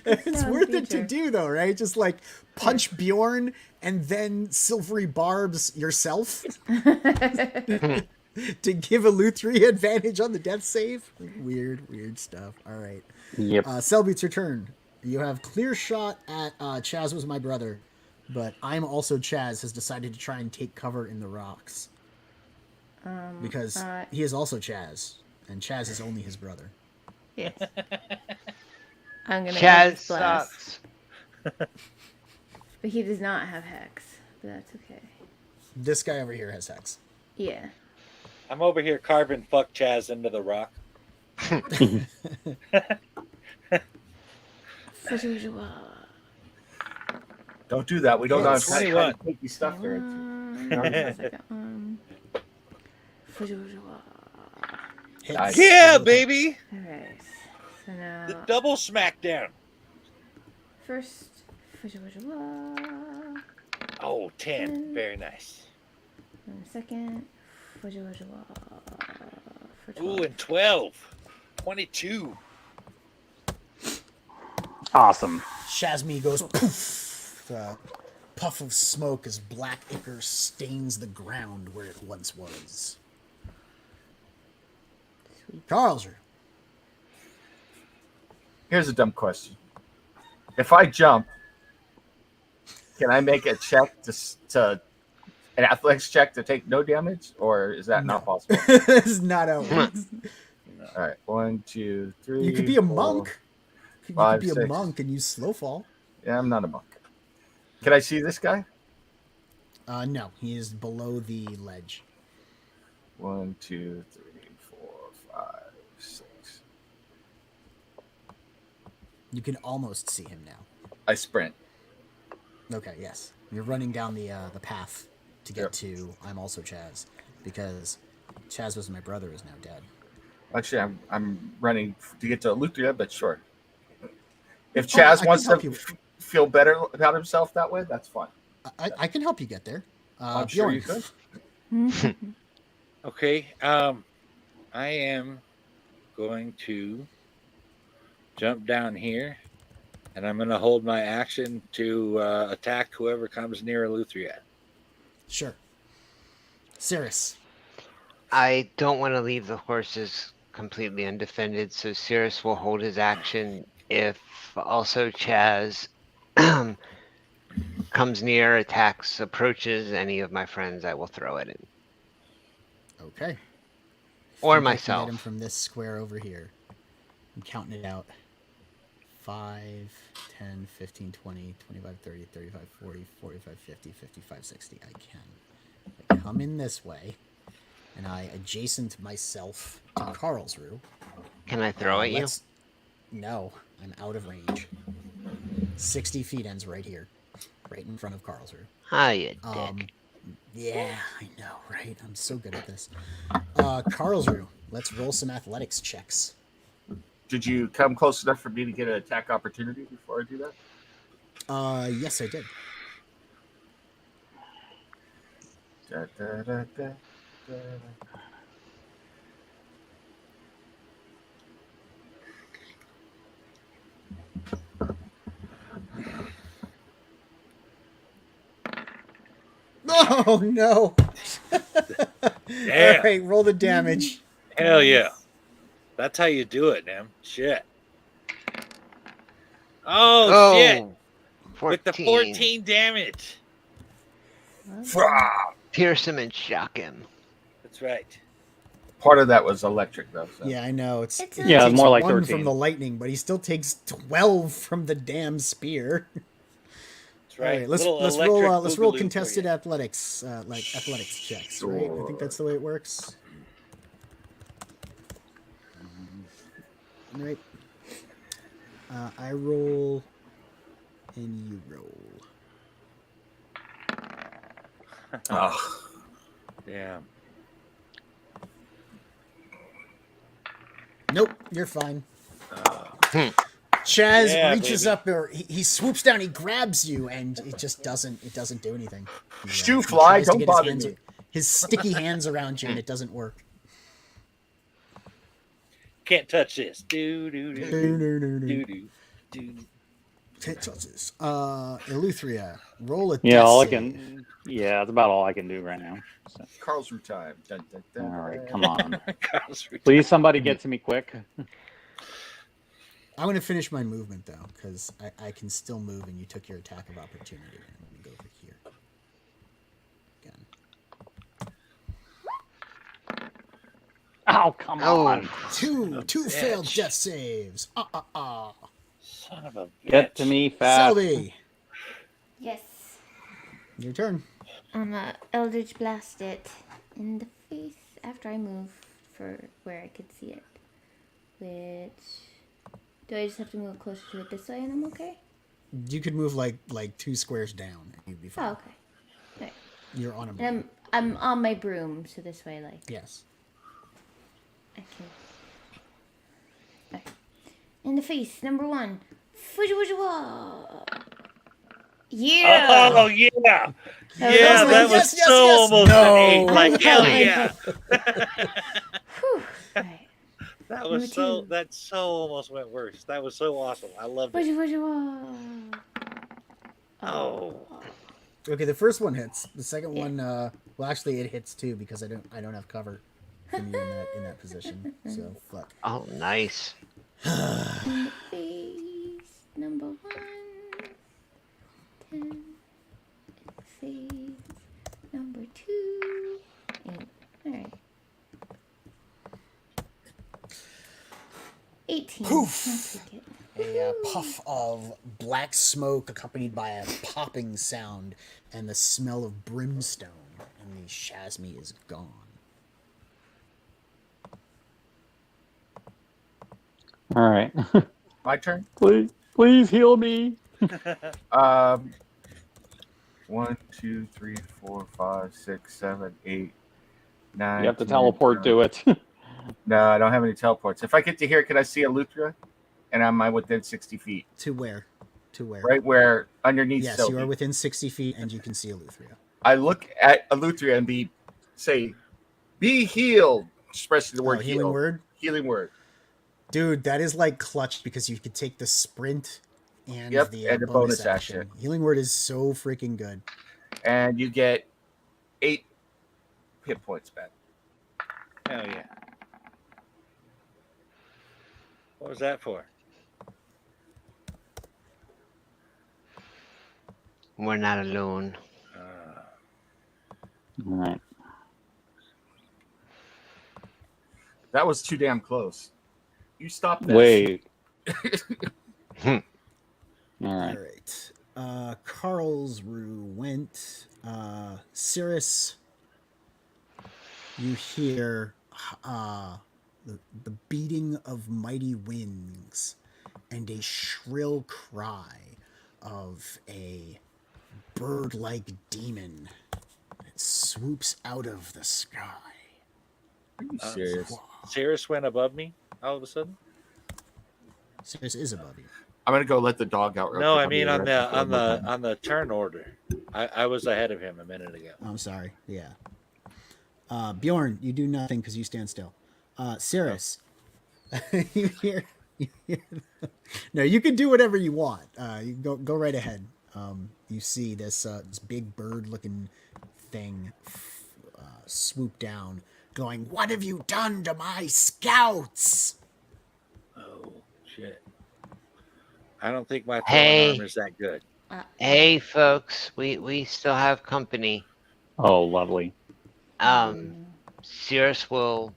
S3: It's
S7: No, in
S3: worth
S7: the
S3: it to
S7: future.
S3: do though, right? Just like punch Bjorn and then silvery barbs yourself to give Eleutheria advantage on the death save. Weird stuff. All right.
S5: Yep.
S3: Selby, it's your turn. You have clear shot at Chaz was my brother, but I'm also Chaz has decided to try and take cover in the rocks. Because he is also Chaz, and Chaz is only his brother.
S7: Yes. I'm gonna
S1: Chaz
S7: Eldritch Blast.
S1: sucks.
S7: But he does not have Hex. But that's okay.
S3: This guy over here has Hex.
S7: Yeah.
S2: I'm over here carving fuck Chaz into the rock.
S6: Don't do that. We don't know how to
S2: 21.
S6: take these stuff there.
S3: Hits.
S6: Nice.
S2: Yeah, baby!
S7: Alright. So now.
S2: The double smackdown.
S7: First.
S2: Oh, 10. Very nice.
S7: And second. For
S2: Ooh,
S7: 12.
S2: and 12. 22.
S5: Awesome.
S3: Shazmi goes poof. The puff of smoke as black ichor stains the ground where it once was. Carlsr.
S6: Here's a dumb question. If I jump, can I make a check to an athletics check to take no damage, or is that not possible?
S3: This is not how it works.
S6: All right, 1, 2, 3.
S3: You could be a
S6: 4.
S3: monk. You
S6: five,
S3: could be a
S6: 6.
S3: monk and use slow fall.
S6: Yeah, I'm not a monk. Can I see this guy?
S3: No, he is below the ledge.
S6: 1, 2, 3, 4, 5, 6.
S3: You can almost see him now.
S6: I sprint.
S3: Okay, yes. You're running down the path to get
S6: Yep.
S3: to I'm also Chaz, because Chaz was my brother is now dead.
S6: Actually, I'm running to get to Eleutheria, but sure. If
S3: I
S6: Chaz
S3: can
S6: wants to
S3: help you.
S6: feel better about himself that way, that's fine.
S3: I can help you get there.
S6: I'm sure you
S3: Bjorn.
S6: could.
S2: Okay. I am going to jump down here, and I'm going to hold my action to attack whoever comes near Eleutheria.
S3: Sure. Cirrus.
S1: I don't want to leave the horses completely undefended, so Cirrus will hold his action. If also Chaz comes near, attacks, approaches any of my friends, I will throw it in.
S3: Okay.
S1: Or
S3: Think I can
S1: myself.
S3: Get him from this square over here. I'm counting it out. 5, 10, 15, 20, 25, 30, 35, 40, 45, 50, 55, 60. I can. I come in this way, and I adjacent myself to Karlsruhe.
S1: Can I throw at you?
S3: No, I'm out of range. 60 feet ends right here. Right in front of Karlsruhe.
S1: Ah, you dick.
S3: Yeah, I know, right? I'm so good at this. Karlsruhe, let's roll some athletics checks.
S6: Did you come close enough for me to get an attack opportunity before I do that?
S3: Yes, I did.
S6: Da, da, da, da, da.
S3: Oh, no.
S2: Yeah.
S3: All right, roll the damage.
S2: Hell yeah. That's how you do it, man. Shit. Oh, shit.
S1: 14.
S2: With the 14 damage.
S1: Pierce him and shock him.
S2: That's right.
S6: Part of that was electric, though. So.
S3: Yeah, I know.
S7: It's
S3: It
S7: a-
S5: Yeah,
S3: takes
S5: more like
S3: 1
S5: 13.
S3: from the lightning, but he still takes 12 from the damn spear.
S2: That's
S3: All
S2: right.
S3: right, let's
S2: Little
S3: roll
S2: electric
S3: let's roll
S2: boogaloo for
S3: contested
S2: you.
S3: athletics, like athletics checks, right? I think that's the way it works. All right. I roll, and you roll.
S6: Oh,
S2: Yeah.
S3: Nope, you're fine.
S2: Uh,
S3: Chaz
S2: Yeah,
S3: reaches
S2: baby.
S3: up, or he swoops down, he grabs you, and it just doesn't do anything.
S6: Shoo
S3: He
S6: fly,
S3: tries to
S6: don't
S3: get
S6: bother me.
S3: his sticky hands around you, and it doesn't work.
S2: Can't touch this. Do do do
S3: No, no, no, no.
S2: do do do.
S3: Can't touch this. Eleuthria, roll a
S5: Yeah,
S3: death
S5: all I
S3: save.
S5: can. Yeah, that's about all I can do right now. So,
S6: Carl's root time. Dun, dun, dun,
S5: all right,
S6: dun.
S5: come on.
S2: Carl's retarded.
S5: Please, somebody get to me quick.
S3: I'm going to finish my movement, though, because I can still move, and you took your attack of opportunity. I'm going to go over here. Again.
S5: Oh, come
S1: Oh.
S5: on.
S3: Two
S2: bitch.
S3: failed death saves.
S2: Son of a bitch.
S5: Get to me fast.
S3: Selby,
S7: Yes.
S3: your turn.
S7: I'm Eldritch Blast it in the face after I move for where I could see it. Which, do I just have to move closer to it this way and I'm okay?
S3: You could move like 2 squares down, and you'd be fine.
S7: Oh, okay. Right.
S3: You're on a broom.
S7: And I'm on my broom, so this way, like,
S3: Yes.
S7: I can. Right. In the face, number 1. Fujwa. Yeah.
S2: Oh yeah.
S7: That
S2: Yeah,
S7: was
S2: that
S7: like,
S2: was so almost
S3: No.
S2: an 8. Like hell yeah.
S7: Whew. Right.
S2: That
S7: Number
S2: was so.
S7: 2.
S2: That so almost went worse. That was so awesome. I loved it.
S7: Fujwa.
S2: Oh.
S3: Okay, the first one hits. The second one, well, actually, it hits too because I don't have cover from you in that position. So fuck.
S1: Oh, nice.
S7: In the face, number 1. 10. In the face, number 2. 8. All right. 18.
S3: Poof.
S7: I'll take it.
S3: A puff of black smoke accompanied by a popping sound and the smell of brimstone, and the Shazmi is gone.
S5: All right.
S6: My turn.
S5: Please heal me.
S6: 1, 2, 3, 4, 5, 6, 7, 8, 9.
S5: You have to
S6: 10,
S5: teleport
S6: 11.
S5: to it.
S6: No, I don't have any teleports. If I get to here, can I see Eleuthria? And am I within 60 feet?
S3: To where? To where?
S6: Right where underneath
S3: Yes,
S6: Selby.
S3: you are within 60 feet, and you can see Eleuthria.
S6: I look at Eleuthria and say, be healed. Expressing the word
S3: healing
S6: heal.
S3: word?
S6: Healing word.
S3: Dude, that is like clutch because you could take the sprint and
S6: Yep,
S3: the
S6: and the bonus action.
S3: Healing word is so freaking good.
S6: And you get 8 hit points back.
S2: Hell yeah. What was that for?
S1: We're not alone.
S5: All right.
S6: That was too damn close. You stop that.
S5: Wait. All
S3: All
S5: right.
S3: right. Carlsruhe went. Cirrus, you hear the beating of mighty wings and a shrill cry of a bird-like demon that swoops out of the sky.
S6: Are you serious?
S2: Cirrus went above me all of a sudden?
S3: Cirrus is above you.
S6: I'm gonna go let the dog out. Real
S2: No,
S6: quick.
S2: I mean
S6: I'll
S2: on
S6: be right back.
S2: the turn order. I was ahead of him a minute ago.
S3: I'm sorry. Yeah. Bjorn, you do nothing because you stand still. Cirrus, you hear. No, you can do whatever you want. You go right ahead. You see this big bird-looking thing swoop down, going, "What have you done to my scouts?"
S2: Oh shit! I don't think my throwing
S1: Hey.
S2: arm is that good.
S1: Hey, folks, we still have company.
S5: Oh, lovely.
S1: Cirrus will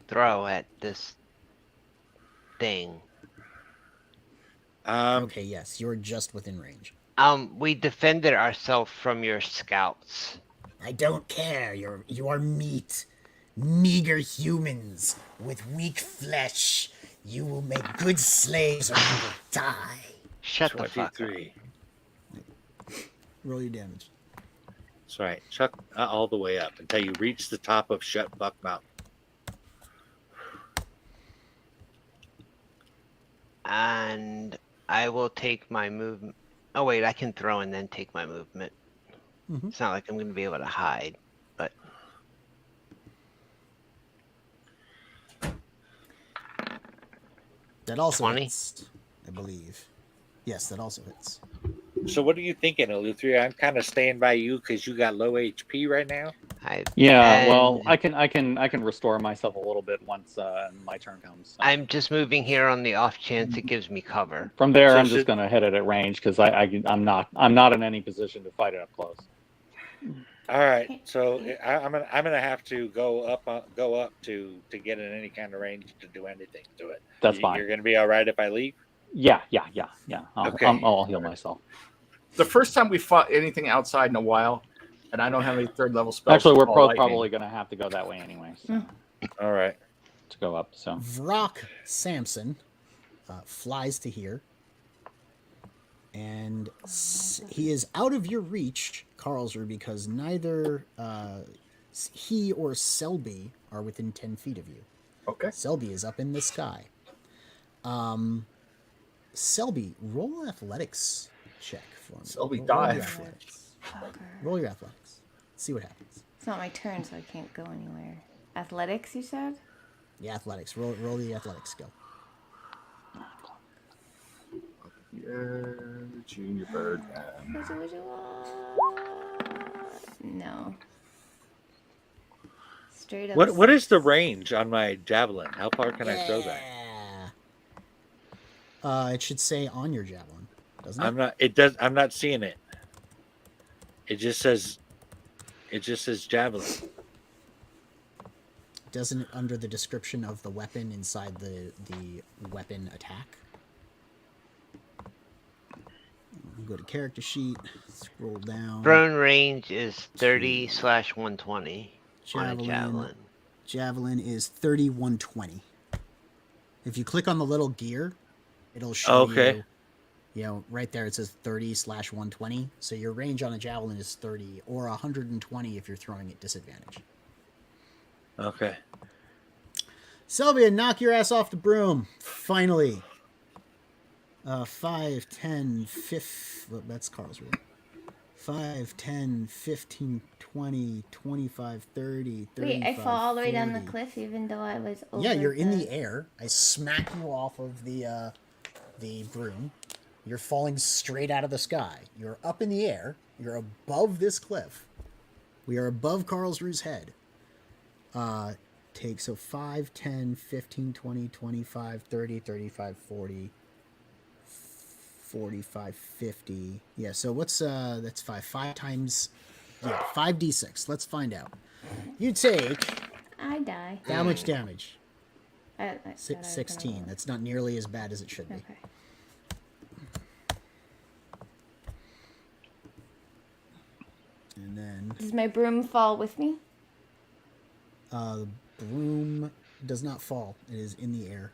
S1: throw at this thing?
S3: Okay, yes, you're just within range.
S1: We defended ourselves from your scouts.
S3: I don't care. You are meat. Meager humans with weak flesh. You will make good slaves or you will die.
S1: Shut the fuck up.
S2: 23.
S3: Roll your damage.
S2: That's right. Chuck all the way up until you reach the top of Shut Fuck Mountain.
S1: And I will take my movement. Oh wait, I can throw and then take my movement.
S3: Mhm.
S1: It's not like I'm going to be able to hide, but
S3: That also
S1: 20?
S3: hits, I believe. Yes, that also hits.
S2: So what are you thinking, Eleuthria? I'm kind of staying by you because you got low HP right now.
S5: Yeah, well,
S1: and
S5: I can restore myself a little bit once my turn comes. So.
S1: I'm just moving here on the off chance it gives me cover.
S5: From there,
S2: So
S5: I'm just going to hit it at range because I'm not in any position to fight it up close.
S2: All right, so I'm gonna have to go up to get in any kind of range to do anything to it.
S5: That's fine.
S2: You're gonna be all right if I leave.
S5: Yeah.
S2: Okay.
S5: I'll heal myself.
S6: The first time we fought anything outside in a while, and I don't have any third level spells.
S5: Actually, we're
S6: All lightning.
S5: probably going to have to go that way anyway. So,
S2: All right.
S5: to go up. So
S3: Vrock Samson flies to here. And he is out of your reach, Carlsruhe, because neither he or Selby are within 10 feet of you.
S6: Okay.
S3: Selby is up in the sky. Selby, roll an athletics check for me.
S6: Selby
S3: Roll
S6: died.
S3: your athletics. Roll your athletics. See what happens.
S7: It's not my turn, so I can't go anywhere. Athletics, you said?
S3: Yeah, athletics. Roll the athletics skill.
S6: Yeah, junior bird.
S7: No. Straight up.
S2: What is the
S7: six.
S2: range on my javelin? How far can I throw that?
S3: It should say on your javelin, doesn't it?
S2: I'm not seeing it. It just says javelin.
S3: Doesn't it under the description of the weapon inside the weapon attack? Go to character sheet, scroll down.
S1: Thrown range is 30/120 on a javelin.
S3: Javelin is 3120. If you click on the little gear, it'll show you, right there it says 30/120. So your range on a javelin is 30 or 120 if you're throwing at disadvantage.
S2: Okay.
S3: Sylvia, knock your ass off the broom. Finally. 5, 10, 15. Well, that's Carl's rule. 5, 10, 15, 20, 25, 30, 35,
S7: Wait, I fall all the way down the
S3: 40.
S7: cliff even though I was over.
S3: Yeah, you're in the air. I smack you off of the broom. You're falling straight out of the sky. You're up in the air. You're above this cliff. We are above Carlsruhe's head. So 5, 10, 15, 20, 25, 30, 35, 40, 45, 50. Yeah, so what's that's 5. 5 times 5d6. Let's find out. You take
S7: I die.
S3: how much damage?
S7: I thought I was gonna
S3: 16.
S7: roll.
S3: That's not nearly as bad as it should be.
S7: Okay.
S3: And then
S7: Does my broom fall with me?
S3: the broom does not fall. It is in the air.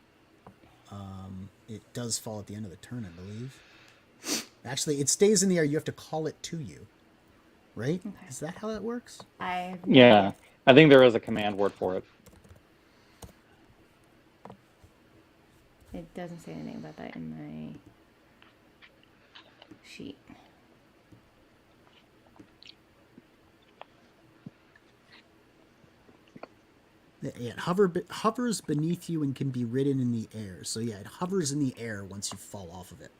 S3: It does fall at the end of the turn, I believe. Actually, it stays in the air. You have to call it to you. Right?
S7: Okay.
S3: Is that how that works?
S5: yeah, I think there is a command word for it.
S7: It doesn't say anything about that in my sheet.
S3: It hovers beneath you and can be ridden in the air. So yeah, it hovers in the air once you fall off of it.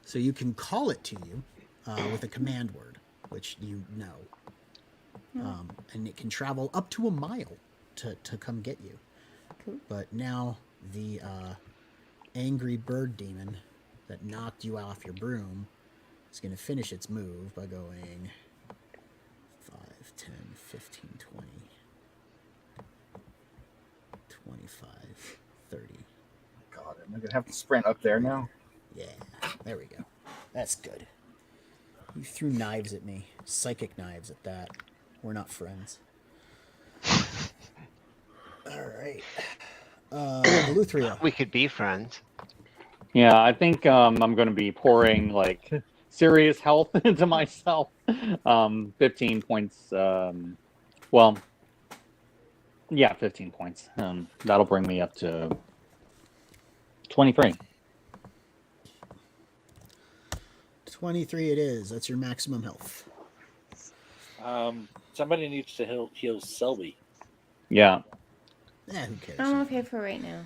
S3: So you can call it to you with a command word, which you know. And it can travel up to a mile to come get you.
S7: Cool.
S3: But now the angry bird demon that knocked you off your broom is going to finish its move by going 5, 10, 15, 20, 25, 30.
S6: God, am I gonna have to sprint up there now?
S3: Yeah, there we go. That's good. You threw knives at me. Psychic knives at that. We're not friends. Alright. Eleuthria.
S1: We could be friends.
S5: Yeah, I think I'm going to be pouring like serious health into myself. 15 points. Well, yeah, 15 points. That'll bring me up to 23.
S3: 23 it is. That's your maximum health.
S2: Somebody needs to heal Selby.
S5: Yeah,
S3: Who cares?
S7: I'm okay for right now.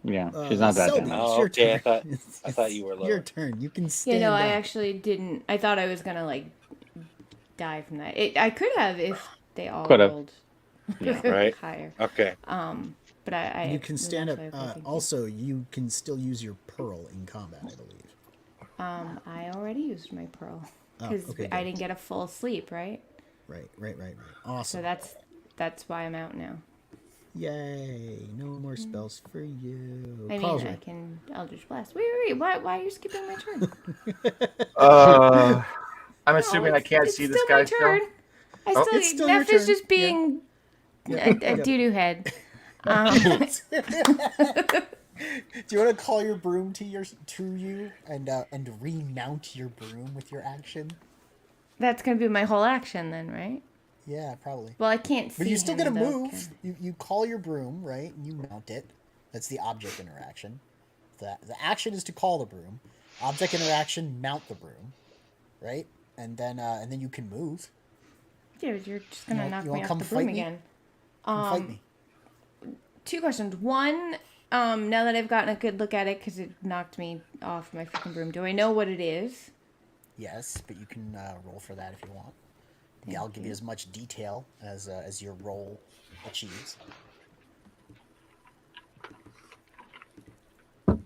S5: yeah, she's not that
S3: Selby,
S5: damaged.
S3: it's your
S2: okay,
S3: turn.
S2: I thought you were
S3: Your
S2: lower.
S3: turn. You can stand
S7: I
S3: up.
S7: actually didn't. I thought I was gonna like die from that. I could have if they all
S5: Could've.
S7: rolled
S5: Yeah.
S2: Right.
S7: higher.
S2: Okay.
S7: But I
S3: You can stand up.
S7: was actually okay, thank you.
S3: Also, you can still use your pearl in combat, I believe.
S7: I already used my pearl because
S3: okay,
S7: I
S3: good.
S7: didn't get a full sleep, right?
S3: Right.
S7: So
S3: Awesome.
S7: that's why I'm out now.
S3: Yay! No more spells for you.
S7: I mean,
S3: Carl's
S7: I
S3: right.
S7: can Eldritch Blast. Wait. Why are you skipping my turn?
S6: I'm assuming I can't see this guy
S7: It's still my turn. I still.
S3: It's still your
S7: Neff is
S3: turn.
S7: just being a doo-doo head.
S3: Do you want to call your broom to you and remount your broom with your action?
S7: That's gonna be my whole action then, right?
S3: Yeah, probably.
S7: Well, I can't see.
S3: But you still
S7: him,
S3: get to
S7: though,
S3: move. You call your broom, right? And you mount it. That's the object interaction. The action is to call the broom. Object interaction, mount the broom, right? And then you can move.
S7: Yeah, you're just gonna knock
S3: you
S7: me
S3: wanna
S7: off
S3: come
S7: the
S3: fight
S7: broom
S3: me?
S7: again.
S3: Come fight me.
S7: 2 questions. One, now that I've gotten a good look at it because it knocked me off my freaking broom, do I know what it is?
S3: Yes, but you can roll for that if you want. I'll give you as much detail as your roll achieves.
S7: Right.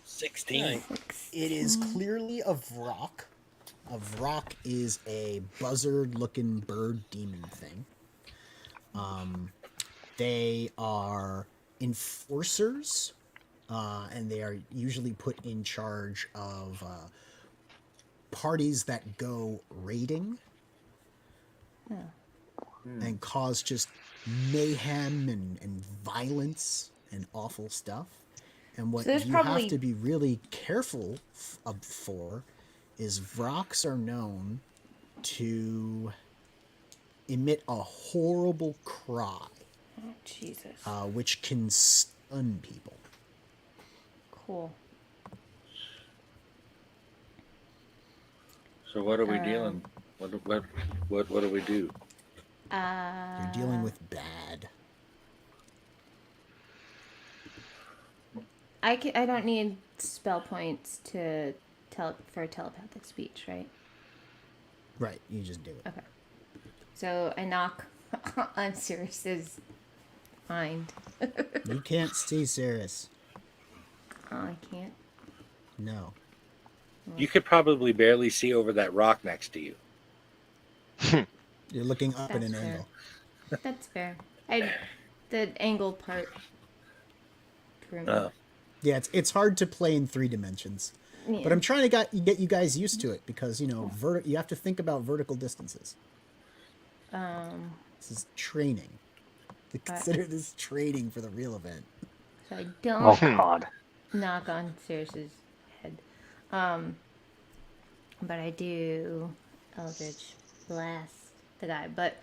S2: 16.
S3: It is clearly a Vrock. A Vrock is a buzzard-looking bird demon thing. They are enforcers, and they are usually put in charge of parties that go raiding and cause just mayhem and violence and awful stuff. And what
S7: So there's
S3: you
S7: probably-
S3: have to be really careful for is Vrocks are known to emit a horrible cry,
S7: Oh, Jesus.
S3: which can stun people.
S7: Cool.
S2: So what are we dealing? What do we do?
S3: You're dealing with bad.
S7: I don't need spell points to for telepathic speech, right?
S3: Right, you just do it.
S7: Okay. So I knock on Cirrus's mind.
S3: You can't see Cirrus.
S7: Oh, I can't.
S3: No.
S2: You could probably barely see over that rock next to you.
S3: You're looking up at
S7: That's
S3: an
S7: fair.
S3: angle.
S7: That's fair. The angle part. threw me.
S2: Oh.
S3: Yeah, it's hard to play in 3 dimensions.
S7: Yeah.
S3: But I'm trying to get you guys used to it because, you have to think about vertical distances. This is training. Consider this training for the real event.
S7: So I don't
S5: Oh God.
S7: knock on Cirrus's head. But I do Eldritch Blast the guy. But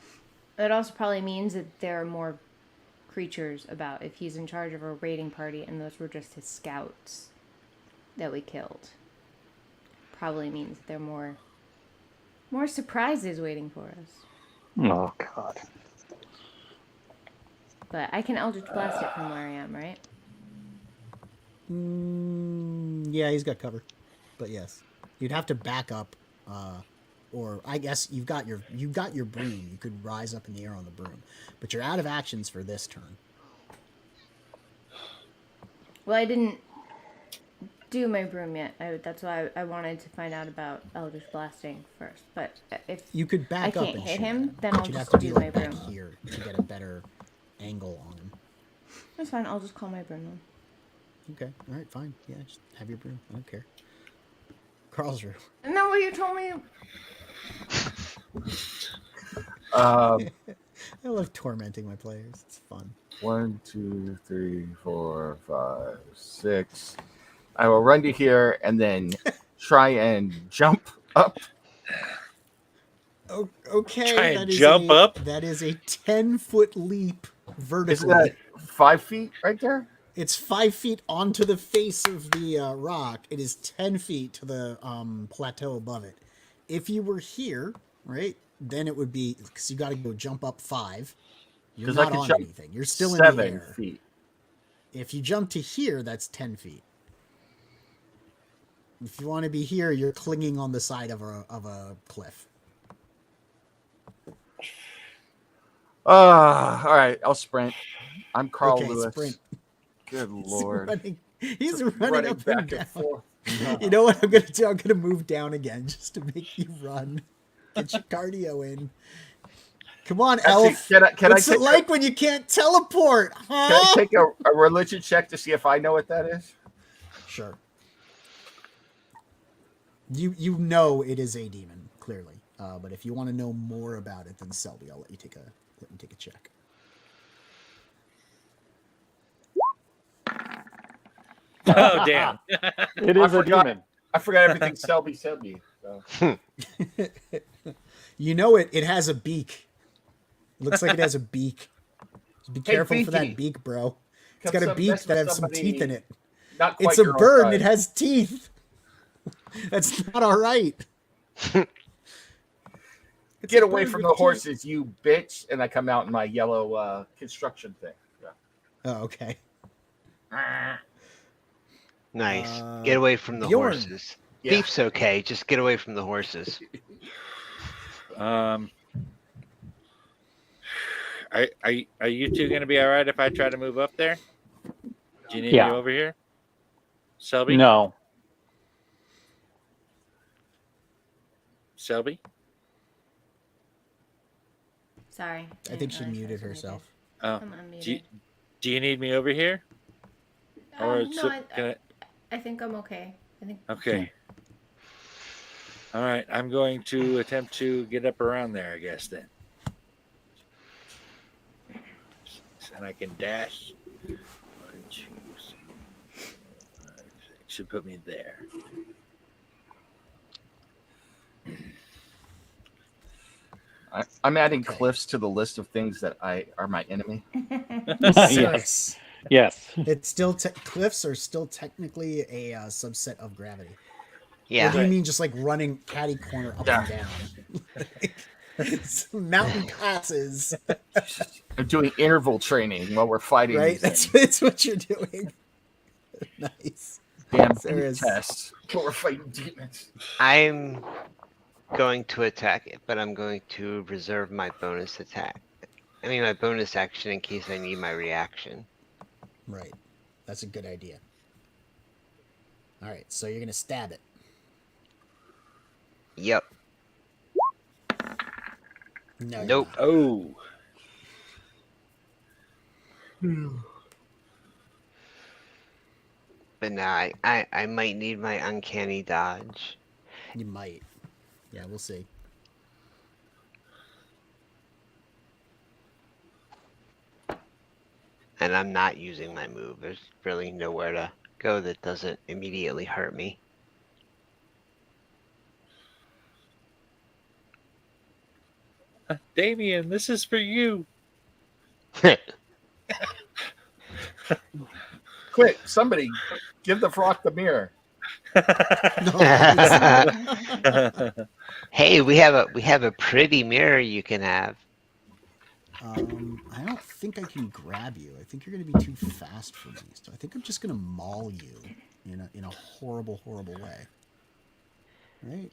S7: it also probably means that there are more creatures about if he's in charge of a raiding party and those were just his scouts that we killed. Probably means there are more surprises waiting for us.
S5: Oh God.
S7: But I can Eldritch Blast it from where I am, right?
S3: Yeah, he's got cover. But yes. You'd have to back up, or I guess you've got your broom. You could rise up in the air on the broom. But you're out of actions for this turn.
S7: Well, I didn't do my broom yet. That's why I wanted to find out about Eldritch Blasting first. But if
S3: You could back
S7: I
S3: up
S7: can't
S3: and
S7: hit
S3: shoot
S7: him,
S3: him,
S7: then
S3: but
S7: I'll
S3: you'd have
S7: just
S3: to
S7: do
S3: be
S7: my
S3: like back
S7: broom.
S3: here to get a better angle on him.
S7: That's fine. I'll just call my broom then.
S3: Okay, all right, fine. Yeah, just have your broom. I don't care. Carl's room.
S7: Isn't that what you told me?
S3: I love tormenting my players. It's fun.
S6: 1, 2, 3, 4, 5, 6. I will run to here and then try and jump up.
S3: Okay,
S2: Try and jump up?
S3: That is a 10-foot leap vertically.
S6: Isn't that 5 feet right there?
S3: It's 5 feet onto the face of the rock. It is 10 feet to the plateau above it. If you were here, right, then it would be, because you got to go jump up 5. You're
S6: 'Cause I
S3: not
S6: could
S3: on
S6: jump
S3: anything. You're still in the
S6: 7
S3: air.
S6: feet.
S3: If you jump to here, that's 10 feet. If you want to be here, you're clinging on the side of a cliff.
S6: All right, I'll sprint. I'm Carl
S3: Okay,
S6: Lewis.
S3: sprint.
S6: Good Lord.
S3: He's running up and down.
S6: forth.
S3: You know what I'm gonna do? I'm gonna move down again just to make you run. Get your cardio in. Come on,
S6: Actually,
S3: Elf.
S6: can
S3: What's
S6: I
S3: it
S6: take
S3: like when you can't teleport?
S6: Can I
S3: Huh?
S6: take a religion check to see if I know what that is?
S3: Sure. You know it is a demon, clearly. But if you want to know more about it, then Selby, I'll let you take a check.
S2: Oh, damn.
S5: It is a
S6: forgot.
S5: demon.
S6: I forgot everything Selby said me. So.
S3: You know it. It has a beak. Looks like it has a beak. Be careful for that
S6: Beaky.
S3: beak, bro. It's
S6: Come
S3: got a
S6: some
S3: beak
S6: mess
S3: that
S6: with
S3: has some
S6: somebody
S3: teeth in it.
S6: Not quite
S3: It's a
S6: your own
S3: bird and
S6: size.
S3: it has teeth. That's not all right. It's
S6: Get
S3: a
S6: away
S3: bird
S6: from
S3: with
S6: the
S3: teeth.
S6: horses, you bitch! And I come out in my yellow construction thing. Yeah.
S3: Oh, okay.
S1: Nice. Get away from the
S3: Bjorn.
S1: horses.
S6: Yeah.
S1: Beef's okay. Just get away from the horses.
S2: Are you two going to be all right if I try to move up there? Do you need me
S5: Yeah.
S2: over here? Selby?
S5: No.
S2: Selby?
S7: Sorry.
S3: I think she
S7: didn't realize I
S3: muted
S7: was
S3: herself.
S2: Oh.
S7: I'm unmuted.
S2: Do you need me over here? Or
S7: No,
S2: can
S7: I think I'm okay. I think.
S2: Okay. All right. I'm going to attempt to get up around there, I guess, then. And I can dash. 1, 2, 3, 4, 5, 6. Should put me there.
S6: I'm adding cliffs to the list of things that are my enemy.
S5: Yes. Yes.
S3: It's still cliffs are still technically a subset of gravity.
S1: Yeah.
S3: Or do you mean just like running catty corner up and down? Mountain passes,
S6: I'm doing interval training while we're fighting.
S3: right?
S6: these
S3: That's what you're doing. Nice.
S6: damn
S3: Serious.
S6: tests while we're fighting demons.
S1: I'm going to attack it, but I'm going to reserve my bonus attack. I mean, my bonus action in case I need my reaction.
S3: Right. That's a good idea. All right, so you're gonna stab it.
S1: Yep.
S3: No. you're
S1: Nope.
S3: not.
S2: Oh.
S1: But nah, I might need my uncanny dodge.
S3: You might. Yeah, we'll see.
S1: And I'm not using my move. There's really nowhere to go that doesn't immediately hurt me.
S2: Damien, this is for you.
S6: Quick, somebody, give the frog the mirror.
S1: Hey, we have a pretty mirror you can have.
S3: I don't think I can grab you. I think you're gonna be too fast for me. So I think I'm just gonna maul you in a horrible, horrible way. Right?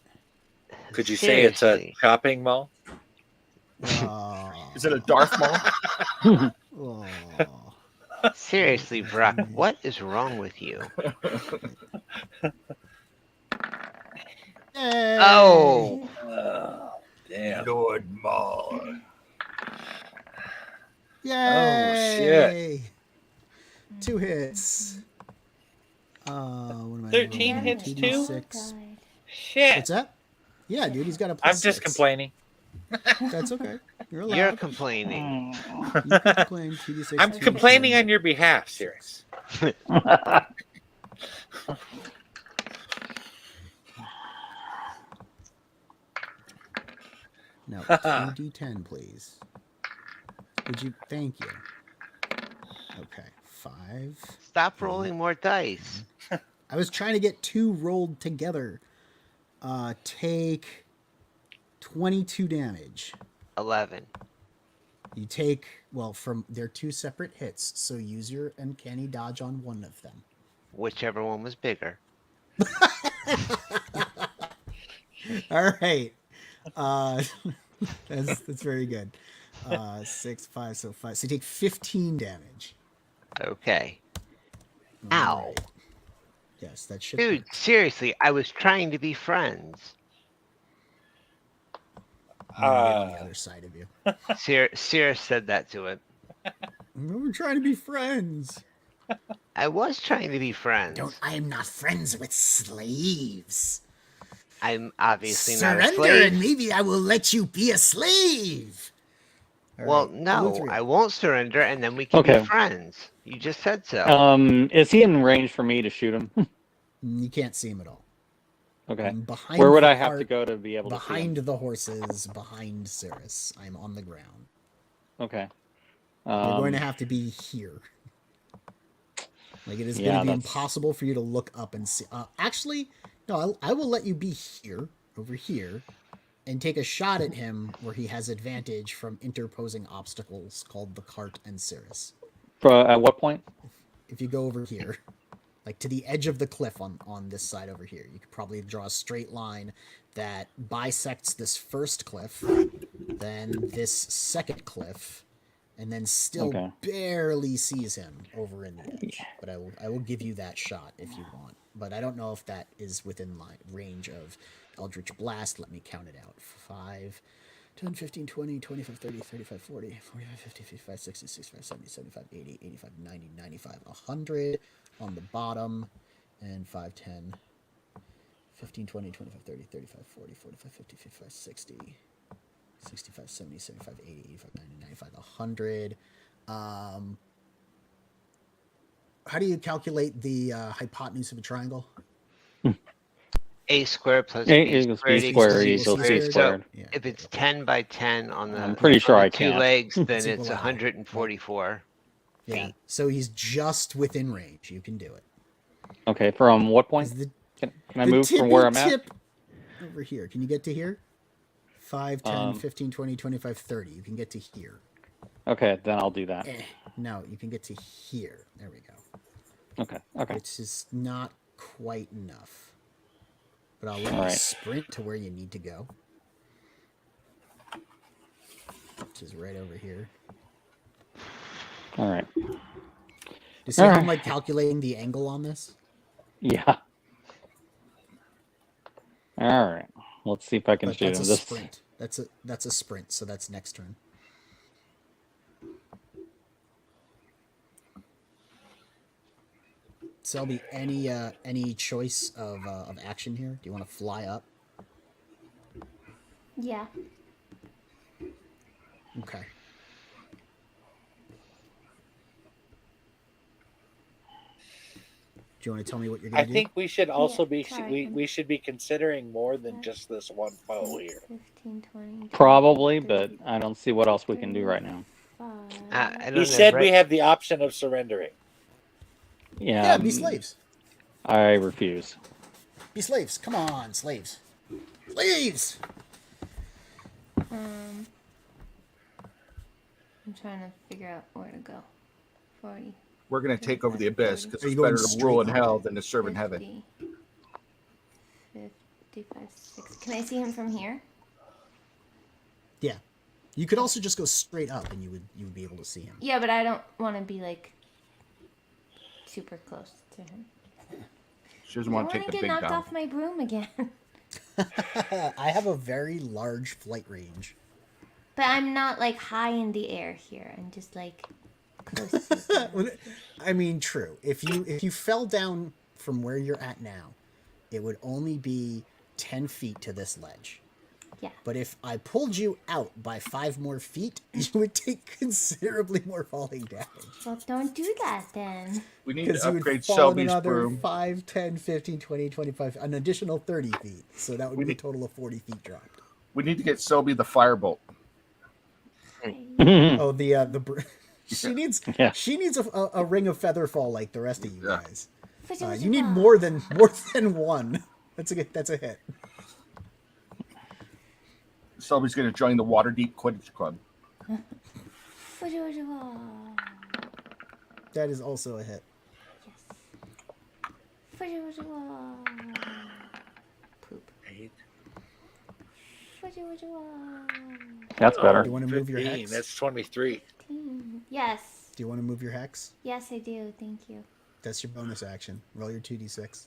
S2: Could you say it's a
S1: Seriously.
S2: shopping mall?
S6: Is it a Darth Maul?
S3: Oh.
S1: Seriously, Brock, what is wrong with you?
S3: Yay!
S1: Oh,
S2: Damn.
S6: Lord Maul.
S3: Yay!
S2: Oh, shit.
S3: 2 hits. What am I
S2: 13
S3: rolling?
S2: hits too?
S3: 2d6.
S2: Shit.
S3: What's that? Yeah, dude, he's got a
S2: I'm
S3: +6.
S2: just complaining.
S3: That's okay. You're allowed.
S1: you're complaining.
S3: You can complain. 2d6.
S2: I'm
S3: 2d10.
S2: complaining on your behalf, Sirius.
S3: No, 2d10, please. Would you? Thank you. Okay, 5.
S1: Stop rolling more dice.
S3: I was trying to get 2 rolled together. Take 22 damage.
S1: 11.
S3: You take, well, from they're 2 separate hits, so use your uncanny dodge on one of them.
S1: Whichever one was bigger.
S3: All right. That's very good. 6, 5, so 5. So you take 15 damage.
S1: Okay.
S3: All
S1: Ow.
S3: right. Yes, that should
S1: Dude,
S3: hurt.
S1: seriously, I was trying to be friends.
S3: I'm gonna get on the other side of you.
S1: Cirrus said that to him.
S3: We're trying to be friends.
S1: I was trying to be friends.
S3: I am not friends with slaves.
S1: I'm obviously not a
S3: Surrender
S1: slave.
S3: and maybe I will let you be a slave. All
S1: Well,
S3: right,
S1: no,
S3: Mythril.
S1: I won't surrender, and then we can
S5: Okay.
S1: be friends. You just said so.
S5: Is he in range for me to shoot him?
S3: You can't see him at all.
S5: Okay.
S3: I'm behind
S5: Where would
S3: the
S5: I have to
S3: cart,
S5: go to be able to see
S3: behind
S5: him?
S3: the horses, behind Cirrus. I'm on the ground.
S5: Okay.
S3: You're going to have to be here. Like, it is
S5: Yeah,
S3: going to be
S5: that's-
S3: impossible for you to look up and see. Actually, no, I will let you be here, over here, and take a shot at him where he has advantage from interposing obstacles called the cart and Cirrus.
S5: At what point?
S3: If you go over here, like to the edge of the cliff on this side over here, you could probably draw a straight line that bisects this first cliff, then this second cliff, and then still
S5: Okay.
S3: barely sees him over in the edge. But I will give you that shot if you want. But I don't know if that is within range of Eldritch Blast. Let me count it out. 5, 10, 15, 20, 25, 30, 35, 40, 45, 50, 55, 60, 65, 70, 75, 80, 85, 90, 95, 100 on the bottom. And 5, 10, 15, 20, 25, 30, 35, 40, 45, 50, 55, 60, 65, 70, 75, 80, 85, 90, 95, 100. How do you calculate the hypotenuse of a triangle?
S1: A squared plus
S5: A
S1: B
S5: equals
S1: squared
S5: B
S1: equals
S5: squared
S1: C
S5: equals C
S1: squared. So
S5: squared.
S3: Yeah,
S1: if it's 10 by 10 on the,
S5: I'm pretty sure
S1: on the
S5: I
S1: 2
S5: can't.
S1: legs, then
S3: It's
S1: it's
S3: equilateral,
S1: 144
S3: yeah.
S1: feet.
S3: So he's just within range. You can do it.
S5: Okay, from what point?
S3: 'Cause the
S5: Can I move from where I'm at?
S3: tip over here. Can you get to here? 5, 10, 15, 20, 25, 30. You can get to here.
S5: Okay, then I'll do that.
S3: No, you can get to here. There we go.
S5: Okay, okay.
S3: Which is not quite enough. But I'll let
S5: All
S3: you
S5: right.
S3: sprint to where you need to go. Which is right over here.
S5: All right.
S3: Do you see
S5: All
S3: how I'm
S5: right.
S3: like calculating the angle on this?
S5: Yeah. All right. Let's see if I can
S3: But
S5: shoot
S3: that's
S5: him.
S3: a
S5: This.
S3: sprint. That's a sprint, so that's next turn. Selby, any choice of action here? Do you want to fly up?
S7: Yeah.
S3: Okay. Do you want to tell me what you're
S2: I
S3: gonna do?
S2: think we should also be
S7: sorry.
S2: we should be considering more than just this one foe here.
S7: 15, 20.
S5: Probably, but I don't see what else we can do right now.
S1: I don't
S2: He
S1: know,
S2: said we
S1: right?
S2: have the option of surrendering.
S5: Yeah.
S3: be slaves.
S5: I refuse.
S3: Be slaves. Come on, slaves. Slaves.
S7: I'm trying to figure out where to go. 40.
S6: We're going to take over the abyss because
S3: Are you
S6: it's
S3: going
S6: better to
S3: straight
S6: rule in
S3: up?
S6: hell than to serve in heaven.
S7: 55, 60. Can I see him from here?
S3: Yeah. You could also just go straight up, and you would be able to see him.
S7: Yeah, but I don't want to be like super close to him.
S6: She doesn't
S7: I
S6: want
S7: want
S6: to take
S7: to
S6: the
S7: get
S6: big
S7: knocked
S6: down.
S7: off my broom again.
S3: I have a very large flight range.
S7: But I'm not like high in the air here. I'm just like close to the ground.
S3: I mean, true. If you fell down from where you're at now, it would only be 10 feet to this ledge.
S7: Yeah.
S3: But if I pulled you out by 5 more feet, you would take considerably more falling damage.
S7: Well, don't do that then.
S6: We need
S3: Because
S6: to
S3: you would
S6: upgrade
S3: fall in
S6: Selby's
S3: another
S6: broom.
S3: 5, 10, 15, 20, 25, an additional 30 feet. So that would
S6: We
S3: be a
S6: need-
S3: total of 40 feet dropped.
S6: We need to get Selby the firebolt.
S3: Oh, she needs
S5: Yeah.
S3: a ring of feather fall like the rest of you
S6: Yeah.
S3: guys. You need more than one. That's a hit.
S6: Selby's going to join the Waterdeep Quidditch Club.
S3: That is also a hit.
S7: Poop.
S2: 8,
S5: That's better.
S3: Do you want to move your
S2: 15.
S3: hex?
S2: That's 23.
S7: Yes.
S3: Do you want to move your hex?
S7: Yes, I do. Thank you.
S3: That's your bonus action. Roll your 2d6.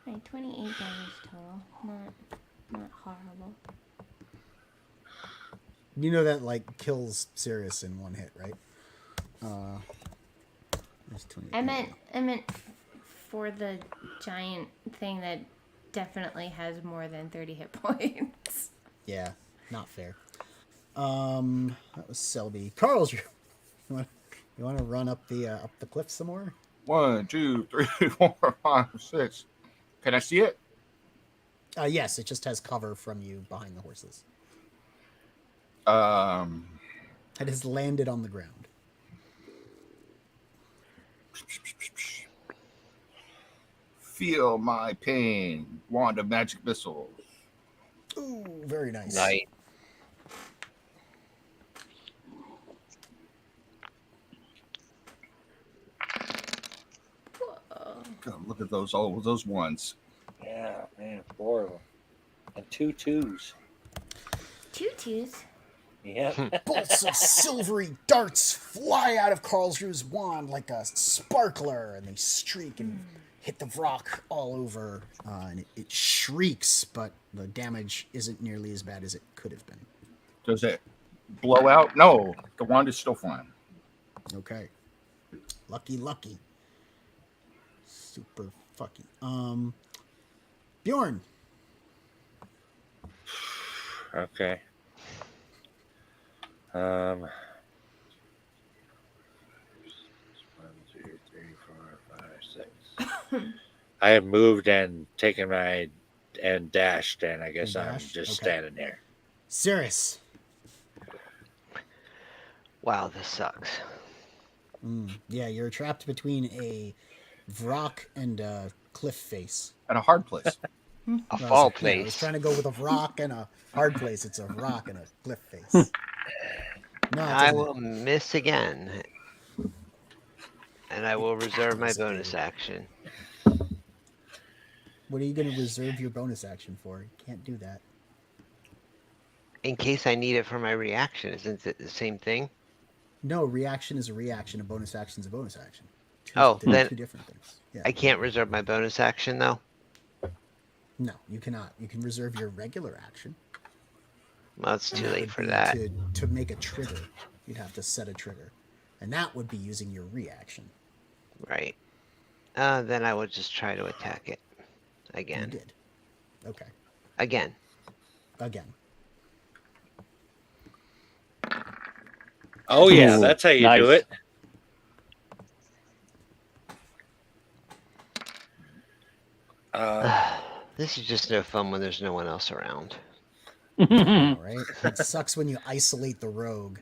S7: Right, 28 damage total. Not horrible.
S3: You know that like kills Sirius in one hit, right? There's 28.
S7: I meant for the giant thing that definitely has more than 30 hit points.
S3: Yeah, not fair. That was Selby. Carl's, you want to run up the cliff some more?
S6: 1, 2, 3, 4, 5, 6. Can I see it?
S3: Yes, it just has cover from you behind the horses. It has landed on the ground.
S6: Feel my pain. Wand of magic missiles.
S3: Ooh, very nice.
S1: Night.
S6: God, look at those those ones.
S2: Yeah, man, 4 of them. And 2 2s.
S7: 2 2s.
S2: Yep.
S3: Bolts of silvery darts fly out of Karlsruhe's wand like a sparkler, and they streak and hit the rock all over. And it shrieks, but the damage isn't nearly as bad as it could have been.
S6: Does it blow out? No, the wand is still flying.
S3: Okay. Lucky. Super fucky. Bjorn.
S2: Okay. 1, 2, 3, 4, 5, 6. I have moved and taken my and dashed, and I guess
S3: And
S2: I'm
S3: dashed?
S2: just
S3: Okay.
S2: standing there.
S3: Cirrus.
S1: Wow, this sucks.
S3: Yeah, you're trapped between a Vrock and a cliff face.
S6: At a hard place.
S1: A fall
S3: I was
S1: place.
S3: trying to go with a rock and a hard place. It's a rock and a cliff face. No, it
S1: I
S3: doesn't.
S1: will miss again. And I will reserve my bonus action.
S3: What are you going to reserve your bonus action for? You can't do that.
S1: In case I need it for my reaction. Isn't it the same thing?
S3: No, reaction is a reaction. A bonus action is a bonus action.
S1: Oh,
S3: They're
S1: then
S3: two different things. Yeah.
S1: I can't reserve my bonus action, though?
S3: No, you cannot. You can reserve your regular action.
S1: Well, it's too
S3: That
S1: late
S3: would
S1: for
S3: be
S1: that.
S3: To make a trigger, you'd have to set a trigger. And that would be using your reaction.
S1: Right. Then I would just try to attack it.
S3: You
S1: Again.
S3: did. Okay.
S1: Again.
S3: Again.
S2: Oh, yeah,
S5: Ooh,
S2: that's how you
S5: nice.
S2: do it.
S1: This is just no fun when there's no one else around.
S3: All right. It sucks when you isolate the rogue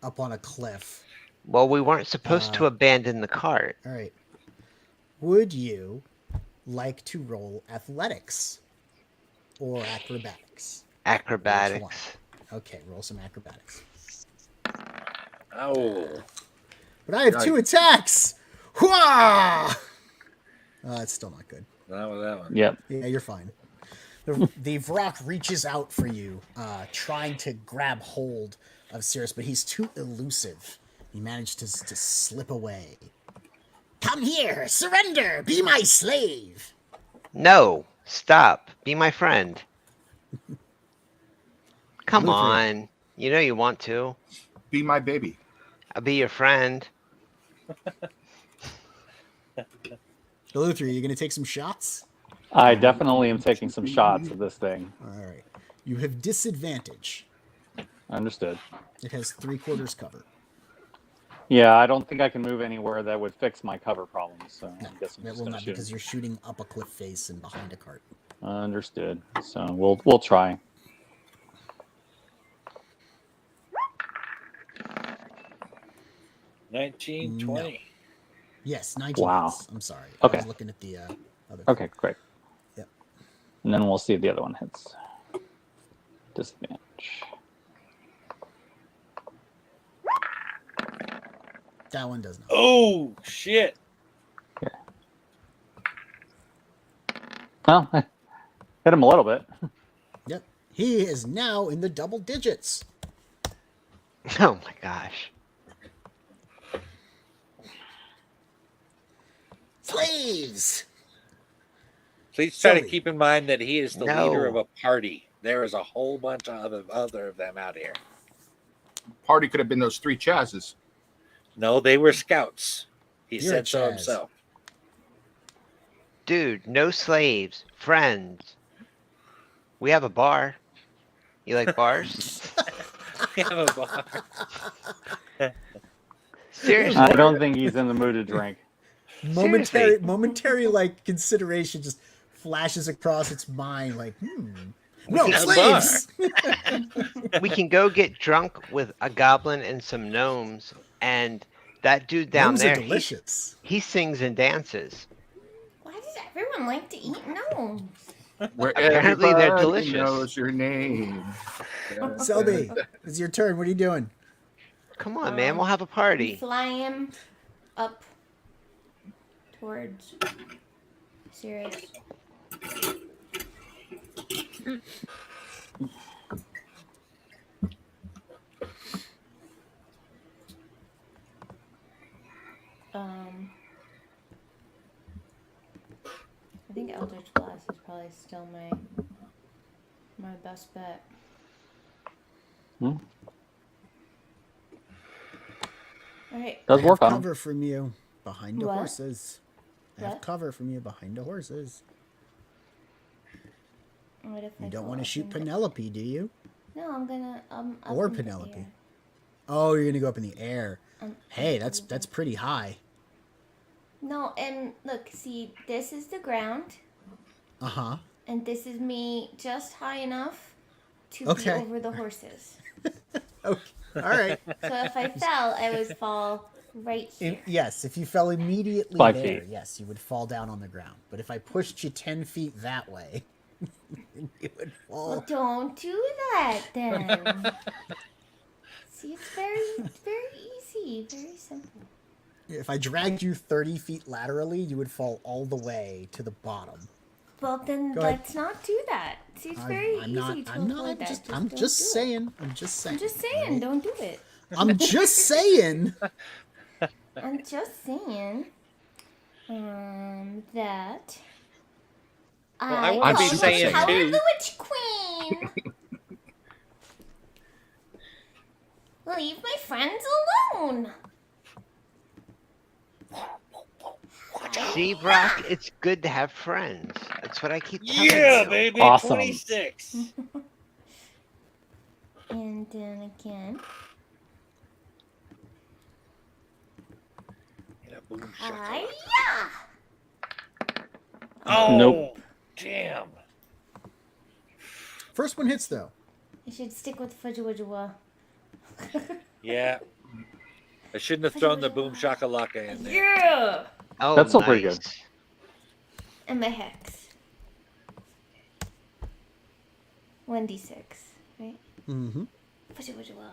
S3: up on a cliff.
S1: Well, we weren't supposed to abandon the cart.
S3: All right. Would you like to roll athletics or acrobatics?
S1: Acrobatics.
S3: Okay, roll some acrobatics.
S2: Oh.
S3: But I have 2 attacks. Hooah! It's still not good.
S2: That was that one.
S5: Yep.
S3: Yeah, you're fine. The Vrock reaches out for you, trying to grab hold Cirrus, but he's too elusive. He managed to slip away. Come here, surrender, be my slave.
S1: No, stop. Be my friend. Come
S3: Eleutheric.
S1: on. You know you want to.
S6: Be my baby.
S1: I'll be your friend.
S3: Eleutheric, you gonna take some shots?
S5: I definitely am taking some shots at this thing.
S3: All right. You have disadvantage.
S5: Understood.
S3: It has 3/4 cover.
S5: Yeah, I don't think I can move anywhere that would fix my cover problems. So
S3: No,
S5: I guess I'm
S3: that
S5: just
S3: will
S5: going to
S3: not
S5: shoot.
S3: because you're shooting up a cliff face and behind a cart.
S5: Understood. So we'll try.
S2: $19, $20.
S3: Yes, 19
S5: Wow.
S3: hits. I'm sorry.
S5: Okay.
S3: I was looking at the other.
S5: Okay, great.
S3: Yep.
S5: And then we'll see if the other one hits. Disadvantage.
S3: That one does not.
S2: Oh, shit.
S5: Okay. Well, hit him a little bit.
S3: Yep. He is now in the double digits.
S1: Oh my gosh.
S3: Slaves!
S2: Please try to
S3: Sully.
S2: keep in mind that he is the
S1: No.
S2: leader of a party. There is a whole bunch of other of them out here.
S6: Party could have been those 3 Chazes.
S2: No, they were scouts. He
S3: You're a
S2: said so
S3: Chaz.
S2: himself.
S1: Dude, no slaves. Friends. We have a bar. You like bars?
S2: We have a bar.
S1: Seriously.
S5: I don't think he's in the mood to drink.
S3: Momentary like consideration just flashes across its mind like, no,
S2: got a
S3: slaves!
S1: We can go get drunk with a goblin and some gnomes, and that dude down
S3: Gnomes
S1: there,
S3: are delicious.
S1: he sings and dances.
S4: Why does everyone like to eat gnomes?
S6: Where
S1: Apparently they're
S6: everybody
S1: delicious.
S6: knows your name.
S3: Selby, it's your turn. What are you doing?
S1: Come on, man, we'll have a
S4: We
S1: party.
S4: fly him up towards Sirius. I think Eldritch Blast is probably still my best bet.
S5: Hmm?
S4: Alright.
S5: Does
S3: I
S5: work
S3: have
S5: on him.
S3: cover from you behind the
S4: What?
S3: horses. I have
S4: What?
S3: cover from you behind the horses.
S4: What if I
S3: You don't
S4: go
S3: want to
S4: up
S3: shoot
S4: in the-
S3: Penelope, do you?
S4: No, I'm gonna up
S3: Or
S4: in the
S3: Penelope.
S4: air.
S3: Oh, you're gonna go up in the air. Hey,
S4: up
S3: that's
S4: in the air.
S3: pretty high.
S4: No, and look, see, this is the ground,
S3: Uh-huh.
S4: and this is me just high enough to
S3: Okay.
S4: be over the horses.
S3: Okay. All right.
S4: So if I fell, I would fall right here.
S3: Yes, if you fell immediately
S5: 5
S3: there,
S5: feet.
S3: yes, you would fall down on the ground. But if I pushed you 10 feet that way, you would
S4: Well,
S3: fall.
S4: don't do that then. See, it's very easy, very simple.
S3: If I dragged you 30 feet laterally, you would fall all the way to the bottom.
S4: Well, then
S3: Go ahead.
S4: let's not do that. See, it's very easy to avoid that.
S3: I'm
S4: don't
S3: just
S4: do it.
S3: saying. I'm just saying.
S4: I'm just saying, don't do it.
S3: I'm just saying.
S4: I'm just saying that
S2: I wanna
S6: be
S4: call
S6: saying
S4: the power
S2: too.
S4: of the Witch Queen. Leave my friends alone.
S1: See, Brock, it's good to have friends. That's what I keep telling
S2: Yeah,
S1: you.
S2: baby.
S5: Awesome.
S2: 26.
S4: And then again,
S2: Get a boom shot.
S4: hiya!
S2: Oh,
S5: Nope.
S2: damn.
S3: First one hits though.
S4: I should stick with Fudgewadgewa.
S2: Yeah. I shouldn't have thrown the boom shakalaka in there.
S4: Yeah!
S1: Oh,
S5: That's still pretty
S1: nice.
S5: good.
S4: And my hex. 1d6, right?
S3: Mm-hmm.
S4: Fudgewadgewa.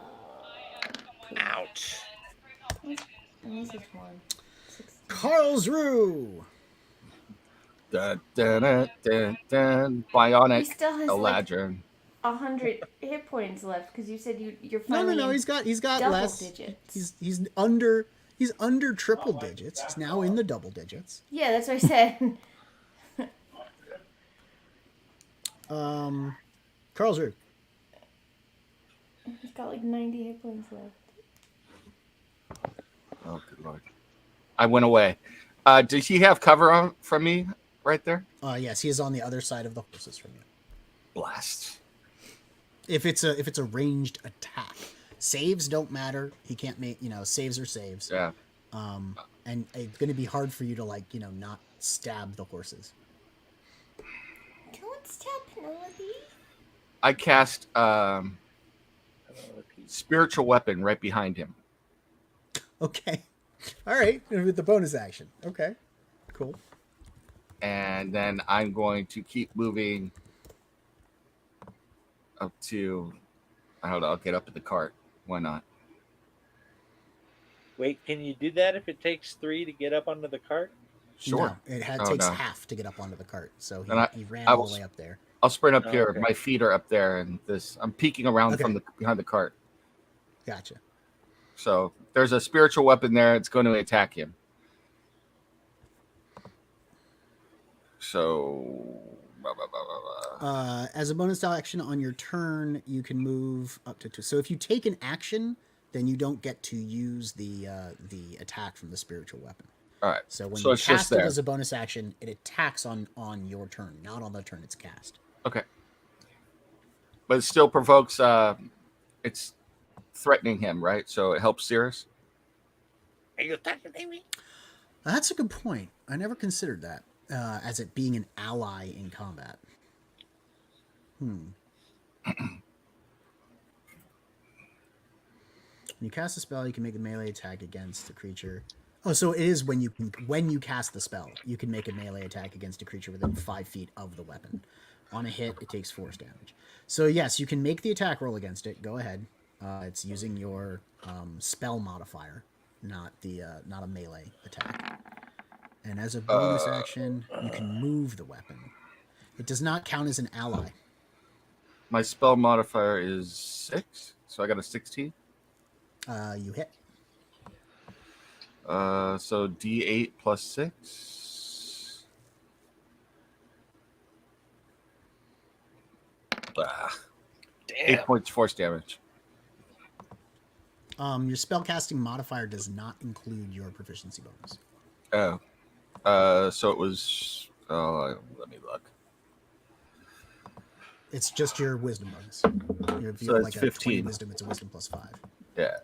S2: Ouch.
S4: And this is 1. 16.
S3: Karlsruhe.
S6: Dun, dun, dun, dun, dun.
S4: He
S6: Bionic
S4: still has like
S6: Eladrin.
S7: 100 hit points left because you said you're
S3: No,
S7: finally
S3: no.
S7: in
S3: He's got
S7: double
S3: less.
S7: digits.
S3: He's under triple digits. He's now in the double digits.
S7: Yeah, that's what I said.
S3: Carlsruhe.
S7: He's got like 90 hit points left.
S6: Oh, good lord. I went away. Does he have cover on from me right there?
S3: Yes, he is on the other side of the horses from you.
S6: Blast.
S3: If it's a ranged attack, saves don't matter. He can't make saves are saves.
S6: Yeah.
S3: And it's going to be hard for you to not stab the horses.
S7: Don't stab Penelope.
S6: I cast spiritual weapon right behind him.
S3: Okay. All right. With the bonus action. Okay. Cool.
S6: And then I'm going to keep moving up to. I don't know. I'll get up to the cart. Why not?
S2: Wait, can you do that if it takes 3 to get up onto the cart?
S6: Sure.
S3: No, it
S6: Oh,
S3: takes
S6: no.
S3: half to get up onto the cart. So
S6: Then
S3: he ran
S6: I
S3: all
S6: will-
S3: the way up there.
S6: I'll sprint up
S2: Oh,
S6: here.
S2: okay.
S6: My feet are up there, and I'm peeking around
S3: Okay.
S6: from behind the cart.
S3: Gotcha.
S6: So there's a spiritual weapon there. It's going to attack him. So,
S3: As a bonus action on your turn, you can move up to 2. So if you take an action, then you don't get to use the attack from the spiritual weapon.
S6: all right.
S3: So when
S6: So
S3: you
S6: it's just
S3: cast it
S6: there.
S3: as a bonus action, it attacks on your turn, not on the turn it's cast.
S6: Okay. But it still provokes. It's threatening him, right? So it helps Cirrus.
S2: Are you attacking me?
S3: That's a good point. I never considered that as it being an ally in combat. When you cast a spell, you can make a melee attack against the creature. Oh, so it is when you cast the spell, you can make a melee attack against a creature within 5 feet of the weapon. On a hit, it takes force damage. So yes, you can make the attack roll against it. Go ahead. It's using your spell modifier, not a melee attack. And as a bonus action, you can move the weapon. It does not count as an ally.
S6: My spell modifier is 6, so I got a 16.
S3: You hit.
S6: So D8 plus 6.
S2: Damn.
S6: 8 points force damage.
S3: Your spellcasting modifier does not include your proficiency bonus.
S6: Oh. So it was. Let me look.
S3: It's just your wisdom bonus. If you
S6: So
S3: have
S6: that's
S3: like a 20
S6: 15.
S3: wisdom, it's a wisdom plus 5.
S6: Yeah.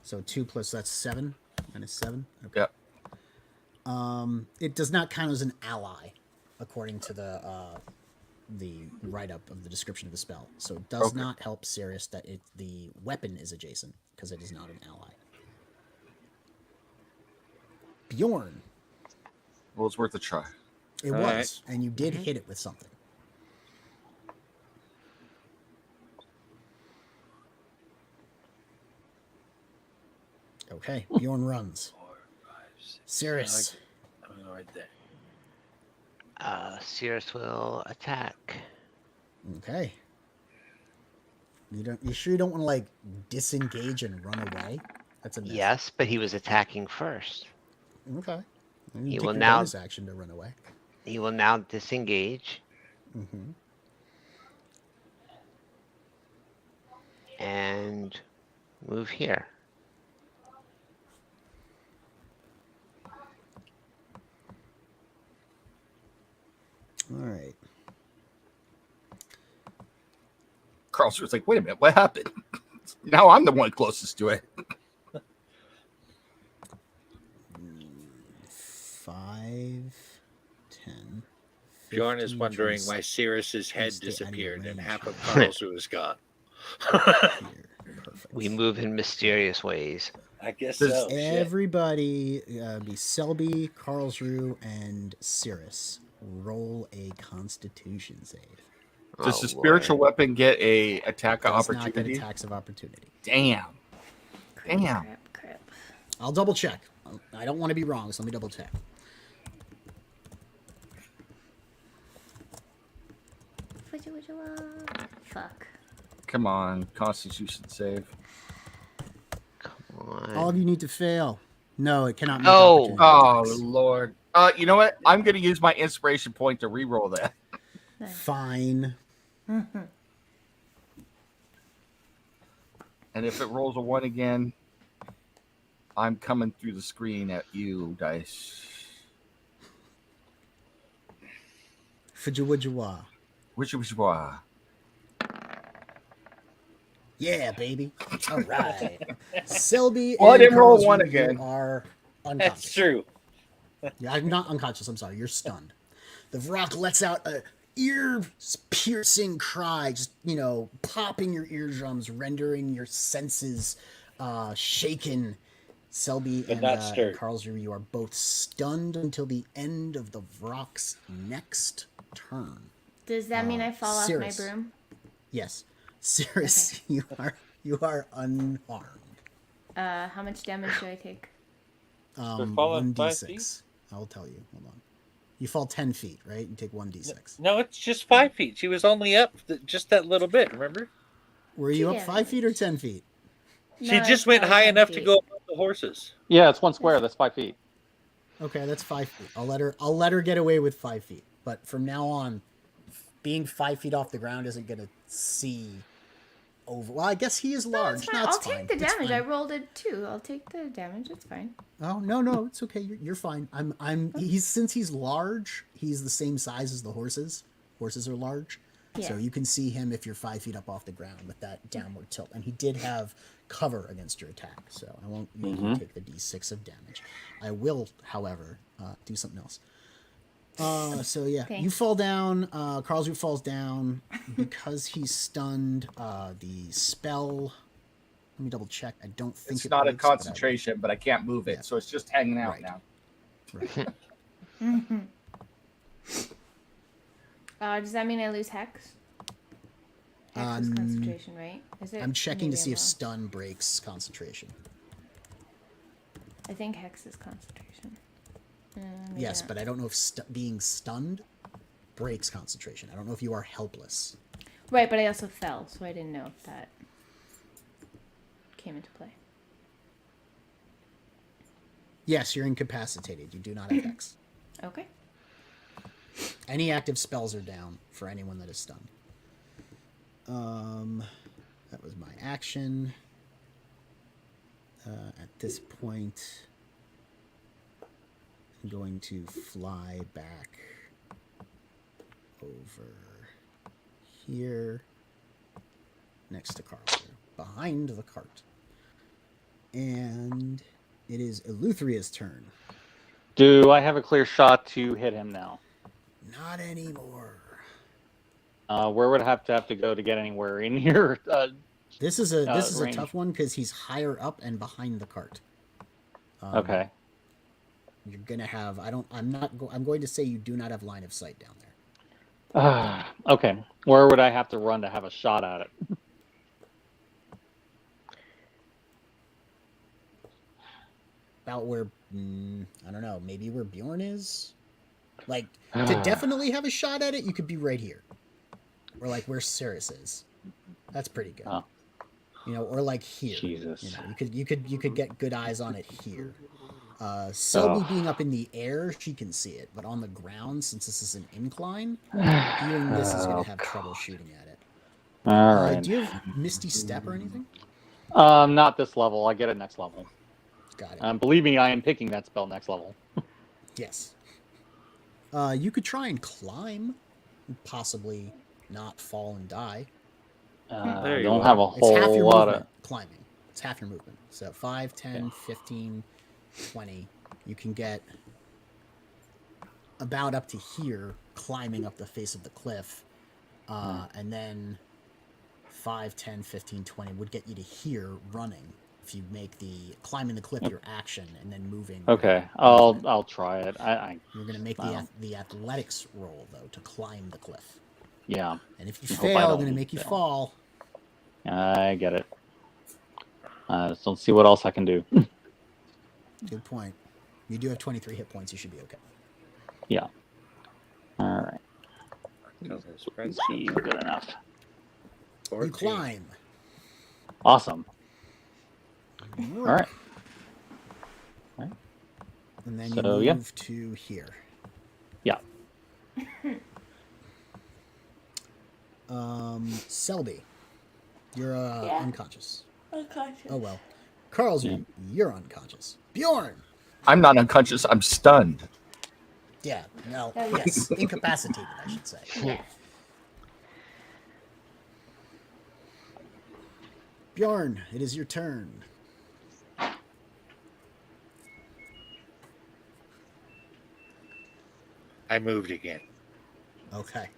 S3: So 2 plus that's 7 minus 7. Okay.
S6: Yep.
S3: It does not count as an ally, according to the write-up of the description of the spell. So it does
S6: Okay.
S3: not help Sirius that the weapon is adjacent because it is not an ally. Bjorn.
S6: Well, it's worth a try.
S3: It
S2: All
S3: was,
S2: right.
S3: and you did hit it with something. Okay, Bjorn runs.
S2: 4, 5, 6.
S3: Sirius.
S2: I'm going right there.
S1: Cirrus will attack.
S3: Okay. You sure you don't want to disengage and run away? That's a miss.
S1: Yes, but he was attacking first.
S3: Okay. And
S1: He
S3: you take
S1: will
S3: your
S1: now-
S3: bonus action to run away.
S1: He will now disengage
S3: Mm-hmm.
S1: and move here.
S3: All right.
S6: Carl's was like, wait a minute, what happened? Now I'm the one closest to it.
S3: 5, 10.
S2: Bjorn is
S3: 15,
S2: wondering
S3: 20,
S2: why Cirrus's head
S3: stay out of
S2: disappeared and
S3: range.
S2: half of Carlsruhe is gone.
S3: here. Perfect.
S1: We move in mysterious ways.
S2: I guess
S6: Does
S2: so. Shit.
S3: Everybody, be Selby, Carlsruhe, and Cirrus. Roll a Constitution save.
S6: Does
S1: Oh,
S6: the spiritual
S1: Lord.
S6: weapon get a attack of
S3: Does not get
S6: opportunity?
S3: attacks of opportunity.
S6: Damn. Damn.
S7: Crap.
S3: I'll double check. I don't want to be wrong, so let me double check.
S7: Fuck.
S6: Come on, Constitution save.
S1: Come on.
S3: All of you need to fail. No, it cannot make
S1: Oh.
S3: opportunity
S6: Oh
S3: attacks.
S6: Lord. You know what? I'm gonna use my inspiration point to re-roll that.
S3: Fine.
S6: And if it rolls a 1 again, I'm coming through the screen at you, dice.
S3: Fujawajwa.
S6: Which
S3: Yeah, baby. All right. Selby
S6: Well, I
S3: and
S6: didn't roll
S3: Carlsruhe,
S6: one again.
S3: You are unconscious.
S2: That's true.
S3: Yeah, I'm not unconscious. I'm sorry. You're stunned. The Vrock lets out a ear-piercing cry, just, popping your eardrums, rendering your senses shaken. Selby
S2: But
S3: and
S2: not stirred.
S3: Carlsruhe, you are both stunned until the end of the Vrock's next turn.
S7: Does that mean I fall
S3: Cirrus.
S7: off my broom?
S3: Yes. Cirrus, you are unharmed.
S7: How much damage do I take?
S2: falling 5 feet?
S3: 1d6. I'll tell you. Hold on. You fall 10 feet, right? You take 1d6.
S2: No, it's just 5 feet. She was only up just that little bit, remember?
S3: Were you up
S7: damage.
S3: 5 feet or 10 feet?
S2: She
S7: No,
S2: just
S7: it's
S2: went
S7: probably
S2: high
S7: 10
S2: enough to
S7: feet.
S2: go above the horses.
S5: Yeah, it's 1 square. That's 5 feet.
S3: Okay, that's 5 feet. I'll let her get away with 5 feet. But from now on, being 5 feet off the ground isn't gonna see over. Well, I guess he is
S7: No,
S3: large.
S7: it's fine.
S3: No, it's
S7: I'll
S3: fine.
S7: take the
S3: It's
S7: damage.
S3: fine.
S7: I rolled it too. I'll take the damage. It's fine.
S3: Oh no, it's okay. You're fine. Since he's large, he's the same size as the horses. Horses are large, so
S7: Yeah.
S3: you can see him if you're 5 feet up off the ground with that downward tilt. And he did have cover against your attack, so I won't make you take the d6 of damage. I will, however, do something else. So yeah,
S7: Okay.
S3: you fall down. Carlsruhe falls down because he's stunned. The spell. Let me double check. I don't think
S6: It's not a
S3: breaks, but I will.
S6: concentration, but I can't move it,
S3: Yeah.
S6: so it's just hanging out
S3: Right.
S6: now.
S3: Right.
S7: Does that mean I lose hex? Hex is concentration, right? Is it?
S3: I'm checking to
S7: Maybe
S3: see
S7: I'm
S3: if
S7: wrong.
S3: stun breaks concentration.
S7: I think hex is concentration. Maybe
S3: Yes,
S7: not.
S3: but I don't know if being stunned breaks concentration. I don't know if you are helpless.
S7: Right, but I also fell, so I didn't know if that came into play.
S3: Yes, you're incapacitated. You do not have hex.
S7: Okay.
S3: Any active spells are down for anyone that is stunned. That was my action. At this point, I'm going to fly back over here next to Carlsruhe, behind the cart. And it is Eleutheria's turn.
S5: Do I have a clear shot to hit him now?
S3: Not anymore.
S5: Where would I have to go to get anywhere in here?
S3: This is a
S5: range.
S3: tough one because he's higher up and behind the cart.
S5: Okay.
S3: You're gonna have. I'm going to say you do not have line of sight down there.
S5: Okay. Where would I have to run to have a shot at it?
S3: About where I don't know. Maybe where Bjorn is. Like to definitely have a shot at it, you could be right here, or like where Cirrus is. That's pretty good.
S5: Oh.
S3: Or like here.
S5: Jesus.
S3: You could get good eyes on it here. Selby being up in the air, she can see it, but on the ground, since this is an incline, even this is going to have trouble shooting at it.
S5: All right.
S3: Do you have Misty Step or anything?
S5: Not this level. I get it next level.
S3: Got it.
S5: Believe me, I am picking that spell next level.
S3: Yes. You could try and climb, possibly not fall and die.
S2: There you
S5: Don't
S2: go.
S5: have a
S3: It's half
S5: whole
S3: your
S5: lot
S3: movement
S5: of.
S3: climbing. It's half your movement. So 5, 10, 15, 20. You can get about up to here, climbing up the face of the cliff. And then 5, 10, 15, 20 would get you to here running. If you make the climbing the cliff your action and then moving.
S5: Okay, I'll try it.
S3: You're going to make the athletics roll though to climb the cliff.
S5: Yeah.
S3: And if you
S5: I hope I
S3: fail, I'm
S5: don't
S3: going to make you
S5: fail.
S3: fall.
S5: I get it. Just don't see what else I can do.
S3: Good point. You do have 23 hit points. You should be okay.
S5: Yeah. All right.
S2: Tell his friends
S5: Be good enough.
S3: You
S2: 14.
S3: climb.
S5: Awesome. All right.
S3: And then
S5: So,
S3: you
S5: yeah.
S3: move to here.
S5: Yeah.
S3: Selby, you're unconscious.
S4: Unconscious.
S3: Oh well. Carlsruhe, you're unconscious. Bjorn.
S6: I'm not unconscious. I'm stunned.
S3: Yeah. No.
S4: Oh,
S3: Yes. Incapacitated, I should say.
S4: Yes.
S3: Bjorn, it is your turn.
S2: I moved again.
S3: Okay.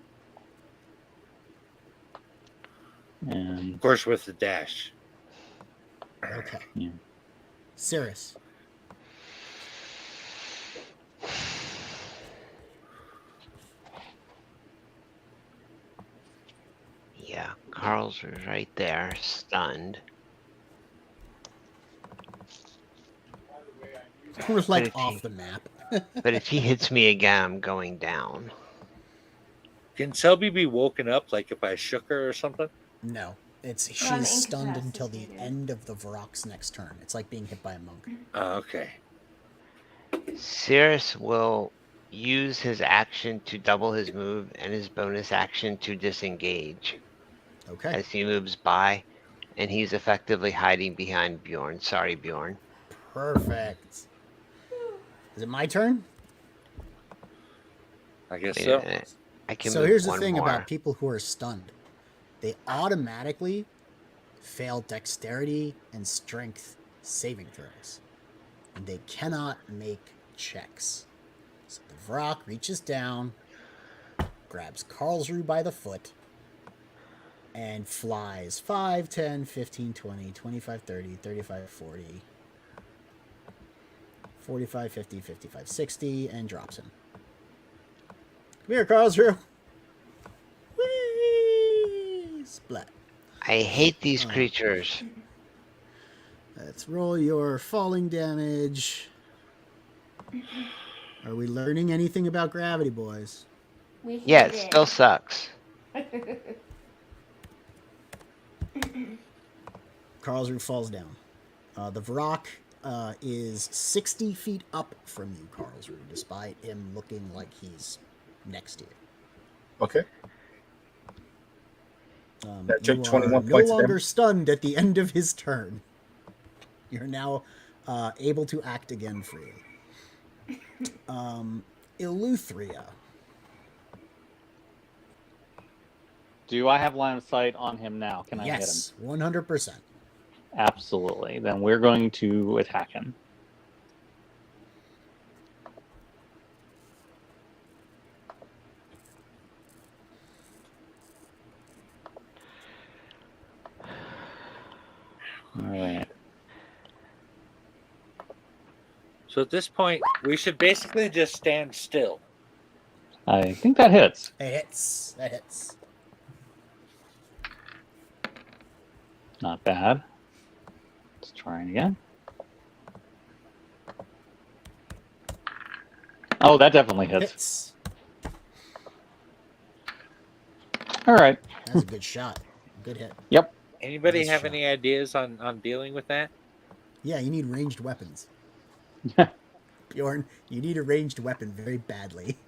S5: And
S2: Of course, with the dash.
S3: Okay.
S5: yeah.
S3: Cirrus.
S1: Yeah, Carl's right there, stunned.
S3: We're like
S1: if
S3: off
S1: he-
S3: the map.
S1: But if he hits me again, I'm going down.
S2: Can Selby be woken up, like if I shook her or something?
S3: No. It's
S4: No, I'm
S3: she's stunned until the
S4: incapacitated.
S3: end of the Varrock's next turn. It's like being hit by a monk.
S2: Oh, okay.
S1: Cirrus will use his action to double his move and his bonus action to disengage
S3: Okay.
S1: as he moves by, and he's effectively hiding behind Bjorn. Sorry, Bjorn.
S3: Perfect. Is it my turn?
S2: I guess
S1: Wait a
S2: so.
S1: minute. I can
S3: So
S1: move
S3: here's the
S1: one
S3: thing
S1: more.
S3: about people who are stunned. They automatically fail dexterity and strength saving throws. And they cannot make checks. So the Vrock reaches down, grabs Karlsruhe by the foot, and flies 5, 10, 15, 20, 25, 30, 35, 40, 45, 50, 55, 60, and drops him. Come here, Karlsruhe. Whee! Splat.
S1: I hate these creatures.
S3: Let's roll your falling damage. Are we learning anything about gravity, boys?
S4: We hate
S1: Yeah, it
S4: it.
S1: still sucks.
S3: Karlsruhe falls down. The Vrock is 60 feet up from you, Karlsruhe, despite him looking like he's next to you.
S6: Okay. That took
S3: You
S6: 21
S3: are no
S6: points of
S3: longer
S6: damage.
S3: stunned at the end of his turn. You're now able to act again freely. Eleuthria.
S5: Do I have line of sight on him now? Can I hit him?
S3: Yes, 100%.
S5: Absolutely. Then we're going to attack him. All right.
S2: So at this point, we should basically just stand still.
S5: I think that hits.
S3: It hits. That hits.
S5: Not bad. Let's try it again. Oh, that definitely hits.
S3: Hits.
S5: All right.
S3: That's a good shot. Good hit.
S5: Yep.
S2: Anybody
S3: Nice
S2: have
S3: shot.
S2: any ideas on dealing with that?
S3: Yeah, you need ranged weapons. Bjorn, you need a ranged weapon very badly.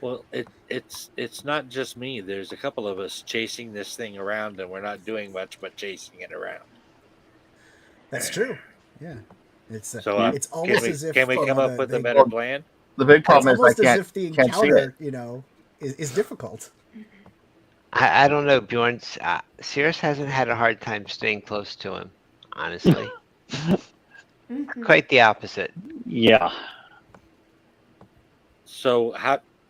S2: Well, it's not just me. There's a couple of us chasing this thing around, and we're not doing much but chasing it around.
S3: That's true. Yeah. It's
S2: So
S3: it's almost as if
S2: can we come up with a better plan?
S6: The big
S3: It's
S6: problem is I
S3: almost as
S6: can't
S3: if the
S6: can't see
S3: encounter,
S6: it.
S3: is difficult.
S1: I don't know, Bjorn. Cirrus hasn't had a hard time staying close to him, honestly. Quite the opposite.
S5: Yeah.
S2: So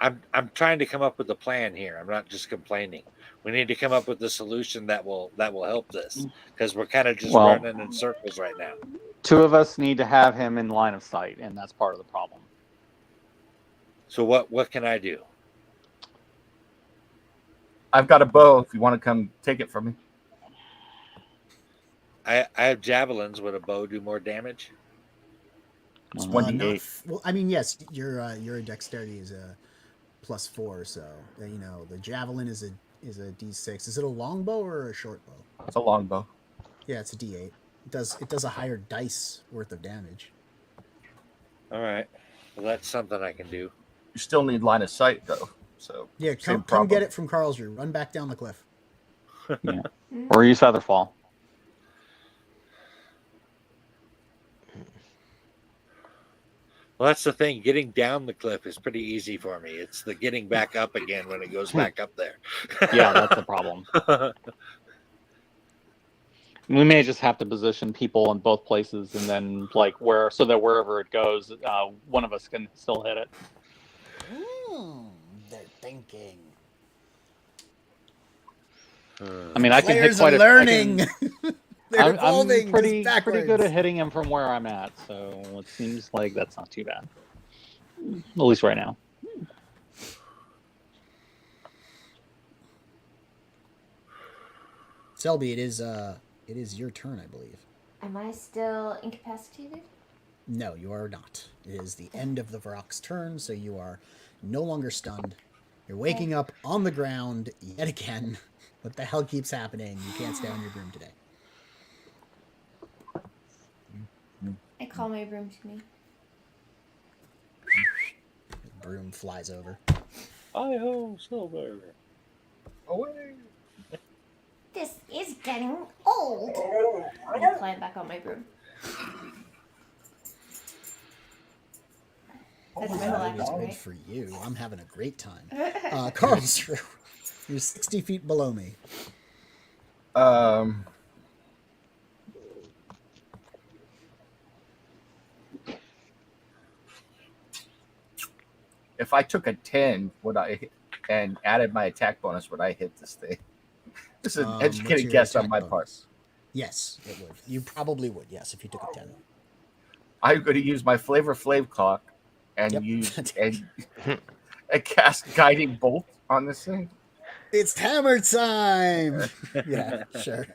S2: I'm trying to come up with a plan here. I'm not just complaining. We need to come up with a solution that will help this, because we're kind of just running in circles right now.
S5: Two of us need to have him in line of sight, and that's part of the problem.
S2: So what can I do?
S6: I've got a bow if you want to come take it from me.
S2: I have javelins. Would a bow do more damage?
S6: It's
S5: Uh,
S6: 1d8.
S3: Well, I mean, yes, your dexterity is +4. So the javelin is a D6. Is it a longbow or a short bow?
S6: It's a longbow.
S3: Yeah, it's a D8. It does a higher dice worth of damage.
S2: All right. Well, that's something I can do.
S6: You still need line of sight though. So
S3: Yeah, come get it from Carlsruhe. Run back down the cliff.
S5: Yeah. Or use Featherfall.
S2: Well, that's the thing. Getting down the cliff is pretty easy for me. It's the getting back up again when it goes back up there.
S5: Yeah, that's the problem. We may just have to position people in both places, and then so that wherever it goes, one of us can still hit it.
S3: They're thinking.
S5: I mean, I can hit
S3: Players
S5: quite
S3: are learning. They're
S5: I'm
S3: evolving
S5: pretty
S3: just
S5: good
S3: backwards.
S5: at hitting him from where I'm at, so it seems like that's not too bad. At least right now.
S3: Selby, it is your turn, I believe.
S4: Am I still incapacitated?
S3: No, you are not. It is the end of the Varrock's turn, so you are no longer stunned. You're waking up on the ground yet again. What the hell keeps happening? You can't stay on your broom today.
S4: I call my broom to me.
S3: The broom flies over.
S2: Hi-ho, Silver.
S6: Away.
S4: This is getting old. I climb back on my broom. That's my whole action,
S3: It's old
S4: right?
S3: for you. I'm having a great time. Carlsruhe, you're 60 feet below me.
S6: If I took a 10, and added my attack bonus, would I hit this thing? This is an
S3: What's
S6: educated
S3: your
S6: guess on
S3: attack
S6: my
S3: bonus?
S6: part.
S3: Yes, it would. You probably would, yes, if you took a 10.
S6: I'm going to use my Flavor Flav clock and and cast Guiding Bolt on this thing.
S3: It's hammer time! Yeah, sure.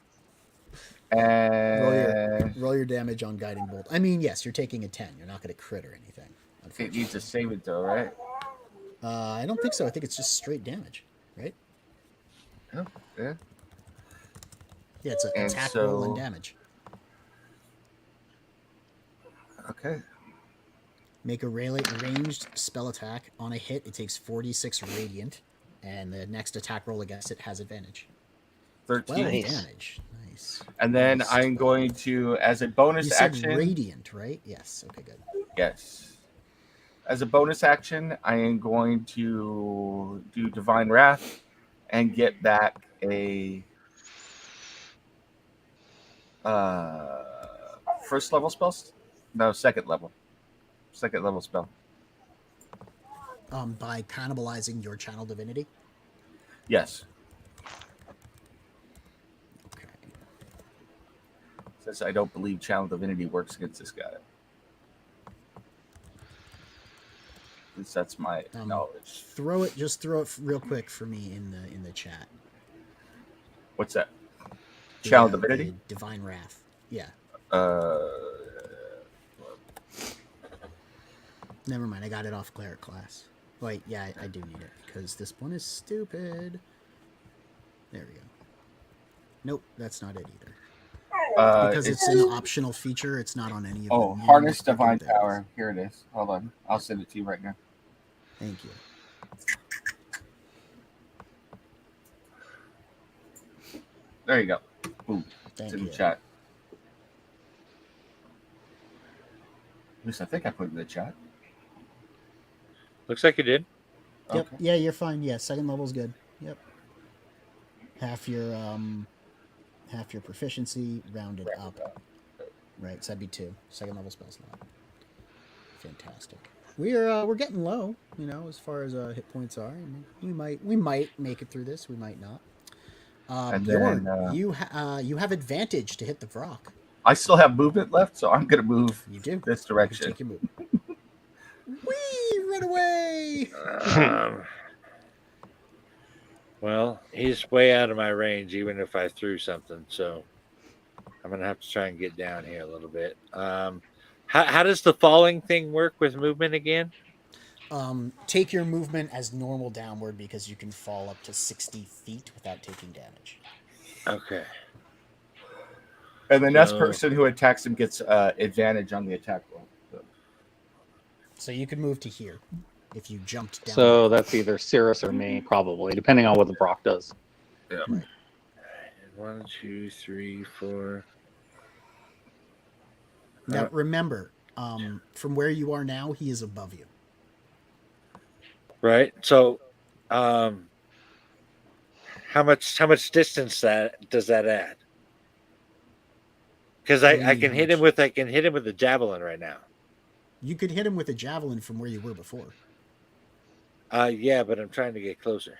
S6: And
S3: Roll your damage on Guiding Bolt. I mean, yes, you're taking a 10. You're not going to crit or anything.
S6: it needs to save it though, right?
S3: I don't think so. I think it's just straight damage, right?
S6: Oh, yeah.
S3: Yeah, it's an
S6: And
S3: attack roll
S6: so-
S3: and damage.
S6: Okay.
S3: Make a ranged spell attack. On a hit, it takes 46 radiant, and the next attack roll against it has advantage.
S6: 13.
S3: 12
S1: Nice.
S3: damage. Nice.
S6: And then
S3: Nice.
S6: I'm going to, as a bonus
S3: You said
S6: action.
S3: radiant, right? Yes. Okay, good.
S6: Yes. As a bonus action, I am going to do Divine Wrath and get back a first level spells? No, second level. Second level spell.
S3: By cannibalizing your channel divinity.
S6: Yes.
S3: Okay.
S6: Says I don't believe Channel Divinity works against this guy. At least that's my knowledge.
S3: Just throw it real quick for me in the chat.
S6: What's that? Channel
S3: The,
S6: Divinity?
S3: the Divine Wrath. Yeah. Never mind. I got it off cleric class. Wait, yeah, I do need it because this one is stupid. There we go. Nope, that's not it either. Because it's an optional feature, it's not on any of them.
S6: Oh, Harness Divine Power. Here it is. Hold on. I'll send it to you right now.
S3: Thank you.
S6: There you go. Boom.
S3: Thank
S6: It's in
S3: you.
S6: the chat. At least I think I put it in the chat.
S2: Looks like you did.
S3: Yep.
S6: Okay.
S3: Yeah, you're fine. Yeah, second level's good. Yep. Half your proficiency rounded up. Right, so that'd be 2. Second level spell slot. Fantastic. We're getting low, as far as hit points are. I mean, we might make it through this. We might not.
S6: And
S3: Bjorn,
S6: then,
S3: you have advantage to hit the Vrock.
S6: I still have movement left, so I'm going to move
S3: You do.
S6: this
S3: You
S6: direction.
S3: take your move. Whee! Run away!
S2: Well, he's way out of my range, even if I threw something. So I'm gonna have to try and get down here a little bit. How does the falling thing work with movement again?
S3: Take your movement as normal downward because you can fall up to 60 feet without taking damage.
S2: Okay.
S6: And the next
S2: So-
S6: person who attacks him gets advantage on the attack roll.
S3: So you can move to here if you jumped down.
S5: So that's either Cirrus or me, probably, depending on what the proc does.
S6: Yeah.
S3: Right.
S2: 1, 2, 3, 4.
S3: Now remember, from where you are now, he is above you.
S2: Right. So, how much distance does that add? Because I can hit him with a javelin right now.
S3: You could hit him with a javelin from where you were before.
S2: Yeah, but I'm trying to get closer.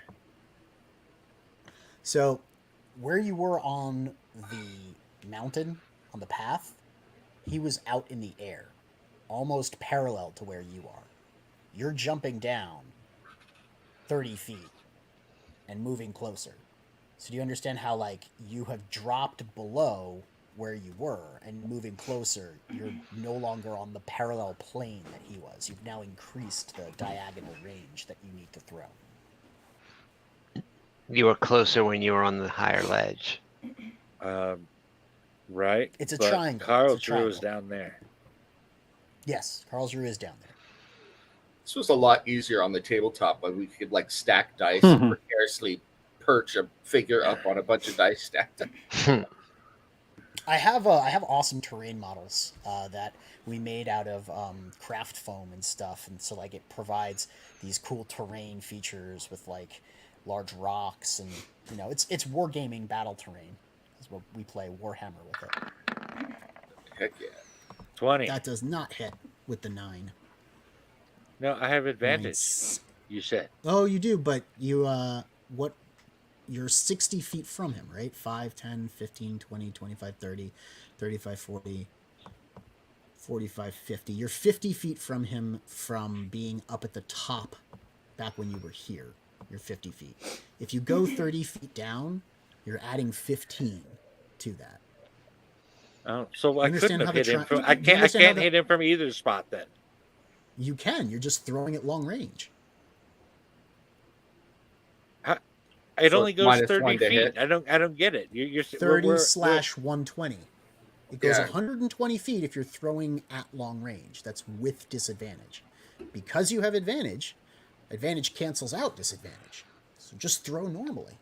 S3: So, where you were on the mountain, on the path, he was out in the air, almost parallel to where you are. You're jumping down 30 feet and moving closer. So do you understand how, like, you have dropped below where you were and moving closer, you're no longer on the parallel plane that he was. You've now increased the diagonal range that you need to throw.
S1: You were closer when you were on the higher ledge.
S2: Right.
S3: It's a
S2: but
S3: triangle.
S2: Carl's
S3: It's a
S2: Drew is
S3: triangle.
S2: down there.
S3: Yes, Karlsruhe is down there.
S6: This was a lot easier on the tabletop, but we could like stack dice
S5: Mhm.
S6: and precariously perch a figure up on a bunch of dice stacked.
S3: I have awesome terrain models that we made out of craft foam and stuff, and so like it provides these cool terrain features with like large rocks, and you know it's wargaming battle terrain. That's what we play Warhammer with it.
S6: Heck yeah.
S2: 20.
S3: That does not hit with the 9.
S2: No, I have advantage.
S3: Nice.
S2: You said.
S3: Oh, you do, but you what? You're 60 feet from him, right? 5, 10, 15, 20, 25, 30, 35, 40, 45, 50. You're 50 feet from him from being up at the top back when you were here. You're 50 feet. If you go 30 feet down, you're adding 15 to that.
S2: Oh, so I
S3: understand
S2: couldn't
S3: how
S2: have
S3: the
S2: hit him
S3: tri-
S2: from.
S3: you
S2: I can't
S3: understand how the-
S2: hit him from either spot then.
S3: You can. You're just throwing at long range.
S2: It
S6: So
S2: only
S6: it's
S2: goes
S6: minus
S2: 30
S6: 1 to
S2: feet.
S6: hit?
S2: I don't get it. You're
S3: 30
S2: we're-
S3: slash 120. It goes
S6: Yeah.
S3: 120 feet if you're throwing at long range. That's with disadvantage. Because you have advantage cancels out disadvantage. So just throw normally.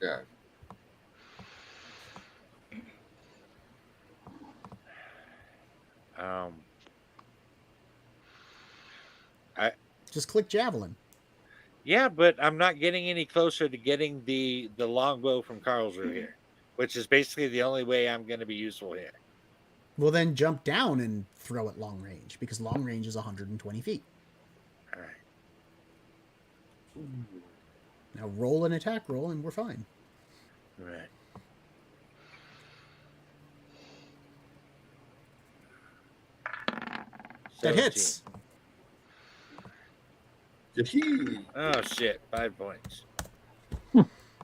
S6: Yeah.
S3: Just click javelin.
S2: Yeah, but I'm not getting any closer to getting the longbow from Karlsruhe here, which is basically the only way I'm going to be useful here.
S3: Well, then jump down and throw at long range because long range is 120 feet.
S2: All right.
S3: Now roll an attack roll and we're fine.
S2: Right.
S3: That hits.
S6: Yahee!
S2: Oh shit! 5 points.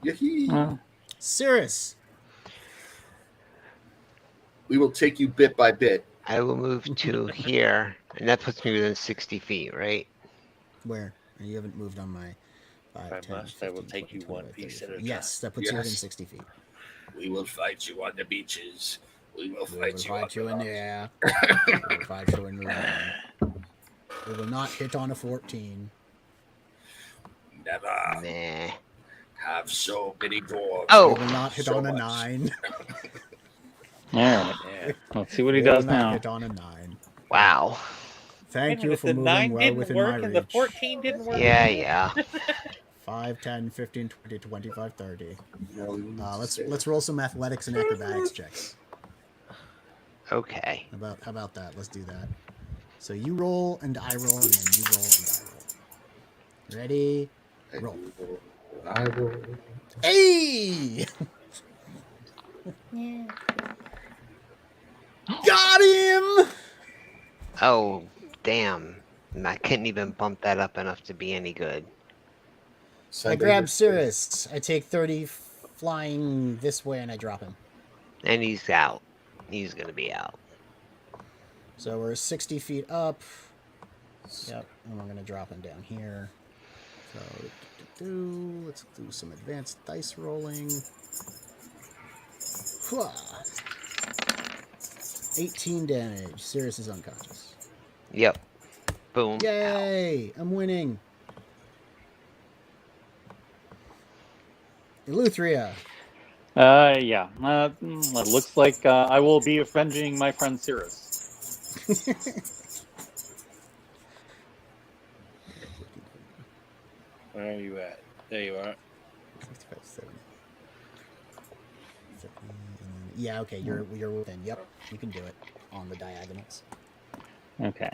S6: Yahee!
S3: Cirrus.
S6: We will take you bit by bit.
S1: I will move to here, and that puts me within 60 feet, right?
S3: Where? You haven't moved on my 5,
S2: If I
S3: 10,
S2: must, I will
S3: 15,
S2: take
S3: 20,
S2: you one
S3: 25,
S2: piece
S3: 30,
S2: at a
S3: 40. Yes, that puts you within
S6: Yes.
S3: 60 feet.
S6: We will fight you on the beaches. We will
S3: We will
S6: fight you
S3: fight you
S6: on
S3: in
S6: the
S3: the air. We will fight you in the land. We will not hit on a 14.
S6: Never
S1: Nah.
S6: have so many dwarves.
S1: Oh.
S3: We will not hit
S6: So
S3: on a
S6: much.
S3: 9.
S5: All right.
S2: Yeah.
S5: Let's see what
S3: We
S5: he does
S3: will not
S5: now.
S3: hit on a 9.
S1: Wow.
S3: Thank you
S2: If
S3: for
S2: the
S3: moving
S2: 9
S3: well
S2: didn't
S3: within
S2: work
S3: my
S2: and
S3: reach.
S2: the 14 didn't work.
S1: Yeah.
S3: 5, 10, 15, 20, 25, 30.
S6: No, we will
S3: Let's
S6: stay.
S3: let's roll some athletics and acrobatics checks.
S1: Okay.
S3: How about that? Let's do that. So you roll and I roll, and then you roll and I roll. Ready? Roll.
S6: I will.
S3: Hey!
S4: Yeah.
S3: Got him!
S1: Oh, damn. I couldn't even bump that up enough to be any good.
S3: I grab Cirrus. I take 30 flying this way and I drop him.
S1: And he's out. He's going to be out.
S3: So we're 60 feet up. Yep, and we're gonna drop him down here. So let's do some advanced dice rolling. 18 damage. Sirius is unconscious.
S1: Yep. Boom.
S3: Yay! I'm winning. Eleuthria.
S5: Yeah. It looks like I will be avenging my friend Cirrus.
S2: Where are you at? There you are.
S3: 65, 70. Yeah, okay, you're within. Yep, you can do it on the diagonals.
S5: Okay.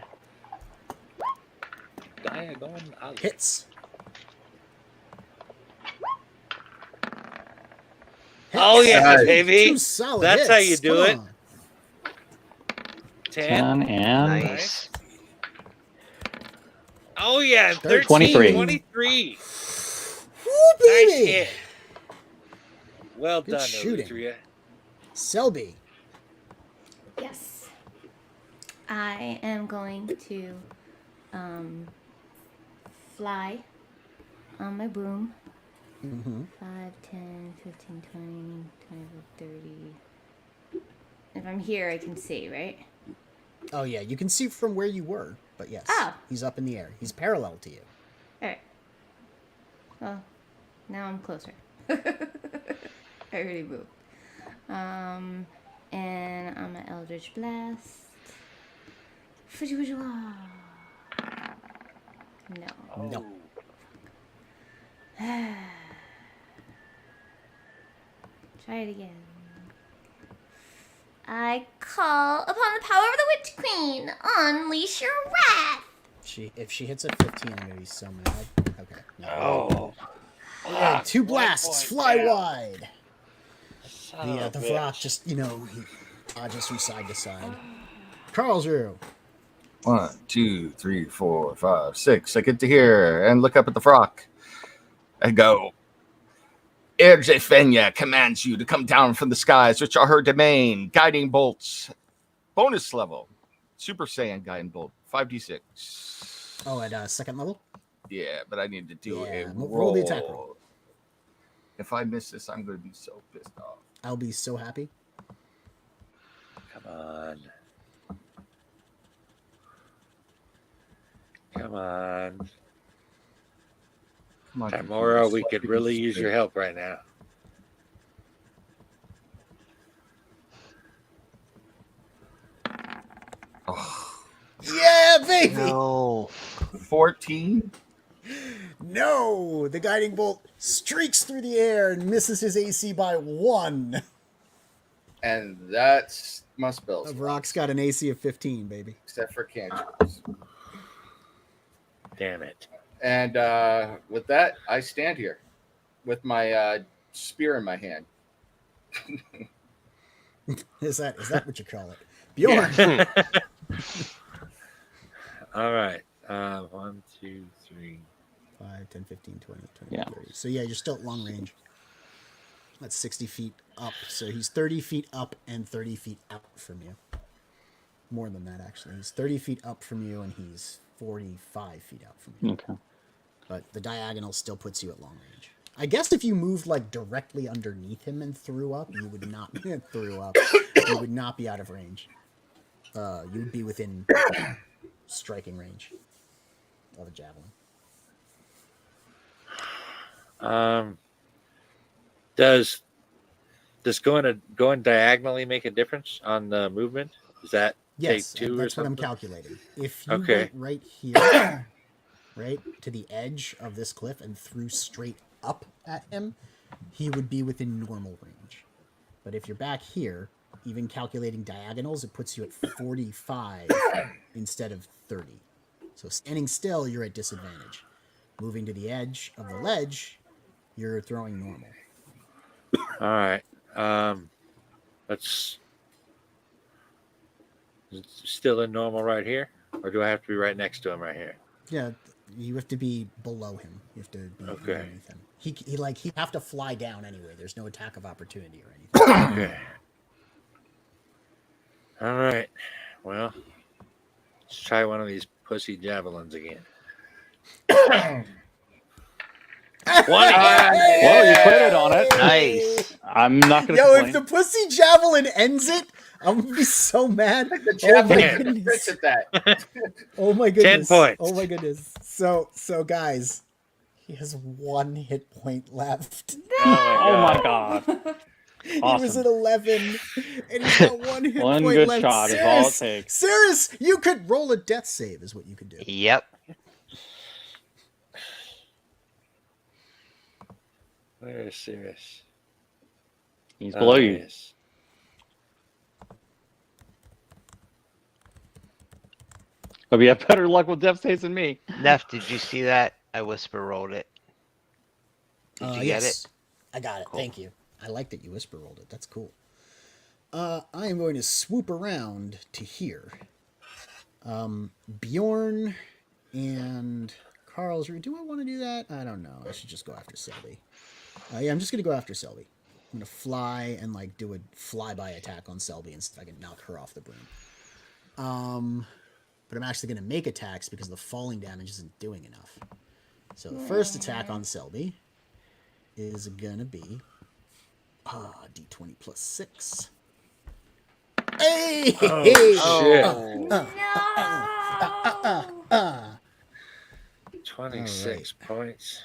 S2: Diagonal.
S3: Hits.
S2: Oh yeah,
S6: Nice.
S2: baby.
S3: Two solid
S2: That's
S3: hits.
S2: how you do
S3: Come
S2: it.
S3: on.
S2: 10.
S5: And
S1: Nice.
S2: Oh yeah, 13.
S5: 23.
S2: 23.
S3: Woo,
S2: Nice
S3: baby.
S2: hit. Well
S3: Good
S2: done,
S3: shooting.
S2: Eleuthria.
S3: Selby.
S7: Yes. I am going to fly on my broom.
S3: Mm-hmm.
S7: 5, 10, 15, 20, 25, 30. If I'm here, I can see, right?
S3: Oh yeah, you can see from where you were, but yes,
S7: Oh.
S3: he's up in the air. He's parallel to you.
S7: All right. Well, now I'm closer. I already moved. And I'm an Eldritch Blast. No.
S3: No.
S7: Try it again. I call upon the power of the Witch Queen. Unleash your wrath.
S3: If she hits a 15, I'm gonna be so mad. Okay. No.
S2: Oh.
S3: Yeah, 2 blasts,
S2: 1 point
S3: fly
S2: down.
S3: wide.
S2: Son
S3: The
S2: of a
S3: Vrock
S2: bitch.
S3: just, he dodges from side to side. Karlsruhe.
S6: 1, 2, 3, 4, 5, 6. I get to hear and look up at the frock. I go. Erje Fenya commands you to come down from the skies, which are her domain. Guiding bolts. Bonus level. Super Saiyan guiding bolt. 5d6.
S3: Oh, at second level?
S6: Yeah, but I need to do
S3: Yeah,
S6: a
S3: roll the attack roll.
S6: If I miss this, I'm going to be so pissed off.
S3: I'll be so happy.
S2: Come on. Come on.
S6: Come on,
S2: Tamora, we
S6: computer,
S2: could really use your help right now.
S6: Oh,
S3: Yeah, baby!
S1: No.
S6: 14?
S3: No! The guiding bolt streaks through the air and misses his AC by 1.
S6: And that's my spells.
S3: Vrock's got an AC of 15, baby.
S6: Except for cantrips.
S2: Damn it.
S6: And with that, I stand here with my spear in my hand.
S3: Is that what you call it? Bjorn!
S2: All right. 1, 2, 3.
S3: 5, 10, 15, 20, 20,
S5: Yeah.
S3: 30. So yeah, you're still at long range. That's 60 feet up. So he's 30 feet up and 30 feet out from you. More than that, actually. He's 30 feet up from you and he's 45 feet out from you.
S5: Okay.
S3: But the diagonal still puts you at long range. I guess if you moved like directly underneath him and threw up, you would not You would not be out of range. You would be within striking range of a javelin.
S2: Does going diagonally make a difference on the movement? Does that
S3: Yes,
S2: take 2 or
S3: that's what I'm
S2: something?
S3: calculating. If you
S2: Okay.
S3: went right here, right to the edge of this cliff and threw straight up at him, he would be within normal range. But if you're back here, even calculating diagonals, it puts you at 45 instead of 30. So standing still, you're at disadvantage. Moving to the edge of the ledge, you're throwing normal.
S2: All right. Let's. Is it still in normal right here, or do I have to be right next to him right here?
S3: Yeah, you have to be below him. You have to be
S2: Okay.
S3: underneath him. He have to fly down anyway. There's no attack of opportunity or anything.
S2: Okay. All right. Well, let's try one of these pussy javelins again.
S5: 20. Well, you crit it on it.
S1: Nice.
S5: I'm not going to
S3: Yo,
S5: complain.
S3: if the pussy javelin ends it, I'm gonna be so mad.
S6: The
S3: Oh my
S6: champion
S3: goodness.
S6: crits at that.
S3: Oh my goodness.
S2: 10 points.
S3: Oh my goodness. So guys, he has 1 hit point left.
S5: Oh my god.
S3: He was at
S5: Awesome.
S3: 11, and he's got 1 hit
S5: One
S3: point
S5: good
S3: left.
S5: shot is all it
S3: Cirrus,
S5: takes.
S3: Cirrus, you could roll a death save, is what you could do.
S1: Yep.
S2: Where is Sirius?
S5: He's below you.
S2: Yes.
S5: Hope you have better luck with death saves than me.
S1: Neff, did you see that? I whisper rolled it. Did you get
S3: Yes,
S1: it?
S3: I got it.
S1: Cool.
S3: Thank you. I like that you whisper rolled it. That's cool. I am going to swoop around to here. Bjorn and Carl's. Do I want to do that? I don't know. I should just go after Selby. Yeah, I'm just going to go after Selby. I'm going to fly and like do a flyby attack on Selby and see if I can knock her off the broom. But I'm actually going to make attacks because the falling damage isn't doing enough. So the first attack on Selby is going to be D20 plus 6. Hey!
S2: Oh, shit. 26 points.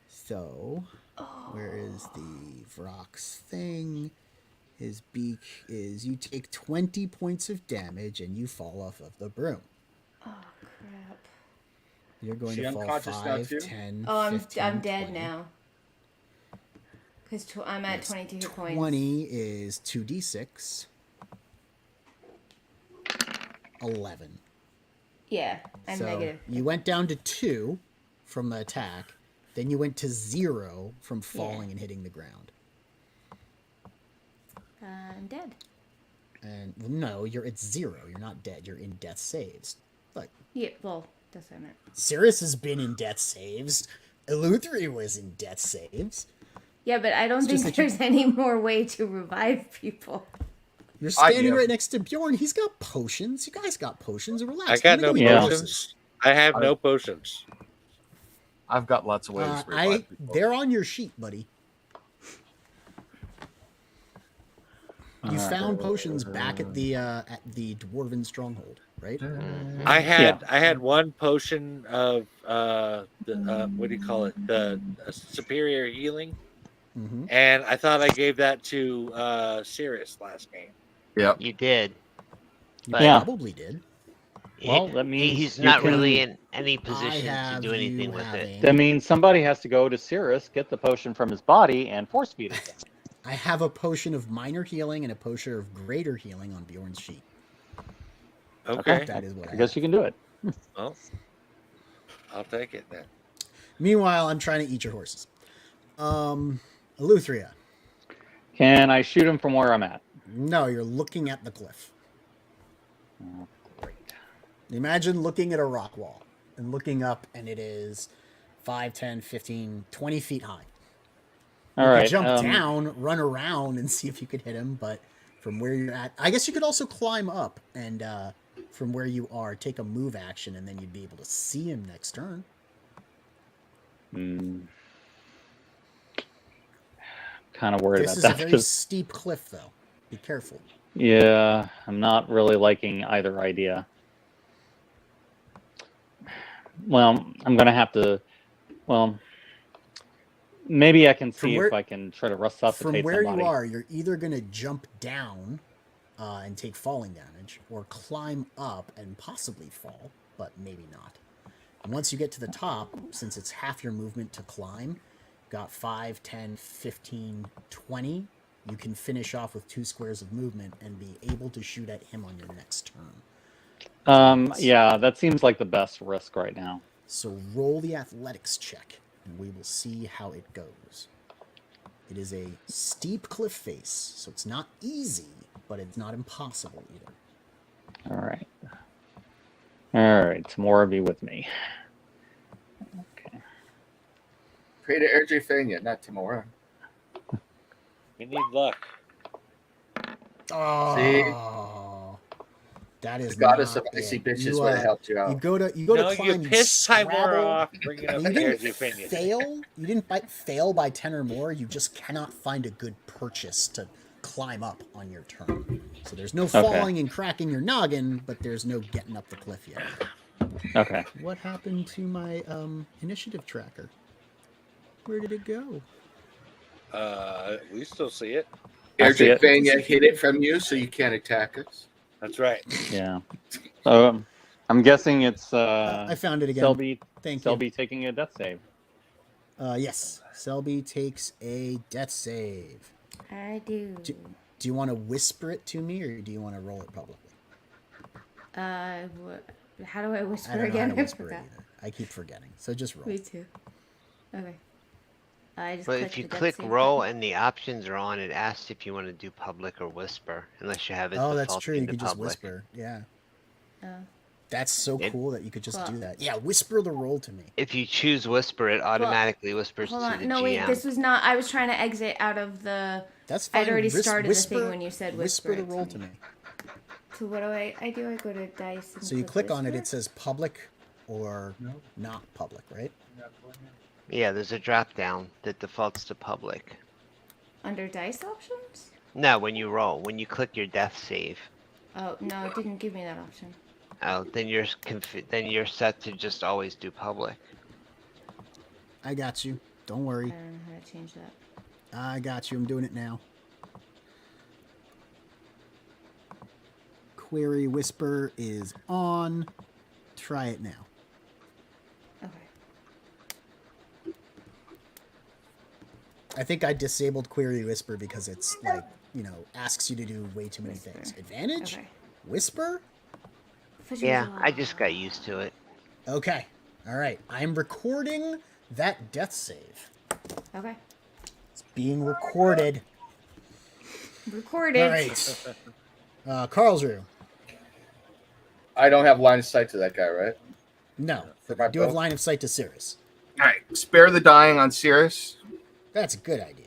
S3: So, where is the Vrock's thing? His beak is you take 20 points of damage and you fall off of the broom.
S7: Oh crap!
S3: You're going
S6: She
S3: to fall
S6: unconscious now,
S3: 5,
S6: too?
S3: 10,
S7: Oh, I'm
S3: 15,
S7: dead
S3: 20.
S7: now. Because I'm at 22 hit points.
S3: 20 is 2d6. 11.
S7: Yeah, I'm
S3: So
S7: negative.
S3: you went down to 2 from the attack. Then you went to 0 from falling and hitting the ground.
S7: I'm dead.
S3: And well, no, you're at 0. You're not dead. You're in death saves. Look,
S7: Yeah, well, that's what I meant.
S3: Cirrus has been in death saves. Eleutheri was in death saves.
S7: Yeah, but I don't
S3: just
S7: think
S3: that you-
S7: there's any more way to revive people.
S3: You're standing
S6: yeah.
S3: right next to Bjorn. He's got potions. You guys got potions. Relax.
S2: I got
S3: I'm
S2: no
S3: gonna go eat your
S2: potions.
S3: horses.
S2: I have no potions.
S6: I've got lots of ways to revive people.
S3: They're on your sheet, buddy. You found potions back at the dwarven stronghold, right?
S2: I had one potion of the what do you call it? The superior healing,
S3: Mm-hmm.
S2: and I thought I gave that to Sirius last game.
S6: Yep.
S1: You did.
S3: You
S1: But
S5: Yeah.
S3: probably did.
S5: Well, that means
S1: he's
S5: you
S1: not
S5: can-
S1: really in any
S3: I
S1: position to
S3: have
S1: do anything
S3: you
S1: with it.
S3: having-
S5: That means somebody has to go to Cirrus, get the potion from his body, and force feed it.
S3: I have a potion of minor healing and a potion of greater healing on Bjorn's sheet.
S2: Okay,
S3: That is what
S5: I
S3: I
S5: guess
S3: have.
S5: you can do it.
S2: well, I'll take it then.
S3: Meanwhile, I'm trying to eat your horses. Eleuthria.
S5: Can I shoot him from where I'm at?
S3: No, you're looking at the cliff.
S5: Oh, great.
S3: Imagine looking at a rock wall and looking up, and it is 5, 10, 15, 20 feet high.
S5: All
S3: You
S5: right.
S3: could jump down, run around, and see if you could hit him, but from where you're at, I guess you could also climb up and from where you are, take a move action, and then you'd be able to see him next turn.
S5: Kind of worried
S3: This
S5: about
S3: is a
S5: that.
S3: very
S5: 'Cause,
S3: steep cliff, though. Be careful.
S5: yeah, I'm not really liking either idea. Well, I'm going to have to. Well, maybe I can
S3: From
S5: see
S3: where-
S5: if I can try to resuscitate
S3: From where
S5: somebody.
S3: you are, you're either going to jump down and take falling damage, or climb up and possibly fall, but maybe not. And once you get to the top, since it's half your movement to climb, got 5, 10, 15, 20, you can finish off with 2 squares of movement and be able to shoot at him on your next turn.
S5: Yeah, that seems like the best risk right now.
S3: So roll the athletics check, and we will see how it goes. It is a steep cliff face, so it's not easy, but it's not impossible either.
S5: All right. All right. Tomorrow be with me. Okay.
S6: Pray to RJ Fenya, not Timora.
S2: We need luck.
S3: Oh. That is
S6: The goddess
S3: not
S6: of icy
S3: it.
S6: bitches would have helped you
S3: You
S6: out.
S3: go to
S2: No, you
S3: climb. You
S2: pissed Timora
S3: scrabble.
S2: off, bringing up
S3: You didn't
S2: Ergifenia.
S3: fail. You didn't fail by 10 or more. You just cannot find a good purchase to climb up on your turn. So there's no falling and cracking your noggin, but there's no getting up the cliff yet.
S5: Okay.
S3: What happened to my initiative tracker? Where did it go?
S2: We still see it.
S5: I see it.
S6: Ergifenia hid it from you, so you can't attack us.
S2: That's right.
S5: Yeah. So I'm guessing it's
S3: I found it again.
S5: Selby.
S3: Thank
S5: Selby taking a death save.
S3: Yes. Selby takes a death save.
S7: I do.
S3: Do you want to whisper it to me, or do you want to roll it publicly?
S7: How do I whisper
S3: I don't know
S7: again?
S3: how to whisper it
S7: forgot.
S3: either. I keep forgetting. So just roll.
S7: Me too. Okay. I just
S1: But
S7: clicked
S1: if you
S7: the death
S1: click
S7: save
S1: roll
S7: button.
S1: and the options are on, it asks if you want to do public or whisper, unless you have it
S3: Oh,
S1: defaulting
S3: that's true. You
S1: to
S3: could just
S1: public.
S3: whisper. Yeah.
S7: Oh.
S3: That's so
S1: It-
S3: cool that you could just
S7: Cool.
S3: do that. Yeah, whisper the roll to me.
S1: If you choose whisper, it automatically whispers
S7: Hold
S1: to
S7: on.
S1: the
S7: No,
S1: GM.
S7: wait. This was not. I was trying to exit out of the.
S3: That's fine.
S7: I'd already started
S3: whisper,
S7: the thing when you said whisper.
S3: the
S7: it
S3: roll to me.
S7: So what do I do? I go to dice. And
S3: So you click on it.
S7: whisper?
S3: It says public or not public, right?
S1: Yeah, there's a drop down that defaults to public.
S7: Under dice options.
S1: No, when you roll, when you click your death save,
S7: Oh no, it didn't give me that option.
S1: then you're set to just always do public.
S3: I got you. Don't
S7: I
S3: worry.
S7: don't know how to change that.
S3: I got you. I'm doing it now. Query whisper is on. Try it now.
S7: Okay.
S3: I think I disabled query whisper because it's like, asks you to do way too many
S7: Whisper.
S3: things. Advantage?
S7: Okay.
S3: Whisper?
S1: Yeah, I just got used to it.
S3: Okay. All right. I'm recording that death save.
S7: Okay.
S3: It's being recorded.
S7: Recorded.
S3: All right. Carlsruhe.
S6: I don't have line of sight to that guy, right?
S3: No.
S6: For
S3: But
S6: my
S3: I do have
S6: boat?
S3: line of sight to Cirrus.
S6: All right. Spare the dying on Cirrus.
S3: That's a good idea.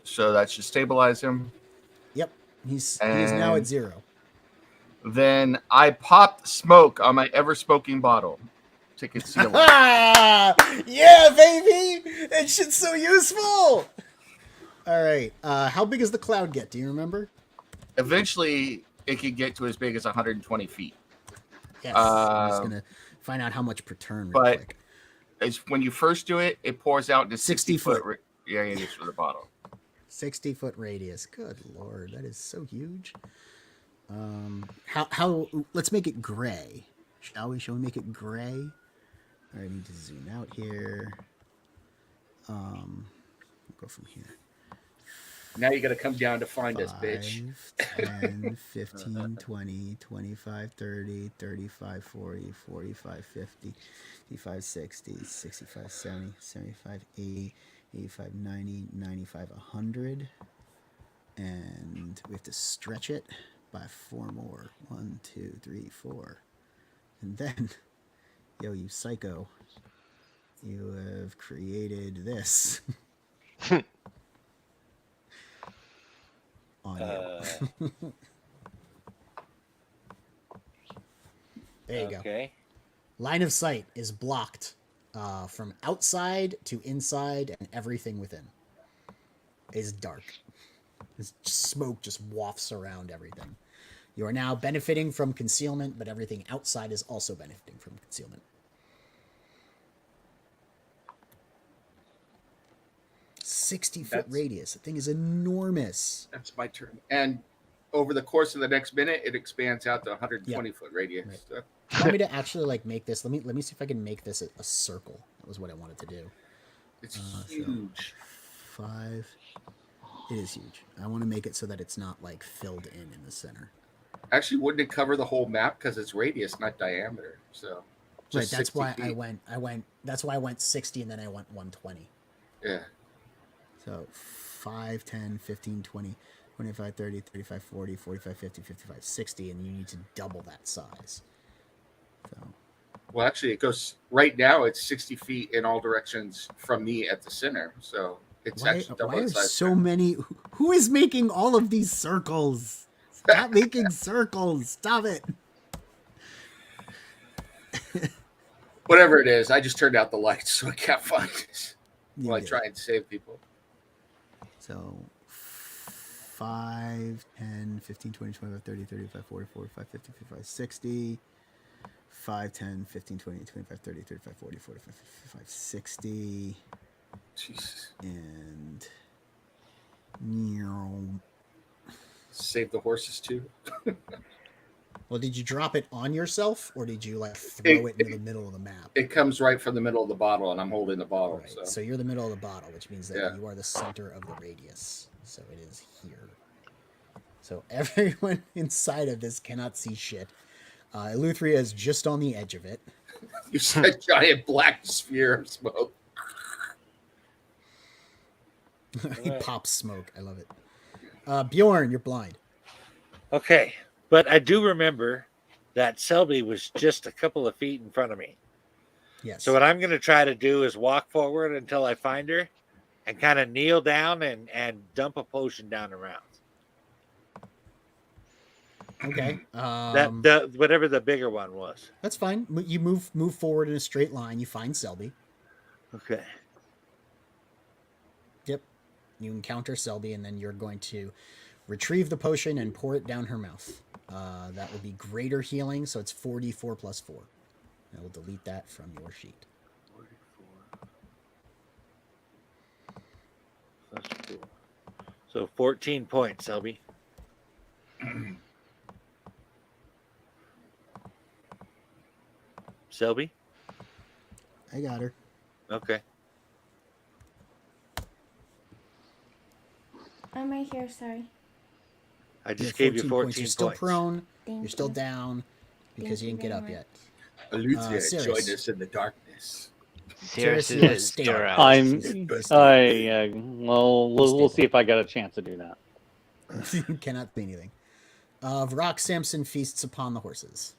S6: So that should stabilize him.
S3: Yep. He is now at 0.
S6: Then I popped smoke on my ever-smoking bottle to conceal it.
S3: Yeah, baby! That shit's so useful! All right. How big does the cloud get? Do you remember?
S6: Eventually, it could get to as big as 120 feet.
S3: Yes. I'm just going to find out how much per turn real
S6: But
S3: quick.
S6: it's when you first do it, it pours out into
S3: 60
S6: foot.
S3: foot.
S6: Radius for the bottle.
S3: 60-foot radius. Good lord, that is so huge. How? Let's make it gray, shall we? Shall we make it gray? All right, I need to zoom out here. We'll go from here.
S6: Now you got to come down to find us,
S3: 5,
S6: bitch.
S3: 10, 15, 20, 25, 30, 35, 40, 45, 50, 55, 60, 65, 70, 75, 80, 85, 90, 95, 100. And we have to stretch it by 4 more. 1, 2, 3, 4. And then, yo, you psycho, you have created this. On you. There you go.
S2: Okay.
S3: Line of sight is blocked from outside to inside, and everything within is dark. This smoke just wafts around everything. You are now benefiting from concealment, but everything outside is also benefiting from concealment. 60-foot radius. The thing is enormous.
S6: That's my turn. And over the course of the next minute, it expands out to 120 foot radius.
S3: Right.
S6: So
S3: You want me to actually make this? Let me see if I can make this a circle. That was what I wanted to do.
S6: it's huge.
S3: 5. It is huge. I want to make it so that it's not like filled in the center.
S6: Actually, wouldn't it cover the whole map because it's radius, not diameter? So
S3: Right.
S6: just
S3: That's
S6: 60
S3: why
S6: feet.
S3: I went. That's why I went 60 and then I went 120.
S6: Yeah.
S3: So 5, 10, 15, 20, 25, 30, 35, 40, 45, 50, 55, 60, and you need to double that size. So
S6: Well, actually, it goes right now. It's 60 feet in all directions from me at the center. So it's
S3: why
S6: actually double
S3: are
S6: the size.
S3: so many? Who is making all of these circles? Stop making circles. Stop it.
S6: Whatever it is, I just turned out the lights so I can't find it
S3: You
S6: while I
S3: did.
S6: try and save people.
S3: So 5, 10, 15, 20, 25, 30, 35, 40, 45, 50, 55, 60. 5, 10, 15, 20, 25, 30, 35, 40, 45, 55, 60.
S6: Jesus.
S3: And
S6: Save the horses too.
S3: well, did you drop it on yourself or did you like throw it into the middle of the map?
S6: It comes right from the middle of the bottle, and I'm holding the bottle.
S3: Right. So you're the middle of the bottle, which means that
S6: Yeah.
S3: you are the center of the radius. So it is here. So everyone inside of this cannot see shit. Eleuthria is just on the edge of it.
S6: You said giant black sphere of smoke.
S3: He pops smoke. I love it. Bjorn, you're blind.
S2: Okay, but I do remember that Selby was just a couple of feet in front of me.
S3: Yes.
S2: So what I'm going to try to do is walk forward until I find her and kind of kneel down and dump a potion down around.
S3: Okay.
S2: That whatever the bigger one was.
S3: That's fine. You move forward in a straight line. You find Selby.
S2: Okay.
S3: Yep. You encounter Selby, and then you're going to retrieve the potion and pour it down her mouth. That will be greater healing, so it's 4d4 plus 4. I will delete that from your sheet.
S2: 44 plus 4. So 14 points, Selby. Selby?
S3: I got her.
S2: Okay.
S7: I'm right here, sorry.
S2: I just gave you 14 points.
S3: You're still prone.
S7: Thank
S3: You're still
S7: you.
S3: down because
S7: Thank
S3: you didn't
S7: you
S3: get
S7: very
S3: up
S7: much.
S3: yet.
S6: Eleuthia
S3: Cirrus.
S6: joined us in the darkness.
S1: Cirrus
S3: you are
S1: is
S3: stable.
S1: zero.
S5: We'll see if I get a chance to do that.
S3: You cannot see anything. Vrock Samson feasts upon the horses.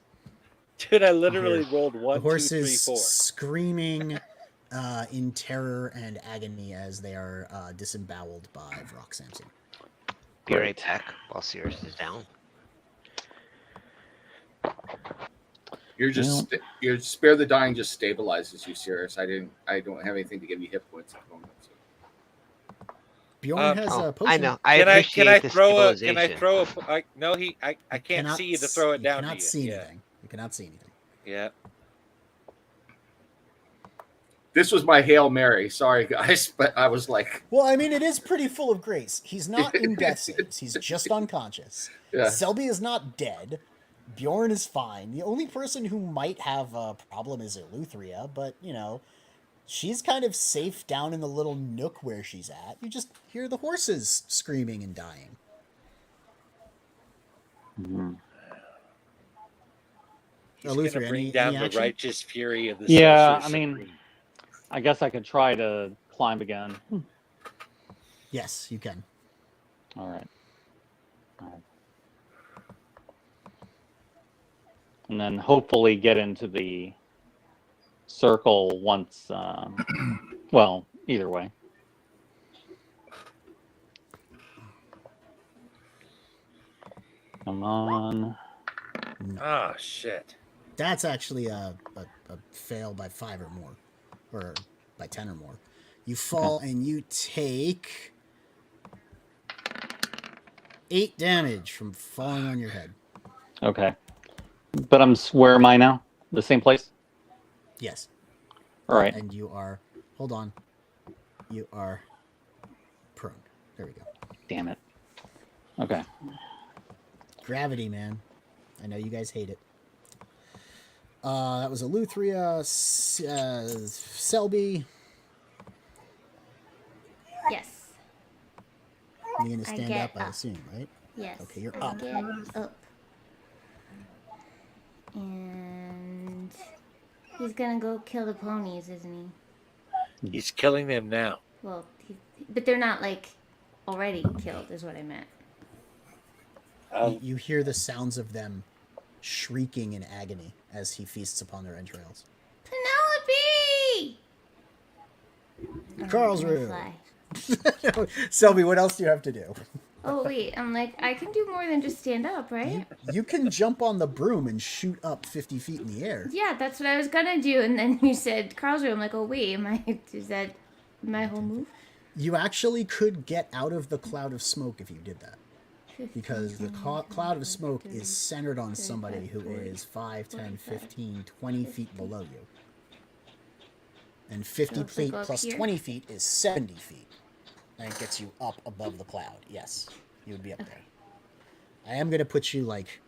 S2: Dude, I literally rolled
S3: The
S2: 1, 2, 3,
S3: horses
S2: 4.
S3: screaming in terror and agony as they are disemboweled by Vrock Samson.
S1: Be right back while Cirrus is down.
S6: You're just your spare the dying just stabilizes you, Cirrus. I don't have anything to give you hit points at the moment. So.
S3: Bjorn has a potion.
S1: I know. I
S2: Can
S1: appreciate
S2: I
S1: the
S2: throw a?
S1: stabilization.
S2: Can I throw a? No, I can't
S3: Cannot
S2: see you to throw it down to
S3: cannot
S2: you.
S3: see
S2: Yeah.
S3: anything. You cannot see anything.
S2: Yeah.
S6: This was my Hail Mary. Sorry, guys, but I was like,
S3: Well, I mean, it is pretty full of grace. He's not in death saves. He's just unconscious.
S6: yeah.
S3: Selby is not dead. Bjorn is fine. The only person who might have a problem is Eleuthria, but, you know, she's kind of safe down in the little nook where she's at. You just hear the horses screaming and dying.
S5: Mm-hmm.
S2: He's going to
S3: Eleuthria,
S2: bring
S3: any
S2: down the
S3: action?
S2: righteous fury of the
S5: Yeah,
S2: Sorcerer
S5: I mean,
S2: Supreme.
S5: I guess I could try to climb again.
S3: Yes, you can.
S5: All right. And then hopefully get into the circle once, well, either way. Come on.
S2: Oh shit!
S3: That's actually a fail by 5 or more, or by 10 or more. You fall and you take 8 damage from falling on your head.
S5: Okay. But where am I now? The same place?
S3: Yes.
S5: All right.
S3: And you are, hold on, you are prone. There we go.
S5: Damn it. Okay.
S3: Gravity, man. I know you guys hate it. That was Eleuthria, Selby.
S7: Yes.
S3: You're going to
S7: I
S3: stand
S7: get
S3: up, I
S7: up.
S3: assume, right?
S7: Yes.
S3: Okay, you're
S7: I
S3: up.
S7: Get up. And he's gonna go kill the ponies, isn't he?
S2: He's killing them now.
S7: Well, but they're not like already killed, is what I meant.
S3: You hear the sounds of them shrieking in agony as he feasts upon their entrails.
S7: Penelope!
S3: Carl's
S7: I'm gonna
S3: room.
S7: fly.
S3: Selby, what else do you have to do?
S7: Oh wait, I'm like, I can do more than just stand up, right?
S3: You can jump on the broom and shoot up 50 feet in the air.
S7: Yeah, that's what I was gonna do, and then you said Carl's room. I'm like, oh wait, is that my whole move?
S3: You actually could get out of the cloud of smoke if you did that.
S7: 15,
S3: Because the
S7: 20,
S3: cloud of
S7: 25,
S3: smoke
S7: 30,
S3: is centered on somebody
S7: 35,
S3: who
S7: 40,
S3: is 5, 10,
S7: 45,
S3: 15, 20 feet below you. And 50
S7: So if I
S3: feet
S7: go up
S3: plus
S7: here?
S3: 20 feet is 70 feet. And it gets you up above the cloud. Yes, you would be up there. I am going to put you, like,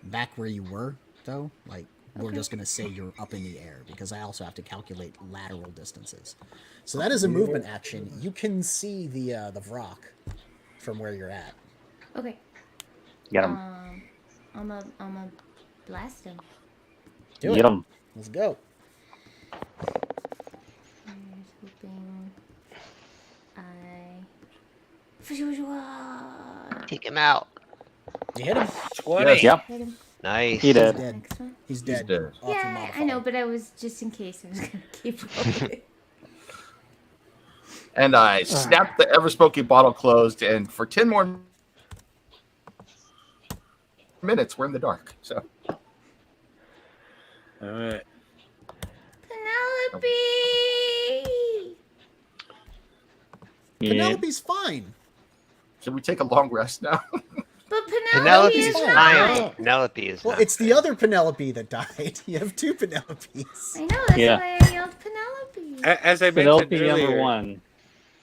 S3: back where you were, though. Like, we're
S7: Okay.
S3: just going to say you're up in the air, because I also have to calculate lateral distances. So that is a movement action. You can see the Vrock from where you're at.
S7: Okay.
S5: Get him.
S7: I'm a blast him.
S3: Do
S5: Get
S3: it.
S5: him.
S3: Let's go.
S7: Here's hoping I.
S1: Take him out.
S3: You hit him.
S2: 20.
S6: Yes.
S5: Yep.
S7: Hit him.
S1: Nice.
S5: He
S3: He's
S5: did.
S3: dead.
S7: Next one.
S3: He's dead.
S6: dead.
S3: Off your
S7: Yeah, I
S3: modifier.
S7: know, but I was just in case I was gonna keep rolling.
S6: And I snapped the ever smoky bottle closed, and for 10 more minutes, we're in the dark. So
S2: All right.
S7: Penelope.
S5: Yeah.
S3: Penelope's fine.
S6: should we take a long rest now?
S7: But Penelope
S1: Penelope's
S7: is
S3: fine.
S1: fine. Penelope is
S3: Well,
S1: not.
S3: it's the other Penelope that died. You have two Penelopes.
S7: I know, that's
S5: Yeah.
S7: why I yelled Penelope.
S2: As I mentioned
S5: Penelope
S2: earlier,
S5: number 1.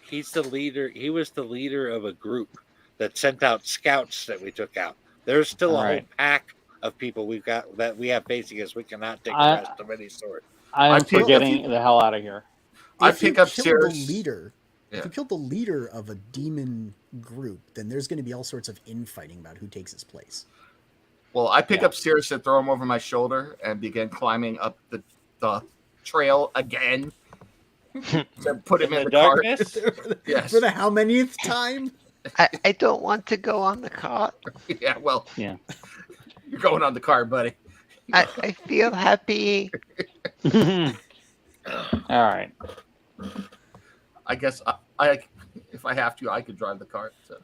S2: he's the leader. He was the leader of a group that sent out scouts that we took out. There's still a
S5: All
S2: whole
S5: right.
S2: pack of people we've got that we have facing us. We cannot take
S5: I-
S2: arrest of any sort.
S5: I
S6: I
S5: am
S6: feel-
S5: for getting the hell out of here.
S6: I
S3: If you
S6: pick up
S3: kill
S6: Sears.
S3: the leader,
S6: Yeah.
S3: if you kill the leader of a demon group, then there's going to be all sorts of infighting about who takes his place.
S6: Well, I pick
S5: Yeah.
S6: up Sears and throw him over my shoulder and begin climbing up the trail again to put him
S2: In
S6: in
S2: the
S6: the cart.
S2: darkness,
S6: Yes.
S3: For the how manyth time?
S1: I don't want to go on the cart.
S6: Yeah, well,
S5: Yeah.
S6: you're going on the cart, buddy.
S1: I feel happy.
S5: All right.
S6: I guess I if I have to, I could drive the cart. So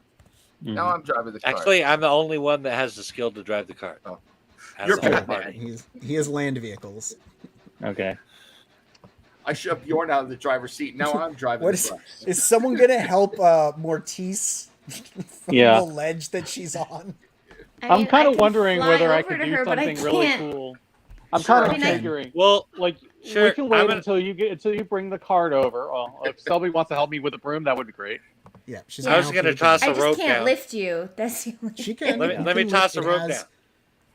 S6: now I'm driving the cart.
S2: actually, I'm the only one that has the skill to drive the cart.
S6: Oh.
S2: Out
S6: You're
S2: of the whole
S6: good,
S2: party.
S3: He has land vehicles.
S5: Okay.
S6: I shoved Bjorn out of the driver's seat. Now I'm driving
S3: What
S6: the cart.
S3: is someone going to help Mortice from
S5: Yeah.
S3: the ledge that she's on?
S7: I
S5: I'm
S7: mean,
S5: kind
S7: I
S5: of
S7: can
S5: wondering
S7: fly
S5: whether I
S7: over
S5: could
S7: to
S5: do
S7: her, but I
S5: something really
S7: can't.
S5: cool. I'm
S6: Sure,
S5: kind of
S3: I mean,
S5: figuring.
S2: Well,
S5: Like
S2: sure,
S5: we can wait
S2: I'm gonna-
S5: until you bring the card over. Well, if Selby wants to help me with the broom, that would be great.
S3: Yeah, she's
S7: I
S3: gonna
S7: was
S3: help
S2: gonna
S3: you with
S2: toss
S3: the-
S7: I
S2: a
S7: just
S2: rope
S7: can't
S2: down.
S7: lift you. That's the only
S3: She
S7: thing.
S3: can.
S2: Let me-
S3: you
S2: let me
S3: can
S2: toss
S3: lift-
S2: a rope
S3: has-
S2: down.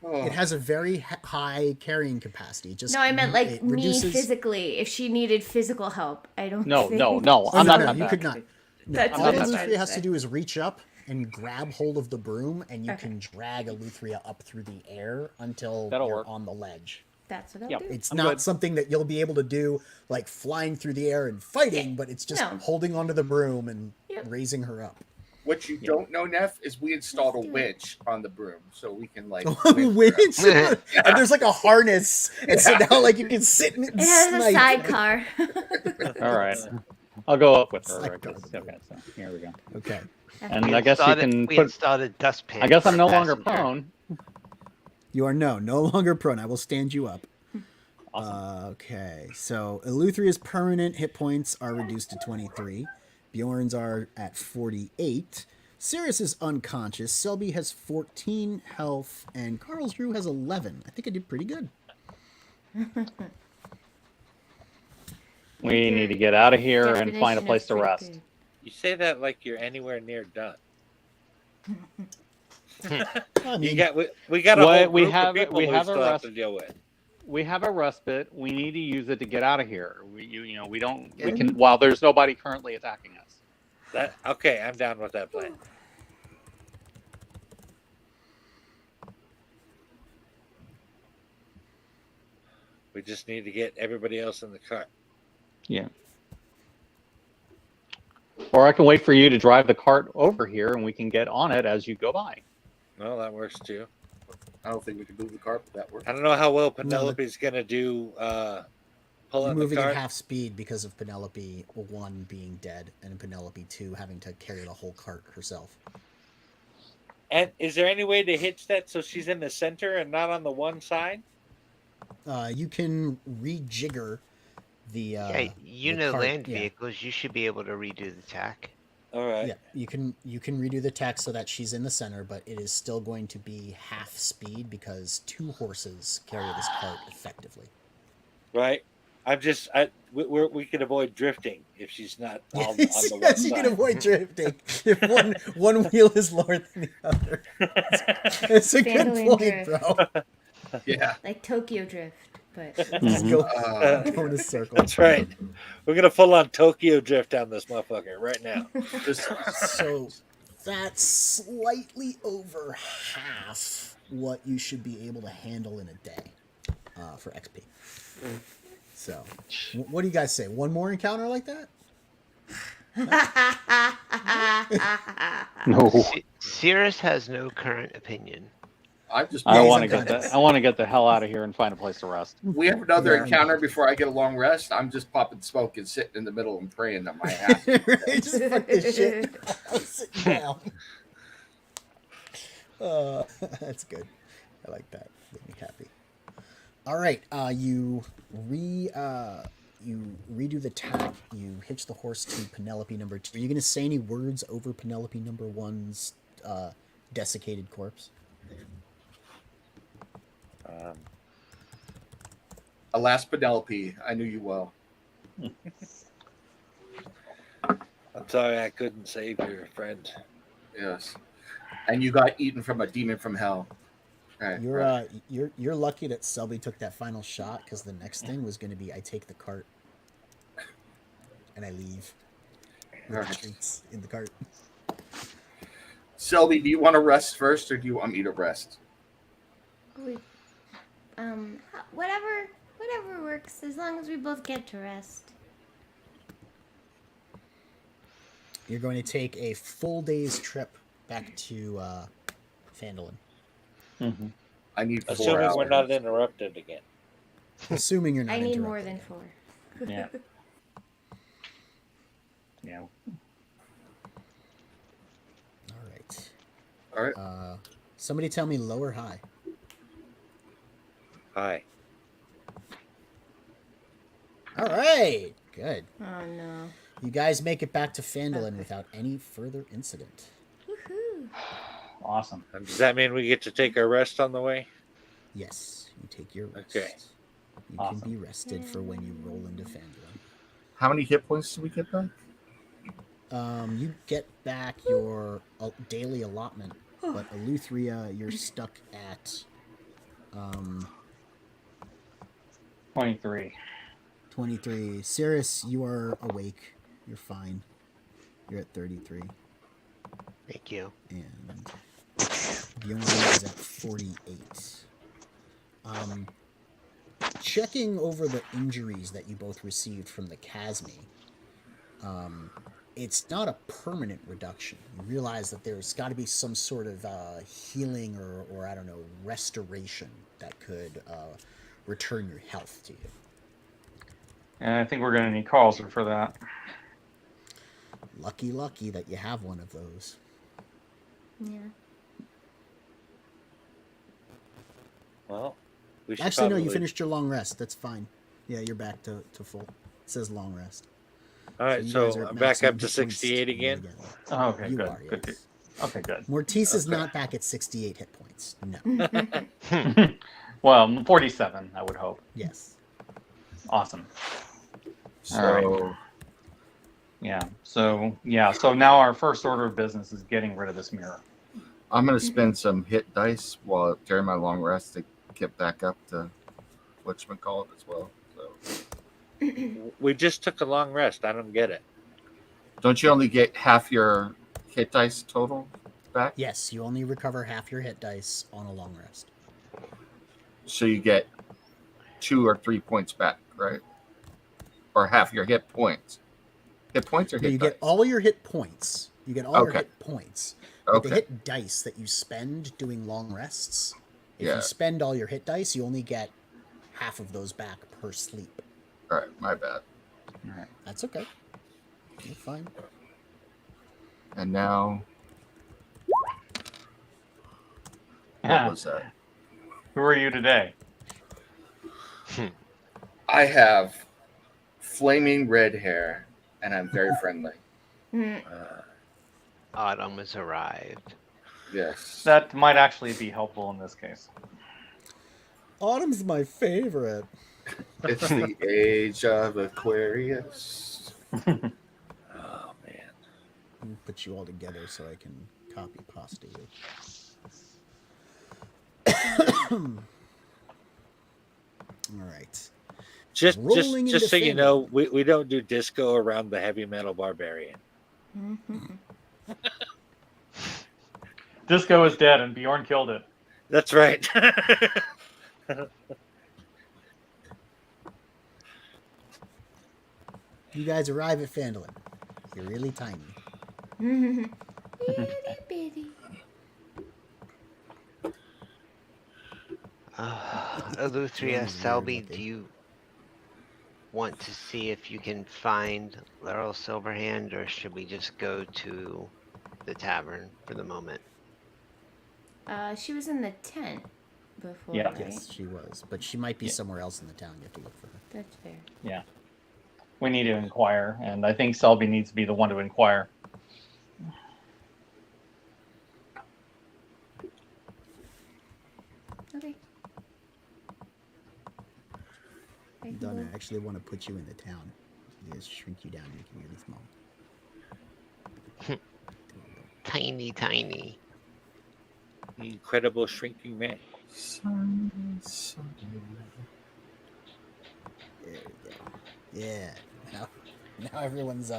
S3: It has a very high carrying capacity. Just
S7: No, I meant like
S3: it
S7: me
S3: reduces-
S7: physically. If she needed physical help, I don't.
S5: No,
S7: think...
S5: no, no.
S3: Oh,
S5: I'm
S3: no,
S5: not
S3: no,
S5: that
S3: you
S5: bad.
S3: could not. No,
S7: That's
S3: all
S7: what I was
S3: Eleuthria
S7: trying to
S3: has
S7: say.
S3: to do is reach up and grab hold of the broom, and you
S7: Okay.
S3: can drag Eleuthria up through the air until
S5: That'll
S3: you're
S5: work.
S3: on the ledge.
S7: That's what I'll
S5: Yep.
S7: do.
S3: It's
S5: I'm
S3: not
S5: good.
S3: something that you'll be able to do like flying through the air and fighting, but it's just
S7: No.
S3: holding onto the broom and
S7: Yep.
S3: raising her up.
S6: What you don't know, Neff, is we installed a winch on the broom, so we can like
S3: Winch. And there's like a harness, and so now like you can sit and
S7: It has a
S3: snipe.
S7: sidecar.
S5: All right. I'll go up with her. I
S3: Sidecar.
S5: guess. Okay, so here we go.
S3: Okay.
S5: And
S1: We
S5: I guess you
S1: installed-
S5: can
S1: we
S5: put.
S1: installed a dustpan.
S5: I guess I'm
S1: for
S5: no
S1: a
S5: longer
S1: passenger.
S5: prone.
S3: You are no longer prone. I will stand you up.
S5: Awesome.
S3: Okay, so Eleuthria's permanent hit points are reduced to 23. Bjorn's are at 48. Sirius is unconscious. Selby has 14 health, and Carlsruhe has 11. I think I did pretty good.
S5: We need to get out of here and find a
S7: Definition
S5: place
S7: of
S5: to
S7: pretty
S5: rest.
S7: good.
S2: You say that like you're anywhere near done.
S3: I mean,
S2: We got a
S5: What-
S2: whole
S5: we
S2: group
S5: have-
S2: of people
S5: we
S2: we
S5: have a
S2: still have
S5: rest-
S2: to deal with.
S5: We have a respite. We need to use it to get out of here. We don't. We can. While there's nobody currently attacking us.
S2: Okay, I'm down with that plan. We just need to get everybody else in the car.
S5: Yeah. Or I can wait for you to drive the cart over here, and we can get on it as you go by.
S2: Well, that works too.
S6: I don't think we can move the cart, but that works.
S2: I don't know how well Penelope's gonna do
S3: you're
S2: pulling the
S3: moving at
S2: cart.
S3: half speed because of Penelope 1 being dead and Penelope 2 having to carry the whole cart herself.
S2: And is there any way to hitch that so she's in the center and not on the one side?
S3: You can rejigger
S1: Yeah, you
S3: the
S1: know
S3: cart.
S1: land
S3: Yeah,
S1: vehicles. You should be able to redo the tack.
S2: All right.
S3: yeah. You can redo the tack so that she's in the center, but it is still going to be half speed because 2 horses carry this cart effectively.
S2: Right. We can avoid drifting if she's not on
S3: Yes,
S2: the one
S3: yes, you can
S2: side.
S3: avoid drifting if one wheel is lower than the other. It's a good
S7: Phandalin
S3: point,
S7: drift.
S3: bro.
S6: Yeah.
S7: Like Tokyo drift, but
S3: Just
S5: Mhm.
S3: go in a circle.
S2: That's right. We're gonna full on Tokyo drift down this motherfucker right now.
S6: Just
S3: So that's slightly over half what you should be able to handle in a day for XP. So, what do you guys say? One more encounter like that?
S5: No.
S1: Cirrus has no current opinion.
S6: I just.
S5: I
S3: he's
S5: want to get
S3: unconscious.
S5: the I want to get the hell out of here and find a place to rest.
S6: We have another
S3: Yeah.
S6: encounter before I get a long rest. I'm just popping smoke and sitting in the middle and praying that my ass.
S3: Right, just fuck this shit. Sit down. That's good. I like that. Make me happy. All right. You redo the tack. You hitch the horse to Penelope number 2. Are you going to say any words over Penelope number 1's desiccated corpse?
S6: Alas, Penelope, I knew you well.
S2: I'm sorry I couldn't save your friend.
S6: Yes. And you got eaten from a demon from hell. Right. right.
S3: You're lucky that Selby took that final shot because the next thing was going to be I take the cart and I leave with
S6: All
S3: the
S6: right.
S3: treats in the cart.
S6: Selby, do you want to rest first or do you want me to rest?
S7: we, whatever works, as long as we both get to rest.
S3: You're going to take a full day's trip back to Phandlin.
S5: Mm-hmm.
S6: I need 4
S2: Assuming
S6: hours.
S2: we're not interrupted again.
S3: Assuming you're not
S7: I need
S3: interrupted.
S7: more than 4.
S5: Yeah. Yeah.
S3: All right.
S6: All right.
S3: Somebody tell me low or high.
S2: Hi.
S3: All right. Good.
S7: Oh no.
S3: You guys make it back to Phandalin without any further incident.
S7: Woohoo.
S5: Awesome.
S2: And does that mean we get to take our rest on the way?
S3: Yes, you take your rest.
S2: Okay.
S3: You
S5: Awesome.
S3: can be rested for when you roll into Phandalin.
S6: How many hit points do we get back?
S3: You get back your daily allotment, but Eleutheria, you're stuck at
S5: 23.
S3: 23. Cirrus, you are awake. You're fine. You're at 33.
S1: Thank you.
S3: And Bjorn is at 48. Checking over the injuries that you both received from the Chasme, it's not a permanent reduction. You realize that there's got to be some sort of healing or I don't know, restoration that could return your health to you.
S5: And I think we're going to need Carlson for that.
S3: Lucky that you have one of those.
S7: Yeah.
S2: Well, we should
S3: Actually, no, you
S2: probably-
S3: finished your long rest. That's fine. Yeah, you're back to full. It says long rest.
S2: All right,
S3: you
S2: so
S3: guys are at
S2: I'm back
S3: maximum
S2: up to
S3: hit points
S2: 68 again.
S5: Oh, okay,
S3: You
S5: good.
S3: are,
S5: Good.
S3: yes.
S5: Okay, good.
S3: Mortiz is
S2: Okay.
S3: not back at 68 hit points. No.
S5: Well, 47, I would hope.
S3: Yes.
S5: Awesome.
S6: So,
S5: All So now our first order of business is getting rid of this mirror.
S6: I'm going to spend some hit dice while during my long rest to get back up to whatchamacallit as well. So,
S2: We just took a long rest. I don't get it.
S6: don't you only get half your hit dice total back?
S3: Yes, you only recover half your hit dice on a long rest.
S6: So you get 2 or 3 points back, right? Or half your hit points. Hit points or
S3: No,
S6: hit
S3: you
S6: dice?
S3: get all your hit points. You get all your
S6: Okay.
S3: hit points. But the
S6: Okay.
S3: hit dice that you spend doing long rests, if
S6: Yeah.
S3: you spend all your hit dice, you only get half of those back per sleep.
S6: All right, my bad.
S5: All right.
S3: That's okay. You're fine.
S6: And now What was that?
S5: Who are you today?
S6: I have flaming red hair, and I'm very friendly.
S1: Autumn has arrived.
S6: Yes.
S5: That might actually be helpful in this case.
S3: Autumn's my favorite.
S6: It's the age of Aquarius.
S2: Oh man.
S3: I'll put you all together so I can copy pasta you. All right.
S2: Just
S3: Rolling into
S2: so you
S3: Phandlin.
S2: know, we don't do disco around the heavy metal barbarian.
S5: Disco is dead, and Bjorn killed it.
S2: That's right.
S3: You guys arrive at Phandlin. You're really tiny.
S7: Itty bitty.
S1: Eleuthria,
S3: Weird
S1: Selby,
S3: looking.
S1: do you want to see if you can find Laurel Silverhand, or should we just go to the tavern for the moment?
S7: She was in the tent before,
S5: Yeah.
S7: right?
S3: Yes, she was. But she might be
S5: Yeah.
S3: somewhere else in the town. You have to look for her.
S7: That's fair.
S5: Yeah. We need to inquire, and I think Selby needs to be the one to inquire.
S7: Okay. I can
S3: Donna,
S7: go.
S3: I actually want to put you in the town. You just shrink you down and make you really small.
S1: Tiny, tiny.
S2: Incredible shrinking man.
S3: There we go. Yeah. Now everyone's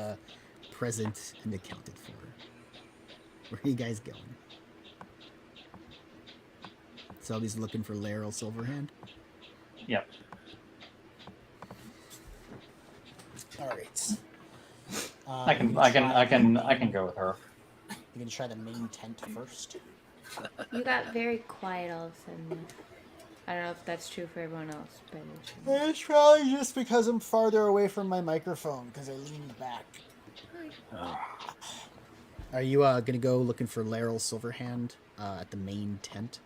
S3: present and accounted for. Where are you guys going? Selby's looking for Laurel Silverhand.
S5: Yep.
S3: All right.
S5: I can go with her.
S3: You can try the main tent first.
S7: You got very quiet all of a sudden. I don't know if that's true for everyone else, but
S3: It's probably just because I'm farther away from my microphone because I leaned back. Are you gonna go looking for Laurel Silverhand at the main tent?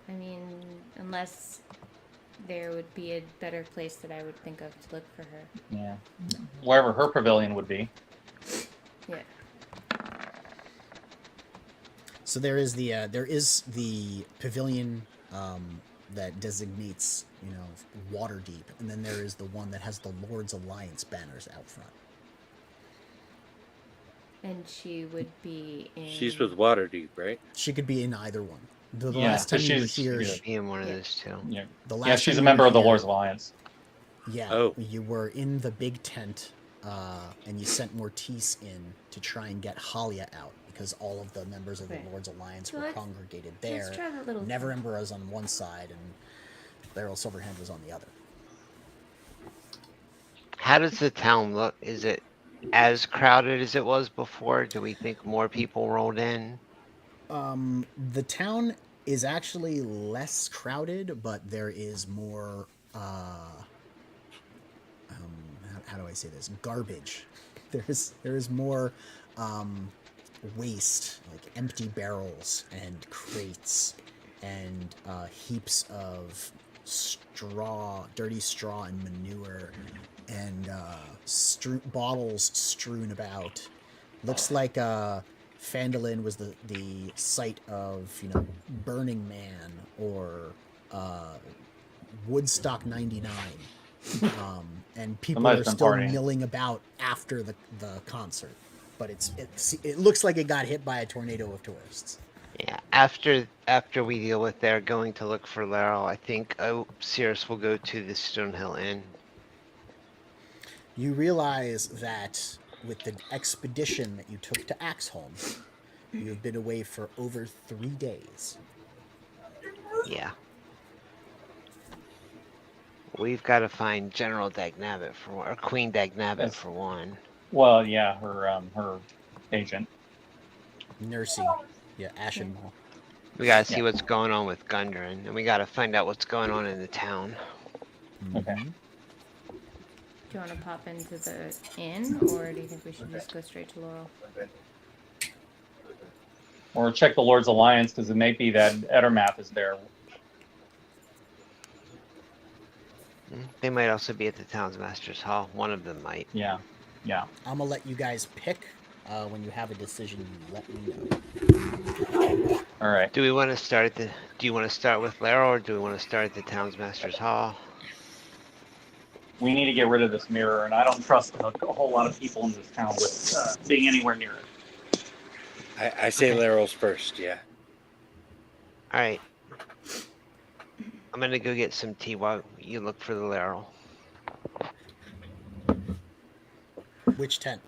S7: I mean, unless there would be a better place that I would think of to look for her.
S5: Yeah. Wherever her pavilion would be.
S7: Yeah.
S3: So there is the pavilion that designates Waterdeep, and then there is the one that has the Lord's Alliance banners out front.
S7: And she would be in.
S2: She's with Waterdeep, right?
S3: She could be in either one. The
S5: Yeah,
S3: last time you were
S5: she's
S3: here,
S5: good.
S1: Be in one of
S7: Yeah.
S1: those two.
S5: Yeah.
S3: the last
S5: Yeah, she's
S3: time
S5: a
S3: you
S5: member
S3: were
S5: of the
S3: here-
S5: Lord's Alliance.
S3: Yeah.
S2: Oh.
S3: You were in the big tent, and you sent Mortice in to try and get Halia out because all of the members of the
S7: Right.
S3: Lord's Alliance
S7: So
S3: were
S7: let's-
S3: congregated
S7: let's
S3: there.
S7: try that little-
S3: Neverember was on one side, and Laurel Silverhand was on the other.
S1: How does the town look? Is it as crowded as it was before? Do we think more people rolled in?
S3: The town is actually less crowded, but there is more. How do I say this? Garbage. There is more waste, like empty barrels and crates, and heaps of straw, dirty straw and manure, and bottles strewn about. Looks like Phandalin was the site of Burning Man or Woodstock '99, and people
S5: might
S3: are
S5: have been
S3: still
S5: partying.
S3: milling about after the concert. But it looks like it got hit by a tornado of tourists.
S1: Yeah. After we deal with their going to look for Laurel, I think Cirrus will go to the Stonehill Inn.
S3: You realize that with the expedition that you took to Axeholm, you have been away for over 3 days.
S1: Yeah. We've got to find General Dagnabbit or Queen Dagnabbit
S5: Yes.
S1: for one.
S5: Well, yeah, her agent.
S3: Nursing, yeah, Ashenmaw.
S1: We gotta see
S5: Yeah.
S1: what's going on with Gundren, and we gotta find out what's going on in the town.
S5: Okay.
S7: Do you want to pop into the inn, or do you think we should just go straight to Laurel?
S5: Or check the Lord's Alliance, because it may be that Ettermath is there.
S1: They might also be at the Townsmaster's Hall. One of them might.
S5: Yeah.
S3: I'm gonna let you guys pick. When you have a decision, you let me know.
S5: All right.
S1: Do we want to start at the? Do you want to start with Laro, or do we want to start at the Townsmaster's Hall?
S5: We need to get rid of this mirror, and I don't trust a whole lot of people in this town with being anywhere near it.
S2: I say
S1: Okay.
S2: Laros first, yeah.
S1: All right. I'm gonna go get some tea while you look for the Laro.
S3: Which tent?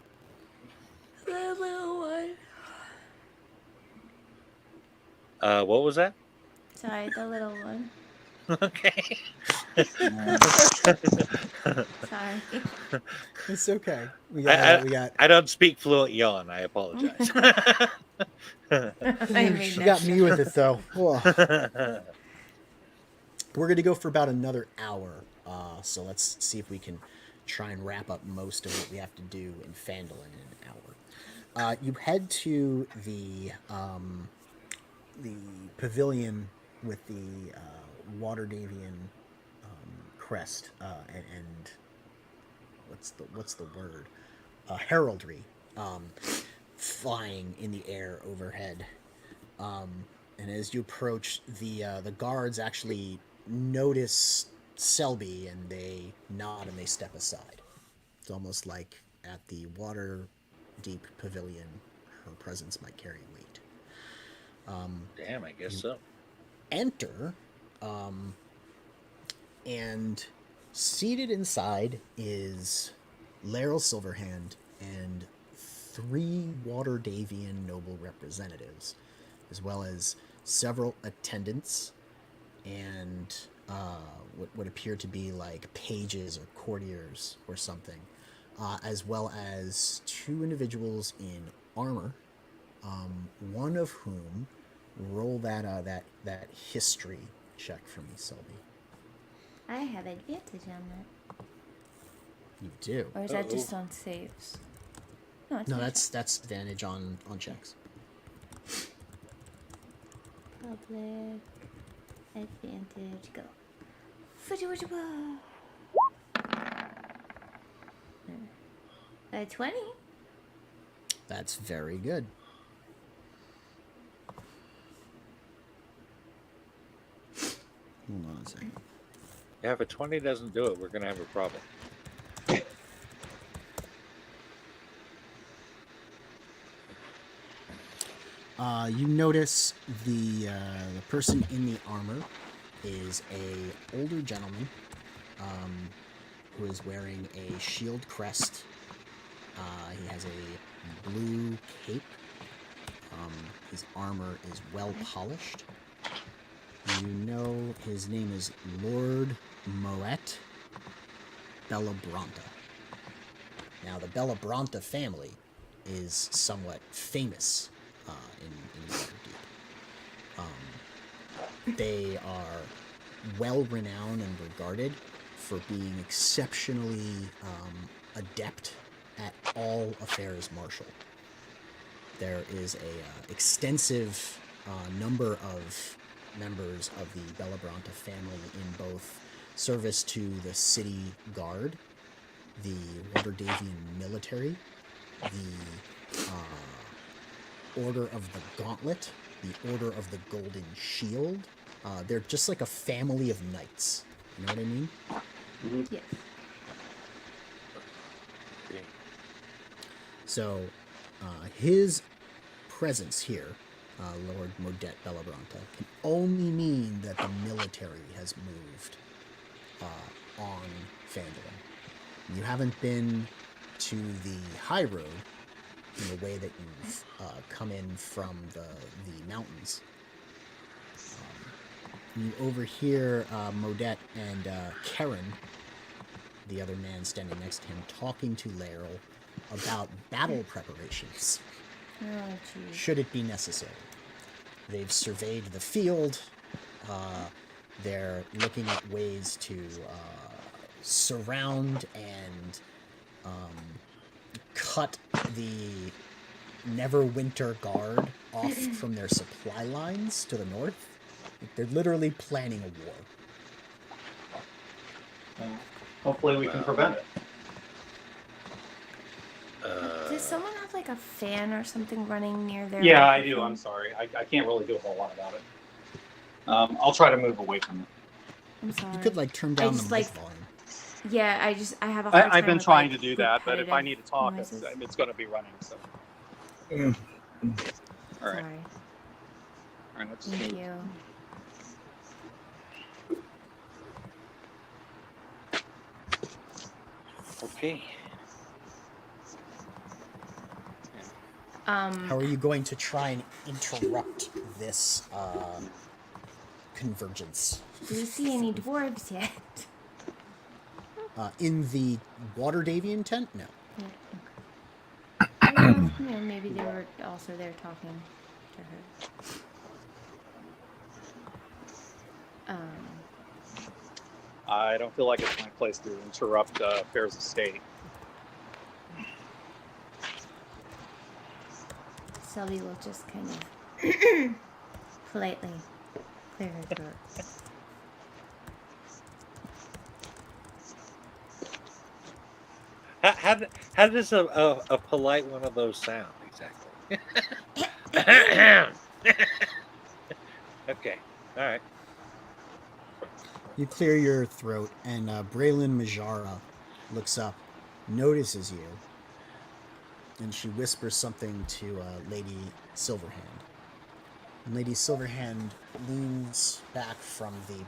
S4: The little one.
S2: What was that?
S4: Sorry, the little one.
S2: Okay.
S4: Sorry.
S3: It's okay.
S2: I don't speak fluent yawn. I apologize.
S4: I mean,
S3: You got me with it though. Whoa. We're gonna go for about another hour. So let's see if we can try and wrap up most of what we have to do in Phandlin in an hour. You head to the pavilion with the Waterdavian crest and what's the word? Heraldry flying in the air overhead. And as you approach, the guards actually notice Selby and they nod and they step aside. It's almost like at the Waterdeep Pavilion, her presence might carry weight.
S2: Damn, I guess so.
S3: Enter, and seated inside is Laryl Silverhand and 3 Waterdavian noble representatives, as well as several attendants and what appear to be like pages or courtiers or something, as well as 2 individuals in armor, one of whom roll that history check for me, Selby.
S7: I have advantage on that.
S3: You do.
S7: Or is that just on saves? No, it's
S3: No,
S7: on
S3: that's advantage on checks.
S7: public advantage. Go. 20.
S3: That's very good. Hold on a second.
S2: Yeah, if a 20 doesn't do it, we're going to have a problem.
S3: You notice the person in the armor is a older gentleman who is wearing a shield crest. He has a blue cape. His armor is well polished. You know his name is Lord Moet Bellabranta. Now, the Bellabranta family is somewhat famous in Waterdeep. They are well renowned and regarded for being exceptionally adept at all affairs martial. There is a extensive number of members of the Bellabranta family in both service to the city guard, the Waterdavian military, the Order of the Gauntlet, the Order of the Golden Shield. They're just like a family of knights. You know what I mean?
S7: Yes.
S3: So, his presence here, Lord Modet Bellabranta, can only mean that the military has moved on Phandlin. You haven't been to the high road in the way that you've come in from the mountains. You overhear Modet and Karen, the other man standing next to him, talking to Laryl about battle preparations,
S7: Oh, jeez.
S3: should it be necessary. They've surveyed the field. They're looking at ways to surround and cut the Neverwinter Guard off from their supply lines to the north. They're literally planning a war.
S5: Hopefully we can prevent it.
S7: Does someone have like a fan or something running near their
S5: Yeah, I do.
S7: microphone?
S5: I'm sorry. I can't really do a whole lot about it. I'll try to move away from it.
S7: I'm sorry.
S3: You could like turn down the
S7: just,
S3: mic
S7: like,
S3: volume.
S7: Yeah, I have a hard time
S5: I've been
S7: with,
S5: trying
S7: like,
S5: to do that, but if I need to talk,
S7: noises.
S5: it's going to be running. So. All right.
S7: Sorry.
S5: All right. Let's
S7: Thank
S5: see.
S7: you.
S2: Okay.
S3: How are you going to try and interrupt this convergence?
S7: Do we see any dwarves yet?
S3: In the water Davian tent? No.
S7: Yeah, okay. I don't know, you know, maybe they were also there talking to her.
S5: I don't feel like it's my place to interrupt affairs of state.
S7: Selby will just kind of politely clear her throat.
S2: How does a polite one of those sound exactly? Okay. All right.
S3: You clear your throat, and Braylon Majara looks up, notices you, and she whispers something to Lady Silverhand. And Lady Silverhand leans back from the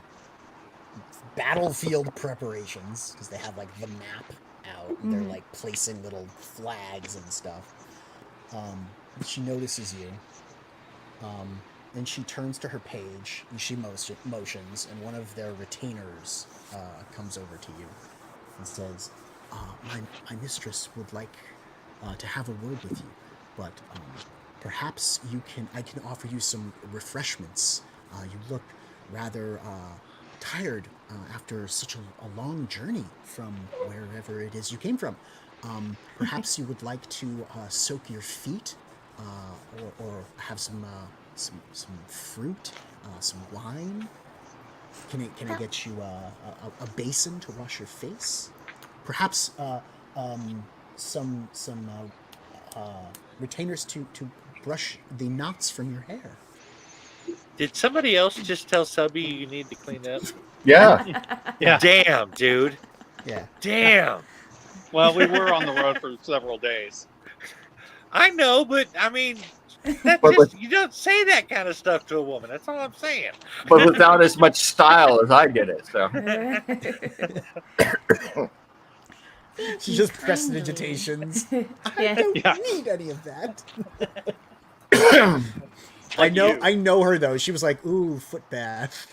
S3: battlefield preparations, because they have like the map out, and they're like placing little flags and stuff. She notices you. And she turns to her page, and she motions, and one of their retainers comes over to you and says, my mistress would like to have a word with you, but perhaps I can offer you some refreshments. You look rather tired after such a long journey from wherever it is you came from. Perhaps you would like to soak your feet, or have some fruit, some wine. Can I get you a basin to wash your face? Perhaps some retainers to brush the knots from your hair.
S2: Did somebody else just tell Subby you need to clean up?
S6: Yeah.
S5: Yeah.
S2: Damn, dude.
S3: Yeah.
S2: Damn.
S5: Well, we were on the road for several days.
S2: I know, but I mean, that
S6: But
S2: just, you don't say that kind of stuff to a woman. That's all I'm saying.
S6: But without as much style as I did it. So
S3: She just prestidigitations.
S7: Yeah.
S3: I don't need any of that. I know her though. She was like, "Ooh, foot bath."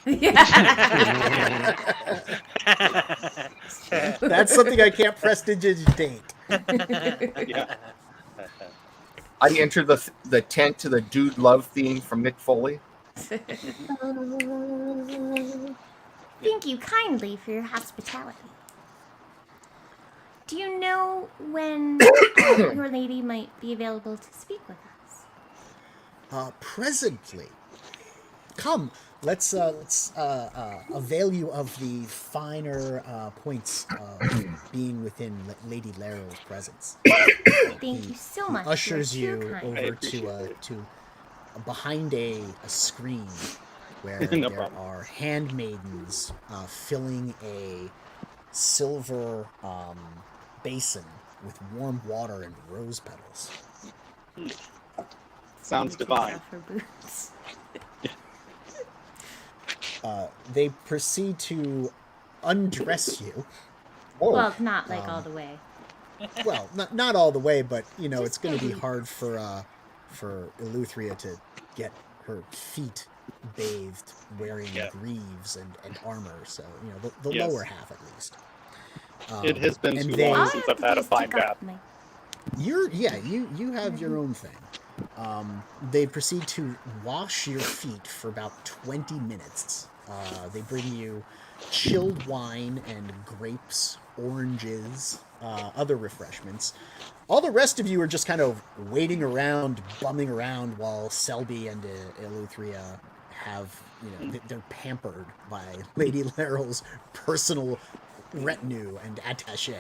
S3: That's something I can't prestidigitate.
S5: Yeah.
S6: I entered the tent to the Dude Love theme from Mick Foley.
S7: Thank you kindly for your hospitality. Do you know when your lady might be available to speak with us?
S3: Presently. Come, let's avail you of the finer points of being within Lady Laro's presence.
S7: Thank you so much.
S3: Ushers
S7: You're
S3: you
S7: too kind.
S3: over to behind a screen where
S5: No
S3: there
S5: problem.
S3: are handmaidens filling a silver basin with warm water and rose petals.
S5: Sounds
S7: She takes
S5: divine.
S7: off her boots.
S3: They proceed to undress you.
S6: Whoa.
S7: Well, not like all the way.
S3: Well, not all the way, but you know,
S7: Just
S3: it's going to be
S7: maybe.
S3: hard for Eleuthria to get her feet bathed wearing
S5: Yeah.
S3: greaves and armor. So you know, the
S5: Yes.
S3: lower half at least.
S5: It has been
S3: and
S5: too
S3: they-
S5: long
S7: All I
S5: since
S7: have
S5: I've
S7: to
S5: had
S7: do
S5: a
S7: is
S5: fine
S7: take
S5: bath.
S7: off my-
S3: You have your own thing. They proceed to wash your feet for about 20 minutes They bring you chilled wine and grapes, oranges, other refreshments. All the rest of you are just kind of waiting around, bumming around, while Selby and Eleuthria have, they're pampered by Lady Laryl's personal retinue and attaché.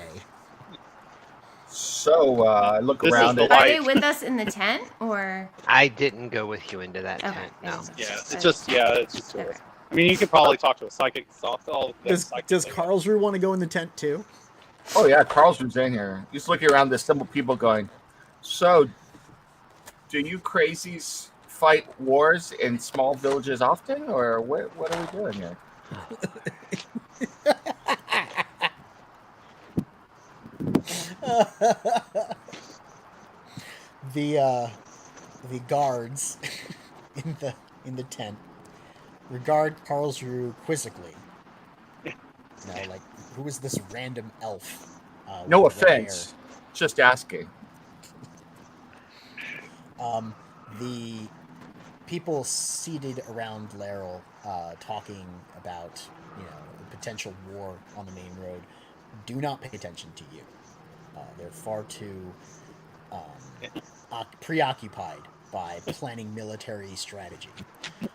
S6: So I look
S5: This is
S6: around
S5: the
S6: at.
S7: Are they
S5: life.
S7: with us in the tent, or?
S1: I didn't go with you into that
S7: Okay.
S1: tent. No.
S5: Yeah, it's just two of
S7: Okay.
S5: us. I mean, you could probably talk to a psychic. All
S3: Does Karlsruhe want to go in the tent too?
S6: Oh yeah, Carlson's in here. He's looking around the simple people going, so do you crazies fight wars in small villages often, or what are we doing here?
S3: The guards in the tent regard Karlsruhe quizzically. Like, who is this random elf?
S6: No
S3: with red
S6: offense, just asking.
S3: hair? The people seated around Laryl, talking about potential war on the main road, do not pay attention to you. They're far too preoccupied by planning military strategy.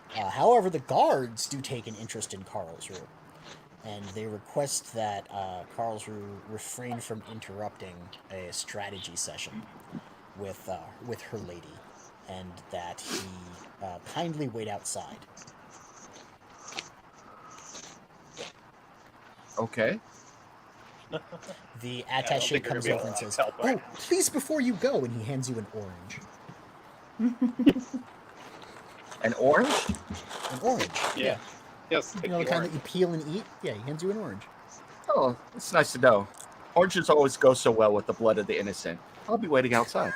S3: However, the guards do take an interest in Karlsruhe, and they request that Karlsruhe refrain from interrupting a strategy session with her lady, and that he kindly wait outside.
S6: Okay.
S3: The attaché comes over and says, "Oh, please, before you go," and he hands you an orange.
S6: An orange?
S3: An orange. Yeah.
S5: Yes.
S3: The kind that you peel and eat. Yeah, he hands you an orange.
S6: Oh, it's nice to know. Oranges always go so well with the blood of the innocent. I'll be waiting outside.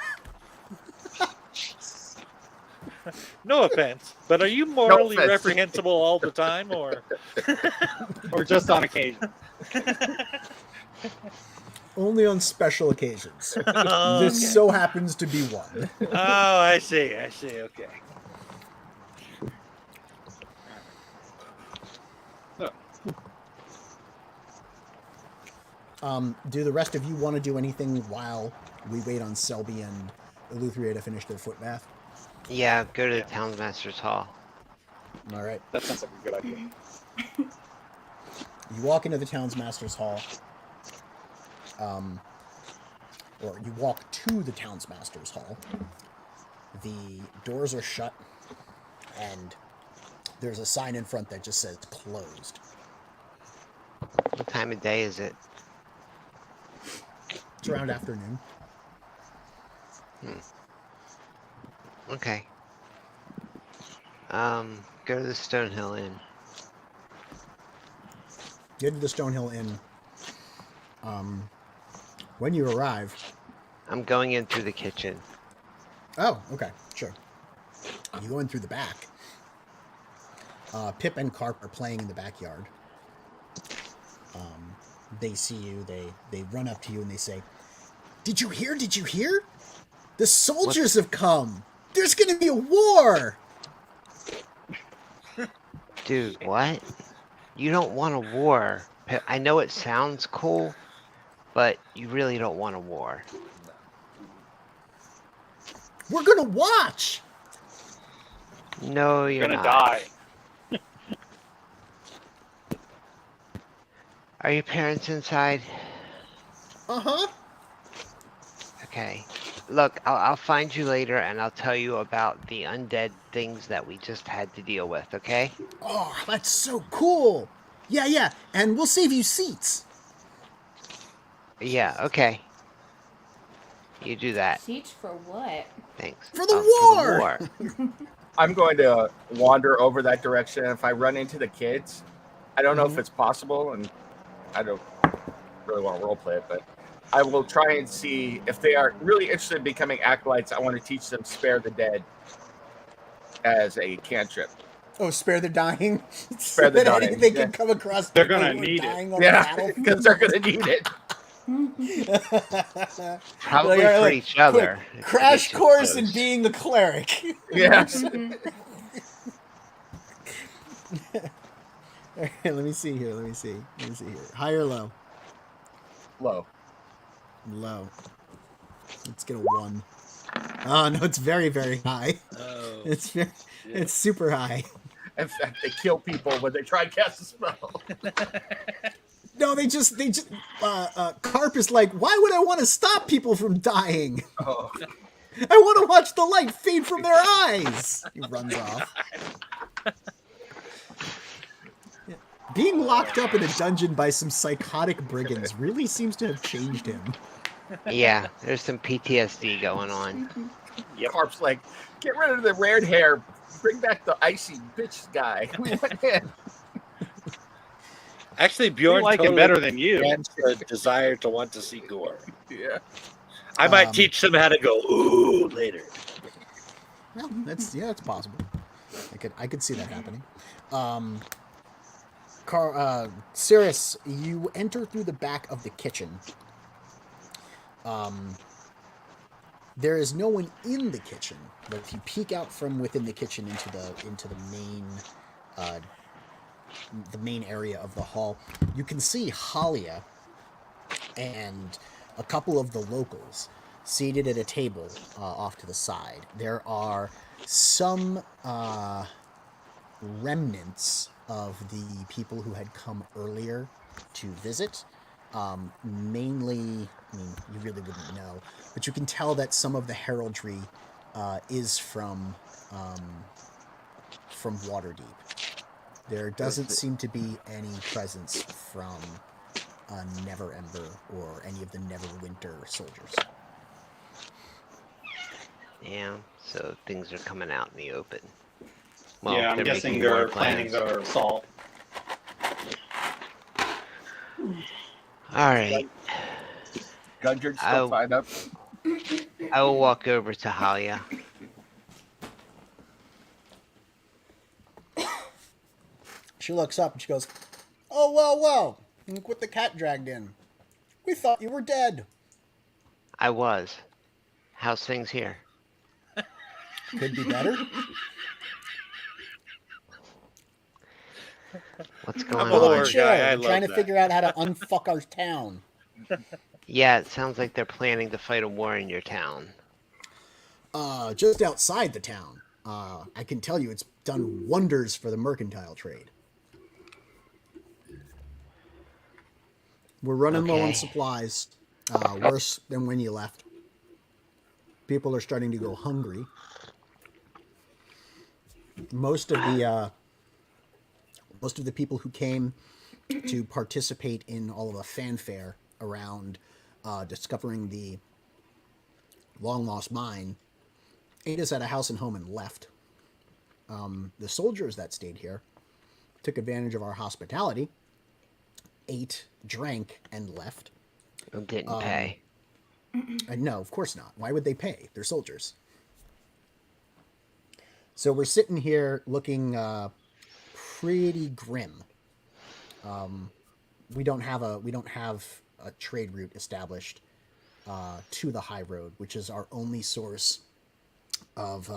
S2: No offense, but are you morally reprehensible all the time, or
S5: or just on occasion?
S3: Only on special occasions.
S2: Oh,
S3: This so happens to be one.
S2: Oh, I see. Okay.
S3: Do the rest of you want to do anything while we wait on Selby and Eleuthria to finish their foot bath?
S1: Yeah, go to the Townsmaster's Hall.
S3: All right.
S5: That sounds like a good idea.
S3: You walk into the Townsmaster's Hall, or you walk to the Townsmaster's Hall. The doors are shut, and there's a sign in front that just says closed.
S1: What time of day is it?
S3: It's around afternoon.
S1: Okay. Go to the Stonehill Inn.
S3: Get to the Stonehill Inn. When you arrive...
S1: I'm going in through the kitchen.
S3: Oh, okay, sure. You go in through the back. Pip and Carp are playing in the backyard. They see you, they run up to you and they say, Did you hear? The soldiers have come! There's gonna be a war!
S1: Dude, what? You don't want a war. I know it sounds cool, but you really don't want a war.
S3: We're gonna watch!
S1: No, you're
S5: Gonna
S1: not.
S5: die.
S1: Are your parents inside?
S3: Uh-huh.
S1: Okay. Look, I'll find you later and I'll tell you about the undead things that we just had to deal with, okay?
S3: Oh, that's so cool! Yeah, and we'll save you seats.
S1: Yeah, okay. You do that.
S7: Seats for what?
S1: Thanks.
S3: For the war!
S1: For the war.
S6: I'm going to wander over that direction. If I run into the kids, I don't know if it's possible, and I don't really want to roleplay it, but I will try and see if they are really interested in becoming acolytes. I want to teach them Spare the Dead as a cantrip.
S3: Oh, spare the dying?
S6: Spare the dying.
S3: Anything can come across.
S5: They're
S3: people
S5: gonna
S3: who are
S5: need it.
S3: dying on
S6: Yeah,
S3: the battlefield.
S6: because they're going to need it.
S1: Probably
S3: Like,
S1: for each other.
S3: quick, crash course in being a cleric.
S6: Yes.
S3: right, let me see here. Let me see here. High or low?
S6: Low.
S3: Low. Let's get a 1. Oh no, it's very, very high.
S2: Oh,
S3: It's very, it's super high.
S6: In fact, they kill people when they try to cast a spell.
S3: No, they just Carp is like, why would I want to stop people from dying?
S6: Oh,
S3: I want to watch the light fade from their eyes. He runs off. Yeah. Being locked up in a dungeon by some psychotic brigands really seems to have changed him.
S1: Yeah, there's some PTSD going on.
S6: Carp's like, get rid of the red hair. Bring back the icy bitch guy. We went in.
S2: actually,
S5: We
S2: Bjorn
S5: like
S2: totally
S5: it better than you.
S2: grants the desire to want to see gore.
S6: Yeah.
S2: I might teach them how to go ooh later.
S3: Well, it's possible. I could see that happening. Cirrus, you enter through the back of the kitchen. There is no one in the kitchen, but if you peek out from within the kitchen into the main area of the hall, you can see Halia and a couple of the locals seated at a table off to the side. There are some remnants of the people who had come earlier to visit. Mainly, I mean, you really wouldn't know, but you can tell that some of the heraldry is from Waterdeep. There doesn't seem to be any presence from Neverember or any of the Neverwinter soldiers.
S1: Yeah, so things are coming out in the open. Well,
S5: Yeah, I'm
S1: they're
S5: guessing
S1: making
S5: they're
S1: more
S5: planning
S1: plans.
S5: their assault.
S1: All right,
S6: Gundred's
S1: Oh.
S6: still tied up.
S1: I will walk over to Halia.
S3: She looks up and she goes, "Oh, well. Look what the cat dragged in. We thought you were dead."
S1: I was. How's things here?
S3: Could be better.
S1: What's
S2: I'm
S1: going
S2: a horror
S1: on?
S3: Chill.
S2: guy. I
S3: We're trying to
S2: love that.
S3: figure out how to unfuck our town.
S1: Yeah, it sounds like they're planning to fight a war in your town.
S3: Just outside the town. I can tell you it's done wonders for the mercantile trade. We're running low on
S1: Okay.
S3: supplies. Worse than when you left. People are starting to go hungry. Most of the people who came to participate in all of the fanfare around discovering the long lost mine ate us at a house and home and left. The soldiers that stayed here took advantage of our hospitality, ate, drank, and left.
S1: And didn't pay.
S3: And no, of course not. Why would they pay? They're soldiers. So we're sitting here looking pretty grim. We don't have a trade route established to the high road, which is our only source of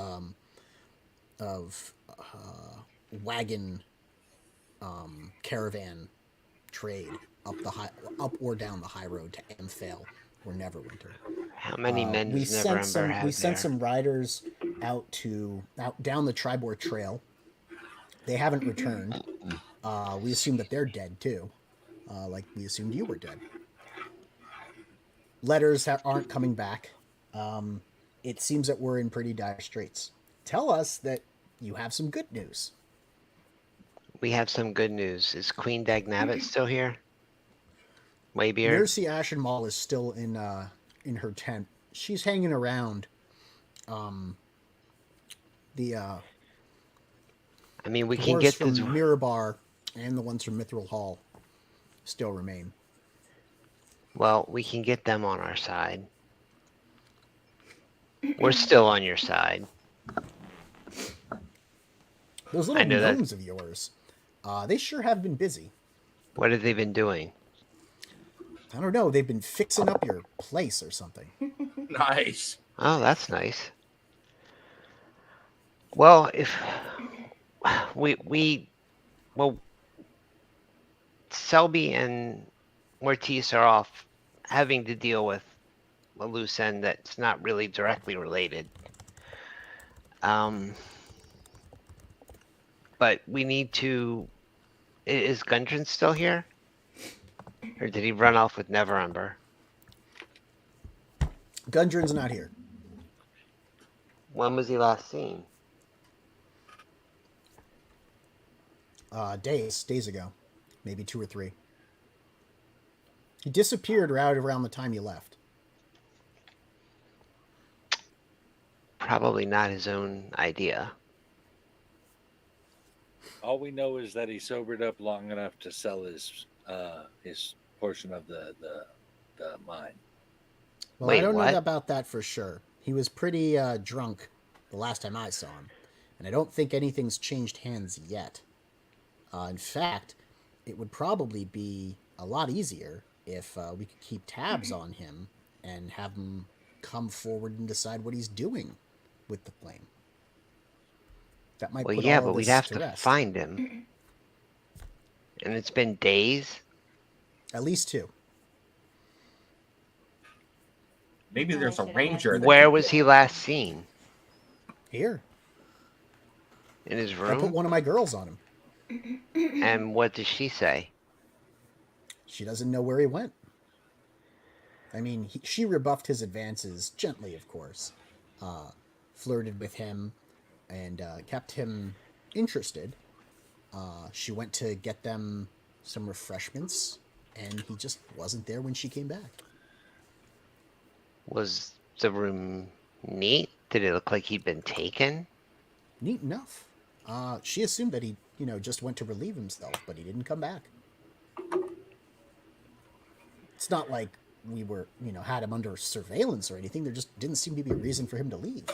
S3: wagon caravan trade up or down the high road to Amphale or Neverwinter.
S1: How many men
S3: We
S1: does
S3: sent
S1: Neverember have
S3: we sent
S1: there?
S3: some riders out down the Tribor Trail. They haven't returned. We assume that they're dead too, like we assumed you were dead. Letters that aren't coming back. It seems that we're in pretty dire straits. Tell us that you have some good news.
S1: We have some good news. Is Queen Dagnabbit still here? Waybeard?
S3: Mercy Ashenmall is still in her tent. She's hanging around.
S1: I mean, we
S3: The
S1: can
S3: horse
S1: get
S3: from
S1: this.
S3: Mirabar and the ones from Mythril Hall still remain.
S1: Well, we can get them on our side. We're still on your side.
S3: Those
S1: I
S3: little
S1: know that-
S3: gnomes of yours, they sure have been busy.
S1: What have they been doing?
S3: I don't know. They've been fixing up your place or something.
S6: Nice.
S1: Oh, that's nice. Well, if well, Selby and Mortiz are off having to deal with a loose end that's not really directly related. But we need to. Is Gundren still here? Or did he run off with Neverember?
S3: Gundren's not here.
S1: When was he last seen?
S3: Days ago, maybe 2 or 3. He disappeared right around the time you left.
S1: Probably not his own idea.
S2: All we know is that he sobered up long enough to sell his portion of the mine.
S3: Well,
S1: Wait,
S3: I don't
S1: what?
S3: know about that for sure. He was pretty drunk the last time I saw him, and I don't think anything's changed hands yet. In fact, it would probably be a lot easier if we could keep tabs on him and have him come forward and decide what he's doing with the flame. That might
S1: Well,
S3: put
S1: yeah,
S3: all
S1: but
S3: of
S1: we'd
S3: this
S1: have
S3: to
S1: to
S3: rest.
S1: find him. And it's been days.
S3: At least 2.
S6: Maybe there's a
S4: should've
S6: ranger.
S4: asked.
S6: That
S1: Where was he last seen?
S3: Here,
S1: In his
S3: I put
S1: room?
S3: one of my girls on him.
S1: And what does she say?
S3: She doesn't know where he went. I mean, she rebuffed his advances gently, of course. Flirted with him and kept him interested. She went to get them some refreshments, and he just wasn't there when she came back.
S1: Was the room neat? Did it look like he'd been taken?
S3: Neat enough. She assumed that he, just went to relieve himself, but he didn't come back. It's not like we were, had him under surveillance or anything. There just didn't seem to be a reason for him to leave.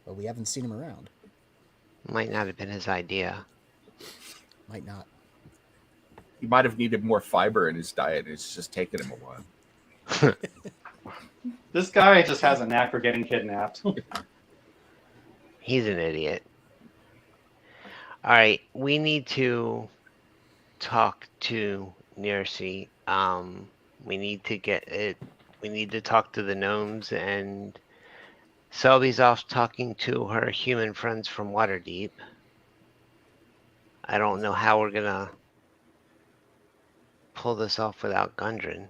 S3: But we haven't seen him around.
S1: Might not have been his idea.
S3: Might not.
S6: he might have needed more fiber in his diet. It's just taken him a while.
S5: This guy just has a knack for getting kidnapped.
S1: He's an idiot. Alright, we need to talk to Nearcy. We need to get it. We need to talk to the gnomes, and Selby's off talking to her human friends from Waterdeep. I don't know how we're gonna pull this off without Gundren.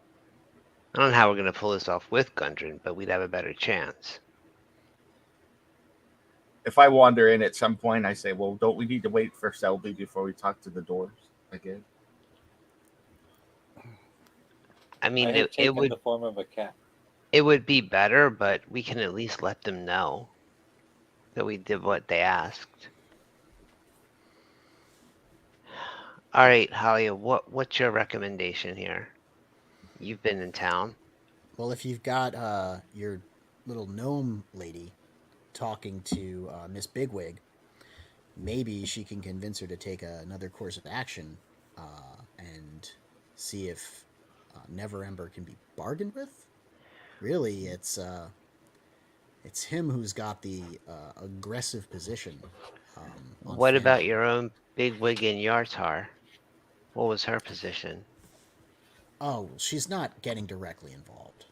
S1: I don't know how we're gonna pull this off with Gundren, but we'd have a better chance.
S6: If I wander in at some point, I say, well, don't we need to wait for Selby before we talk to the dwarves again?
S1: I mean,
S2: I have
S1: it
S2: taken
S1: would
S2: the form of a cat.
S1: it would be better, but we can at least let them know that we did what they asked. All right, Halia, what's your recommendation here? You've been in town.
S3: Well, if you've got your little gnome lady talking to Miss Bigwig, maybe she can convince her to take another course of action and see if Neverember can be bargained with. Really, it's him who's got the aggressive position.
S1: What
S3: Phandlin.
S1: about your own bigwig in Yartar? What was her position?
S3: Oh, she's not getting directly involved.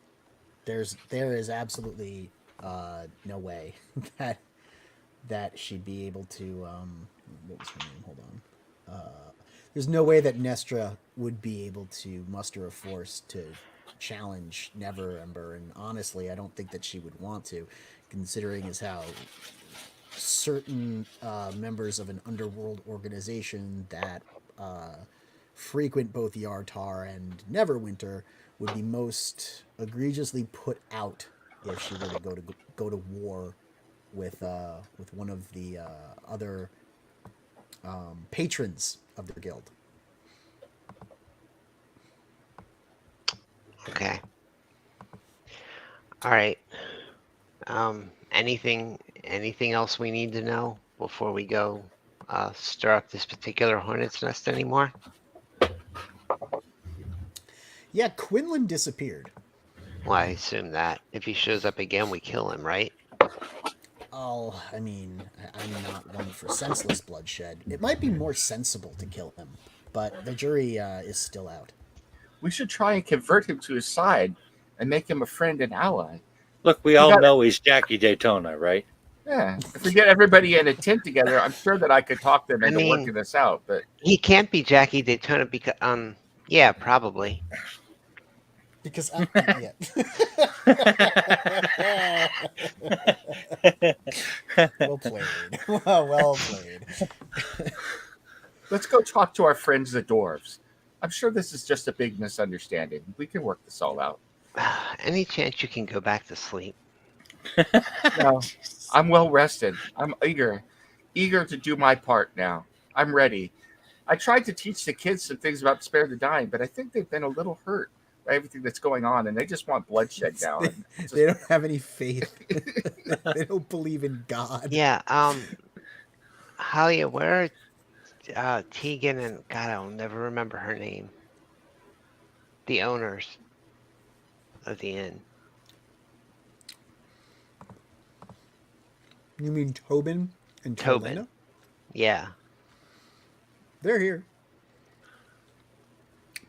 S3: There is absolutely no way that she'd be able to. What was her name? Hold on. There's no way that Nestra would be able to muster a force to challenge Neverember, and honestly, I don't think that she would want to, considering as how certain members of an underworld organization that frequent both Yartar and Neverwinter would be most egregiously put out if she were to go to war with one of the other patrons of their guild.
S1: Okay. All right. Anything else we need to know before we go stir up this particular hornet's nest anymore?
S3: Yeah, Quinlan disappeared.
S1: Well, I assume that. If he shows up again, we kill him, right?
S3: Oh, I mean, I'm not one for senseless bloodshed. It might be more sensible to kill him. but the jury is still out.
S6: We should try and convert him to his side and make him a friend and ally.
S2: Look, we
S6: We
S2: all
S6: got
S2: know he's Jackie Daytona, right?
S6: Yeah, if we get everybody in a tent together, I'm sure that I could talk them
S1: I
S6: into
S1: mean,
S6: working this out. But
S1: he can't be Jackie Daytona because yeah, probably.
S3: Because yeah. Well played. Well played.
S6: let's go talk to our friends, the dwarves. I'm sure this is just a big misunderstanding. We can work this all out.
S1: Any chance you can go back to sleep?
S6: No, I'm well rested. I'm eager to do my part now. I'm ready. I tried to teach the kids some things about Spare the Dying, but I think they've been a little hurt by everything that's going on, and they just want bloodshed now.
S3: They don't have any faith. They don't believe in God.
S1: Yeah. Halia, where are Tegan and God? I'll never remember her name. The owners of the inn.
S3: You mean Tobin and
S1: Tobin.
S3: Trelena?
S1: Yeah.
S3: They're here.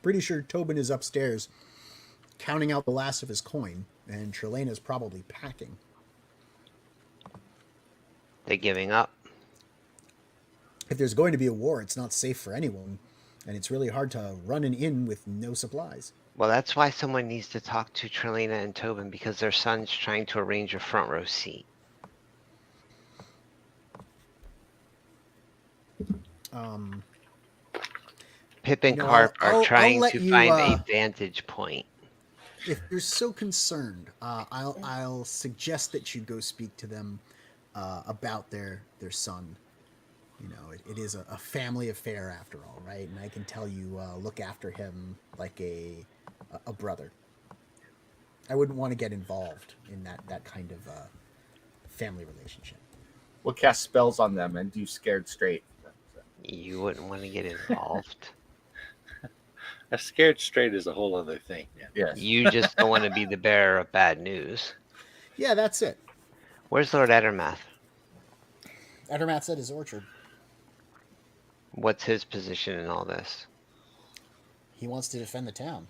S3: Pretty sure Tobin is upstairs counting out the last of his coin, and Trelena's probably packing.
S1: They're giving up.
S3: If there's going to be a war, it's not safe for anyone, and it's really hard to run an inn with no supplies.
S1: Well, that's why someone needs to talk to Trelena and Tobin because their son's trying to arrange a front row seat. Pip and Carp are trying to find a vantage point.
S3: If you're so concerned, I'll suggest that you go speak to them about their son. You know, it is a family affair after all, right? And I can tell you look after him like a brother. I wouldn't want to get involved in that kind of family relationship.
S6: We'll cast spells on them and do Scared Straight.
S1: You wouldn't want to get involved.
S2: A Scared Straight is a whole other thing. Yeah.
S6: Yes.
S1: You just don't want to be the bearer of bad news.
S3: Yeah, that's it.
S1: Where's Lord Ettermath?
S3: Ettermath's at his orchard.
S1: What's his position in all this?
S3: He wants to defend the town.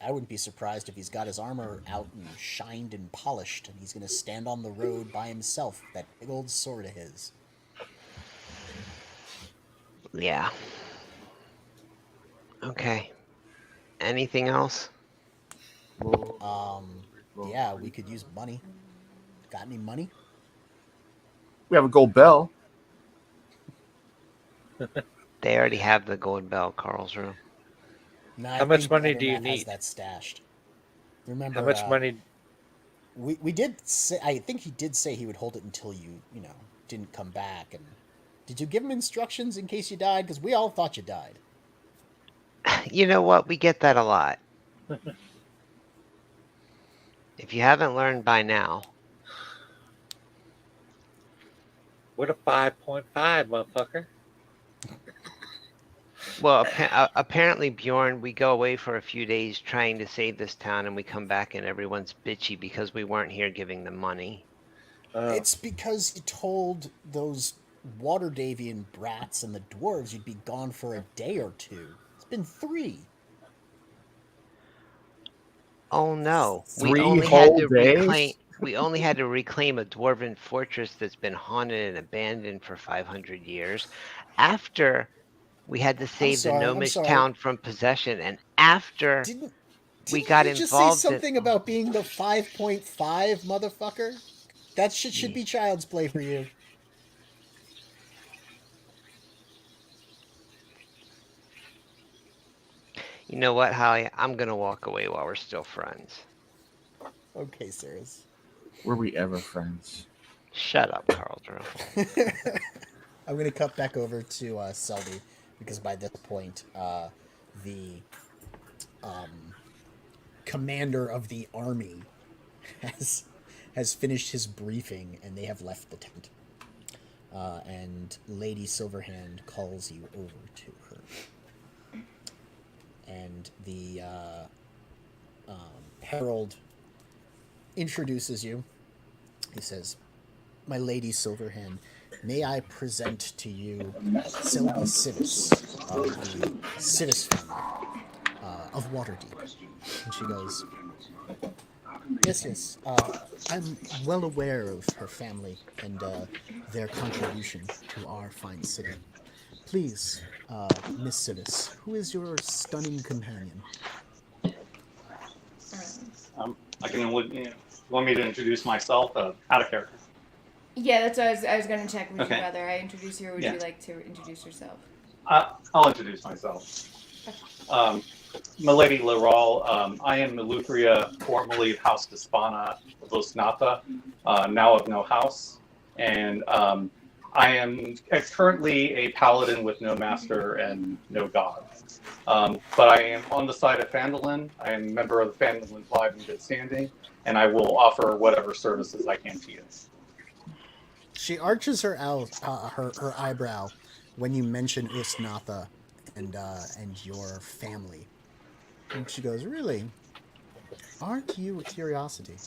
S3: I wouldn't be surprised if he's got his armor out and shined and polished, and he's going to stand on the road by himself, that big old sword of his.
S1: Yeah. Okay. Anything else?
S3: Yeah, we could use money. Got any money?
S6: We have a gold bell.
S1: They already have the gold bell, Carlsruhe.
S3: No,
S2: How much money do you need?
S3: Has that stashed. Remember
S2: How much money?
S3: We did say. I think he did say he would hold it until you didn't come back. And did you give him instructions in case you died? Because we all thought you died.
S1: You know what? We get that a lot. If you haven't learned by now.
S2: What a 5.5, motherfucker.
S1: Well, apparently, Bjorn, we go away for a few days trying to save this town, and we come back and everyone's bitchy because we weren't here giving them money.
S3: It's because you told those Waterdavian brats and the dwarves you'd be gone for a day or two. It's been 3.
S1: Oh no!
S6: 3 whole days?
S1: We only had to reclaim a dwarven fortress that's been haunted and abandoned for 500 years. After we had to save the gnomish town from possession, and after we got
S3: you just
S1: involved.
S3: Say something about being the 5.5 motherfucker. That shit should be child's play for you.
S1: You know what, Holly? I'm gonna walk away while we're still friends.
S3: Okay, Sarahs.
S6: Were we ever friends?
S1: Shut up, Carlsruhe.
S3: I'm going to cut back over to Selby, because by this point, the commander of the army has finished his briefing, and they have left the tent. And Lady Silverhand calls you over to her. And the herald introduces you. He says, "My Lady Silverhand, may I present to you Selby Sivis of the Sivis family of Waterdeep? And she goes, yes, yes. I'm well aware of her family and their contribution to our fine city. Please, Miss Sivis, who is your stunning companion?
S5: I can want me to introduce myself out of character.
S7: Yeah, that's what I was going to check. Would
S5: Okay.
S7: you rather I introduce you, or would
S5: Yeah.
S7: you like to introduce yourself?
S5: I'll introduce myself. Milady Laral, I am Meluthria, formerly of House Despana Vosnatha, now of No House. And I am currently a paladin with no master and no god. But I am on the side of Phandlin. I am a member of the Phandlin Five in good standing, and I will offer whatever services I can to you.
S3: She arches her her eyebrow when you mention Usnatha and your family. And she goes, really? Aren't you a curiosity?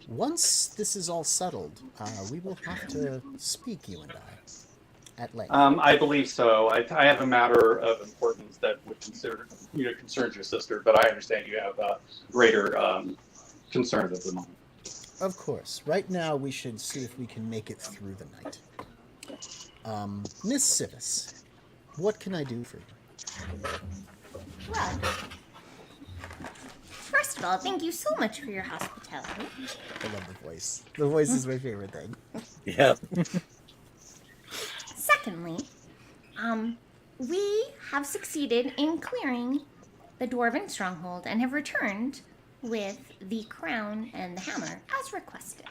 S3: Once this is all settled, we will have to speak, you and I, at length.
S5: I believe so. I have a matter of importance that would concerns your sister, but I understand you have greater concerns at the moment.
S3: Of course. Right now, we should see if we can make it through the night. Miss Sivis, what can I do for you?
S8: Well, first of all, thank you so much for your hospitality.
S3: I love the voice. The voice is my favorite thing.
S2: Yeah.
S8: Secondly, we have succeeded in clearing the dwarven stronghold and have returned with the crown and the hammer as requested.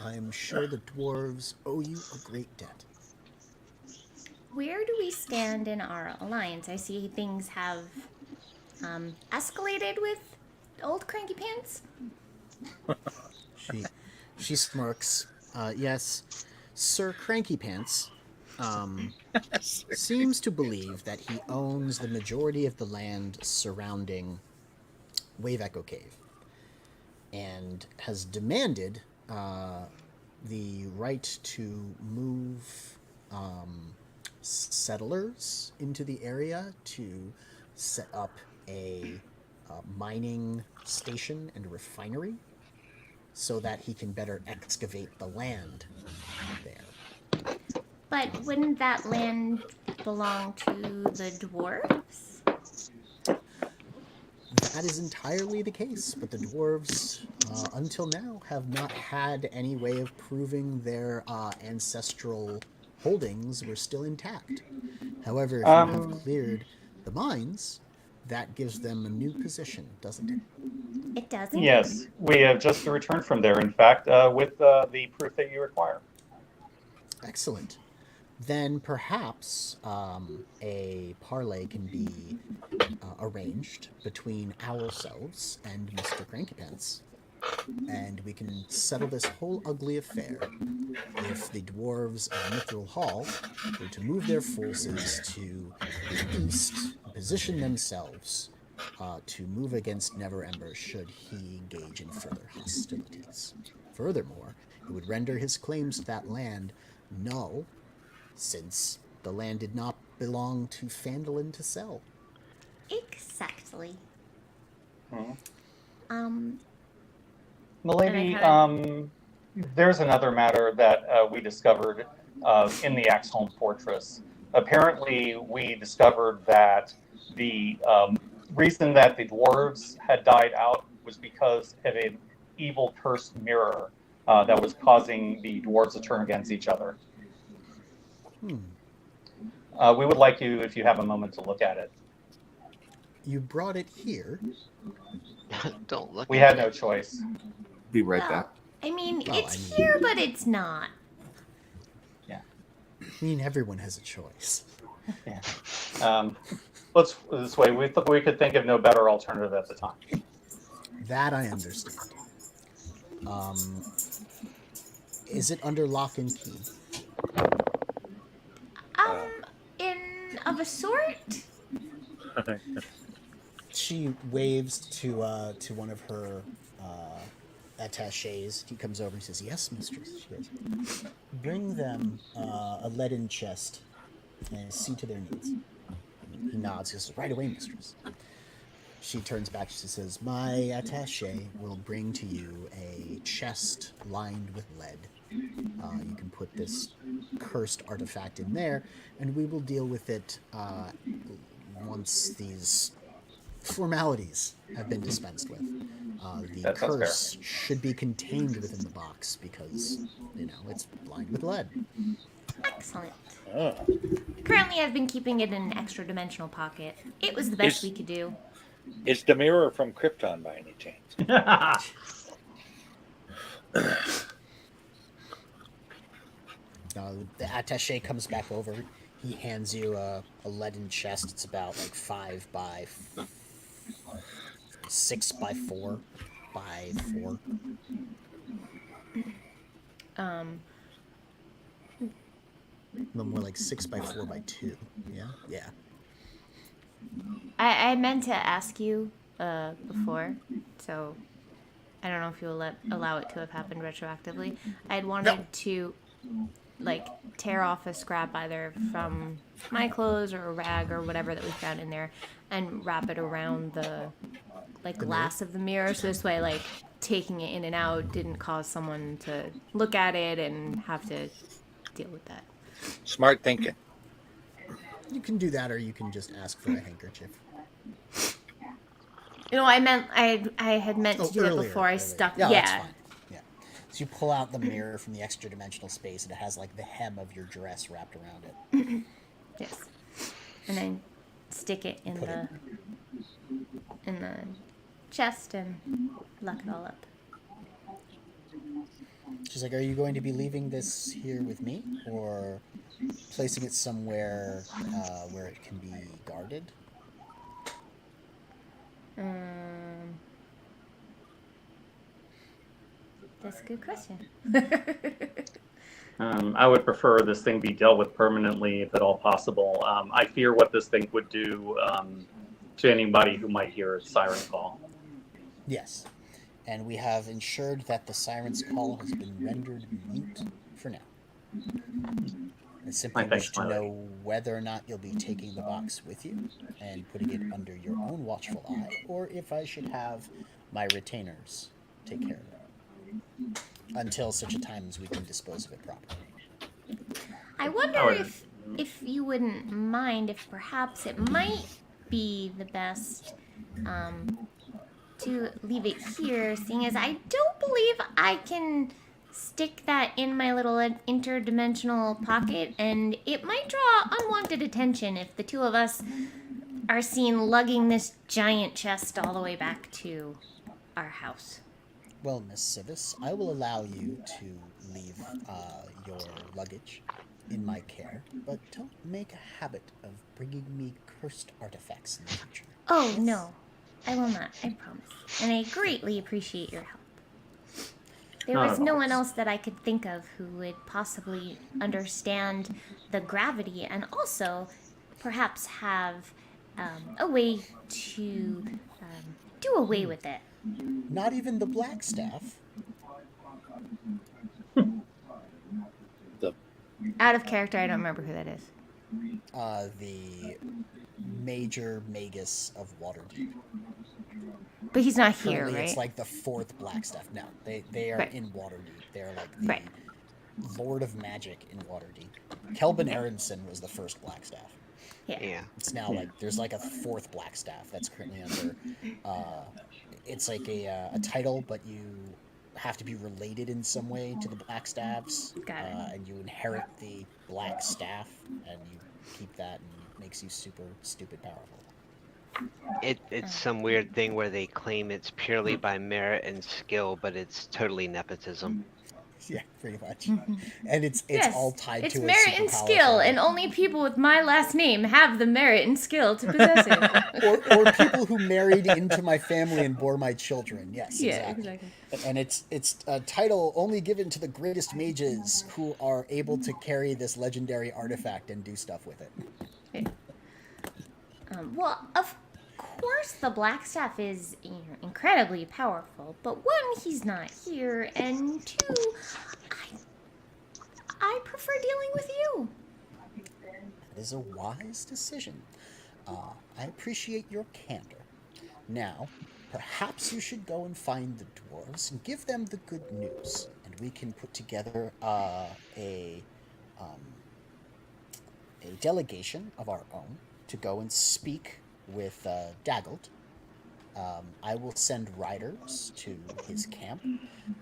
S3: I am sure the dwarves owe you a great debt.
S8: Where do we stand in our alliance? I see things have escalated with old Cranky Pants.
S3: She smirks. Yes, Sir Cranky Pants seems to believe that he owns the majority of the land surrounding Wave Echo Cave and has demanded the right to move settlers into the area to set up a mining station and refinery so that he can better excavate the land there.
S8: But wouldn't that land belong to the dwarves?
S3: That is entirely the case, but the dwarves, until now, have not had any way of proving their ancestral holdings were still intact. However, if you have cleared the mines, that gives them a new position, doesn't it?
S8: It doesn't.
S5: Yes, we have just returned from there, in fact, with the proof that you require.
S3: Excellent. Then perhaps a parley can be arranged between ourselves and Mr. Crankypants, and we can settle this whole ugly affair if the dwarves of Mythril Hall were to move their forces to the east, position themselves to move against Neverember should he engage in further hostilities. Furthermore, it would render his claims to that land null, since the land did not belong to Phandlin to sell.
S8: Exactly.
S5: Milady, there's another matter that we discovered in the Axeholm fortress. Apparently, we discovered that the reason that the dwarves had died out was because of an evil cursed mirror that was causing the dwarves to turn against each other. We would like you, if you have a moment, to look at it.
S3: You brought it here.
S1: Don't look.
S5: We had no choice.
S6: Be right back.
S8: I mean,
S3: Well,
S8: it's here, but it's not.
S3: I mean, everyone has a choice.
S5: Yeah. Let's put it this way. We could think of no better alternative at the time.
S3: That I understand. Is it under lock and key?
S8: Of a sort.
S3: She waves to one of her attaches. He comes over and says, "Yes, mistress." She goes, "Bring them a leaden chest and see to their needs." He nods. He says, "Right away, mistress." She turns back. She says, "My attaché will bring to you a chest lined with lead. You can put this cursed artifact in there, and we will deal with it once these formalities have been dispensed with. The
S5: That sounds fair.
S3: curse should be contained within the box because, it's lined with lead."
S8: Excellent.
S2: Oh.
S8: Currently, I've been keeping it in an extra dimensional pocket. It was the best we could do.
S2: Is the mirror from Krypton by any chance?
S3: The attaché comes back over. He hands you a leaden chest. It's about like 5 by 6 by 4 by 4. No, more like 6 by 4 by 2. Yeah.
S7: I meant to ask you before, so I don't know if you'll allow it to have happened retroactively. I had wanted to tear off a scrap either from my clothes or a rag or whatever that we found in there and wrap it around the glass of the mirror, so this way taking it in and out didn't cause someone to look at it and have to deal with that.
S2: Smart thinking.
S3: You can do that, or you can just ask for a handkerchief.
S7: I had meant to do it before I stuck.
S3: Yeah, that's fine. Yeah. So you pull out the mirror from the extra dimensional space, and it has the hem of your dress wrapped around it.
S7: Yes. And then stick it in the chest and lock it all up.
S3: She's like, "Are you going to be leaving this here with me, or placing it somewhere where it can be guarded?"
S7: That's a good question.
S5: I would prefer this thing be dealt with permanently, if at all possible. I fear what this thing would do to anybody who might hear a siren call.
S3: Yes. And we have ensured that the siren's call has been rendered mute for now. I simply wish to know whether or not you'll be taking the box with you and putting it under your own watchful eye, or if I should have my retainers take care of it, until such a time as we can dispose of it properly.
S8: I wonder if you wouldn't mind if perhaps it might be the best to leave it here, seeing as I don't believe I can stick that in my little interdimensional pocket, and it might draw unwanted attention if the two of us are seen lugging this giant chest all the way back to our house.
S3: Well, Miss Civis, I will allow you to leave your luggage in my care, but don't make a habit of bringing me cursed artifacts in the future.
S8: Oh, yes? No, I will not, I promise. And I greatly appreciate your help. There was no one else that I could think of who would possibly understand the gravity and also perhaps have a way to do away with it.
S3: Not even the Black Staff?
S7: Out of character, I don't remember who that is.
S3: The Major Magus of Waterdeep.
S7: But he's not here,
S3: Currently,
S7: right?
S3: It's like the 4th Black Staff. No, they are in Waterdeep. They're like the Lord of Magic in Waterdeep. Kelvin Aronson was the first Black Staff.
S7: Yeah.
S3: It's now there's a 4th Black Staff that's currently under. It's like a title, but you have to be related in some way to the Black Staffs.
S7: Got it.
S3: And you inherit the Black Staff, and you keep that, and it makes you super stupid powerful.
S1: It's some weird thing where they claim it's purely by merit and skill, but it's totally nepotism.
S3: Yeah, pretty much. And it's all tied
S7: it's
S3: to
S7: merit and skill, and only people with my last name have the merit and skill to possess it.
S3: or people who married into my family and bore my children. Yes, exactly. And it's a title only given to the greatest mages who are able to carry this legendary artifact and do stuff with it.
S8: Well, of course, the Blackstaff is incredibly powerful, but one, he's not here, and two, I prefer dealing with you.
S3: That is a wise decision. I appreciate your candor. Now, perhaps you should go and find the dwarves and give them the good news, and we can put together a delegation of our own to go and speak with Daggled. I will send riders to his camp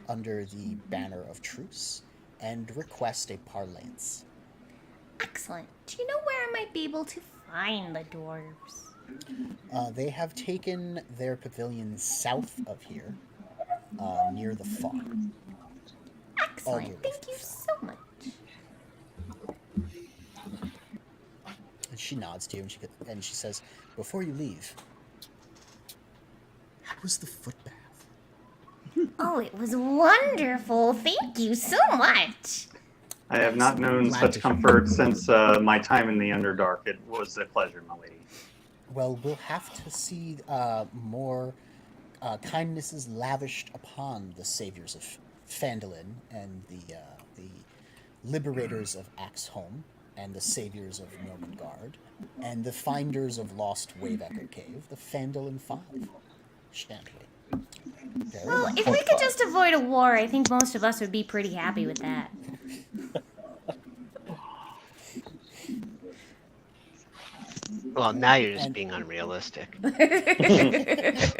S3: under the banner of truce and request a parlance.
S8: Excellent. Do you know where I might be able to find the dwarves?
S3: They have taken their pavilion south of here, near the farm.
S8: Excellent. Thank you so much.
S3: And she nods to you and she says, "Before you leave, how was the foot bath?"
S8: Oh, it was wonderful. Thank you so much.
S5: I have not known
S3: Glad
S5: such
S3: to hear.
S5: comfort since my time in the Underdark. It was a pleasure, my lady.
S3: Well, we'll have to see more kindnesses lavished upon the saviors of Phandlin and the liberators of Axeholm and the saviors of Gnomengarde and the finders of Lost Wave Echo Cave, the Phandalin 5, shan't we? Very
S8: Well,
S3: well.
S8: if we could just avoid a war, I think most of us would be pretty happy with that.
S1: Well, now you're just being unrealistic.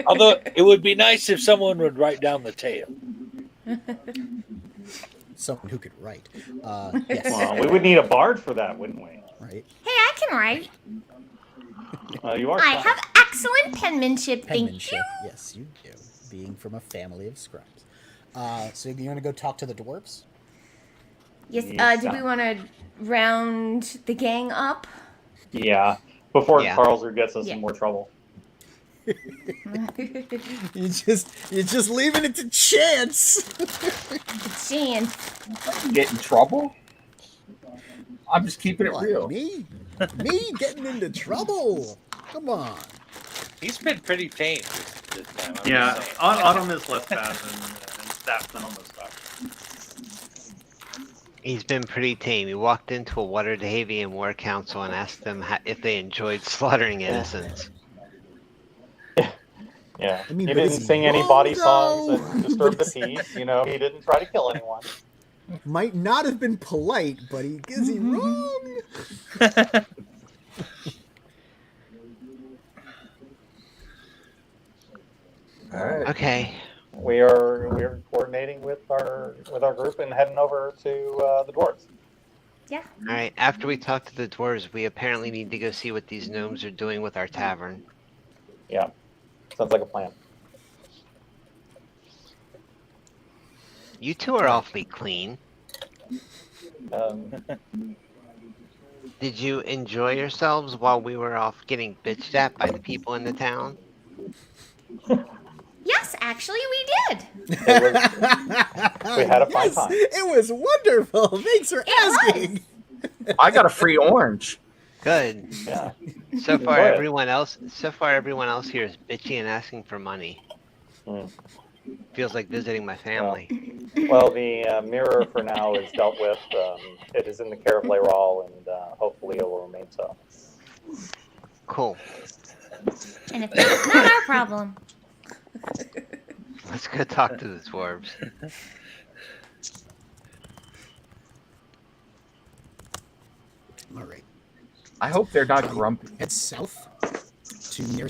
S2: Although it would be nice if someone would write down the tale.
S3: Someone who could write. Yes.
S5: Well, we would need a bard for that, wouldn't we?
S3: Right.
S8: Hey, I can write.
S5: You are.
S8: I have excellent penmanship, thank
S3: Penmanship.
S8: you.
S3: Yes, you do. Being from a family of scribes. So you want to go talk to the dwarves?
S8: Yes,
S5: Yes,
S8: do we want to round the gang up?
S5: Yeah. Before
S1: Yeah.
S5: Carlser gets us
S8: Yeah.
S5: in more trouble.
S3: You're just leaving it to chance.
S8: Chance.
S6: Get in trouble? I'm just keeping it
S3: What,
S6: real.
S3: me getting into trouble. Come on.
S2: He's been pretty tame this time. I'm
S5: Yeah,
S2: just saying.
S5: Autumn is less bad than Staff's and almost stuff.
S1: He's been pretty tame. He walked into a Waterdavian war council and asked them if they enjoyed slaughtering innocents.
S5: Yeah,
S3: I mean,
S5: he
S3: but is
S5: didn't
S3: he
S5: sing any
S3: wrong,
S5: body
S3: though?
S5: songs and disturb the peace. You know, he didn't try to kill anyone.
S3: Might not have been polite, but is he wrong?
S6: All right.
S1: Okay.
S5: We're coordinating with our group and heading over to the dwarves.
S8: Yeah.
S1: All right. After we talk to the dwarves, we apparently need to go see what these gnomes are doing with our tavern.
S5: Yeah, sounds like a plan.
S1: You two are awfully clean. Did you enjoy yourselves while we were off getting bitched at by the people in the town?
S8: Yes, actually, we did.
S5: We had a fine time.
S3: It was wonderful. Thanks for asking.
S6: I got a free orange.
S1: Good.
S5: Yeah.
S1: So far,
S5: Enjoy it.
S1: everyone else here is bitchy and asking for money. Feels like visiting my family.
S5: Well, the mirror for now is dealt with. It is in the care of Layrall, and hopefully it will remain so.
S1: Cool.
S8: And if that's not our problem.
S1: Let's go talk to the dwarves.
S3: All right.
S6: I hope they're not grumpy.
S3: Head south to near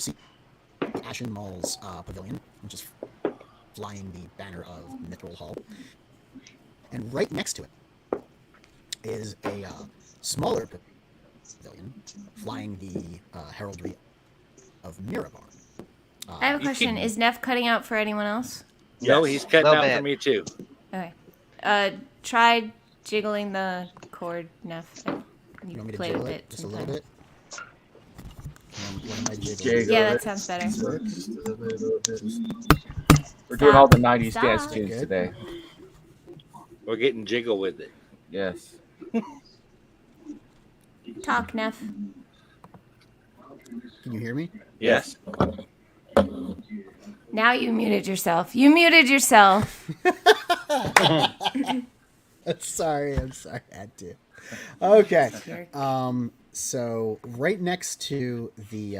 S3: Ashen Mall's pavilion, which is flying the banner of Mythril Hall. And right next to it is a smaller pavilion flying the heraldry of Mirabar.
S7: I have a question. Is Neff cutting out for anyone else?
S2: No, he's cutting
S1: Little
S2: out
S1: bit.
S2: for me too.
S7: Okay. Try jiggling the cord, Neff.
S3: You want me to
S7: played
S3: jiggle
S7: with
S3: it
S7: it
S3: just a little
S7: sometimes.
S3: bit? What am I jiggling?
S6: Jiggle
S7: Yeah,
S6: it.
S7: that sounds better.
S6: We're doing all the 90s
S7: Stop.
S6: dance tunes
S3: Good.
S6: today.
S2: We're getting jiggle with it.
S6: Yes.
S7: Talk, Neff.
S3: Can you hear me?
S2: Yes.
S7: Now you muted yourself. You muted yourself.
S3: Sorry, I had to. Okay.
S7: Jerk.
S3: So right next to the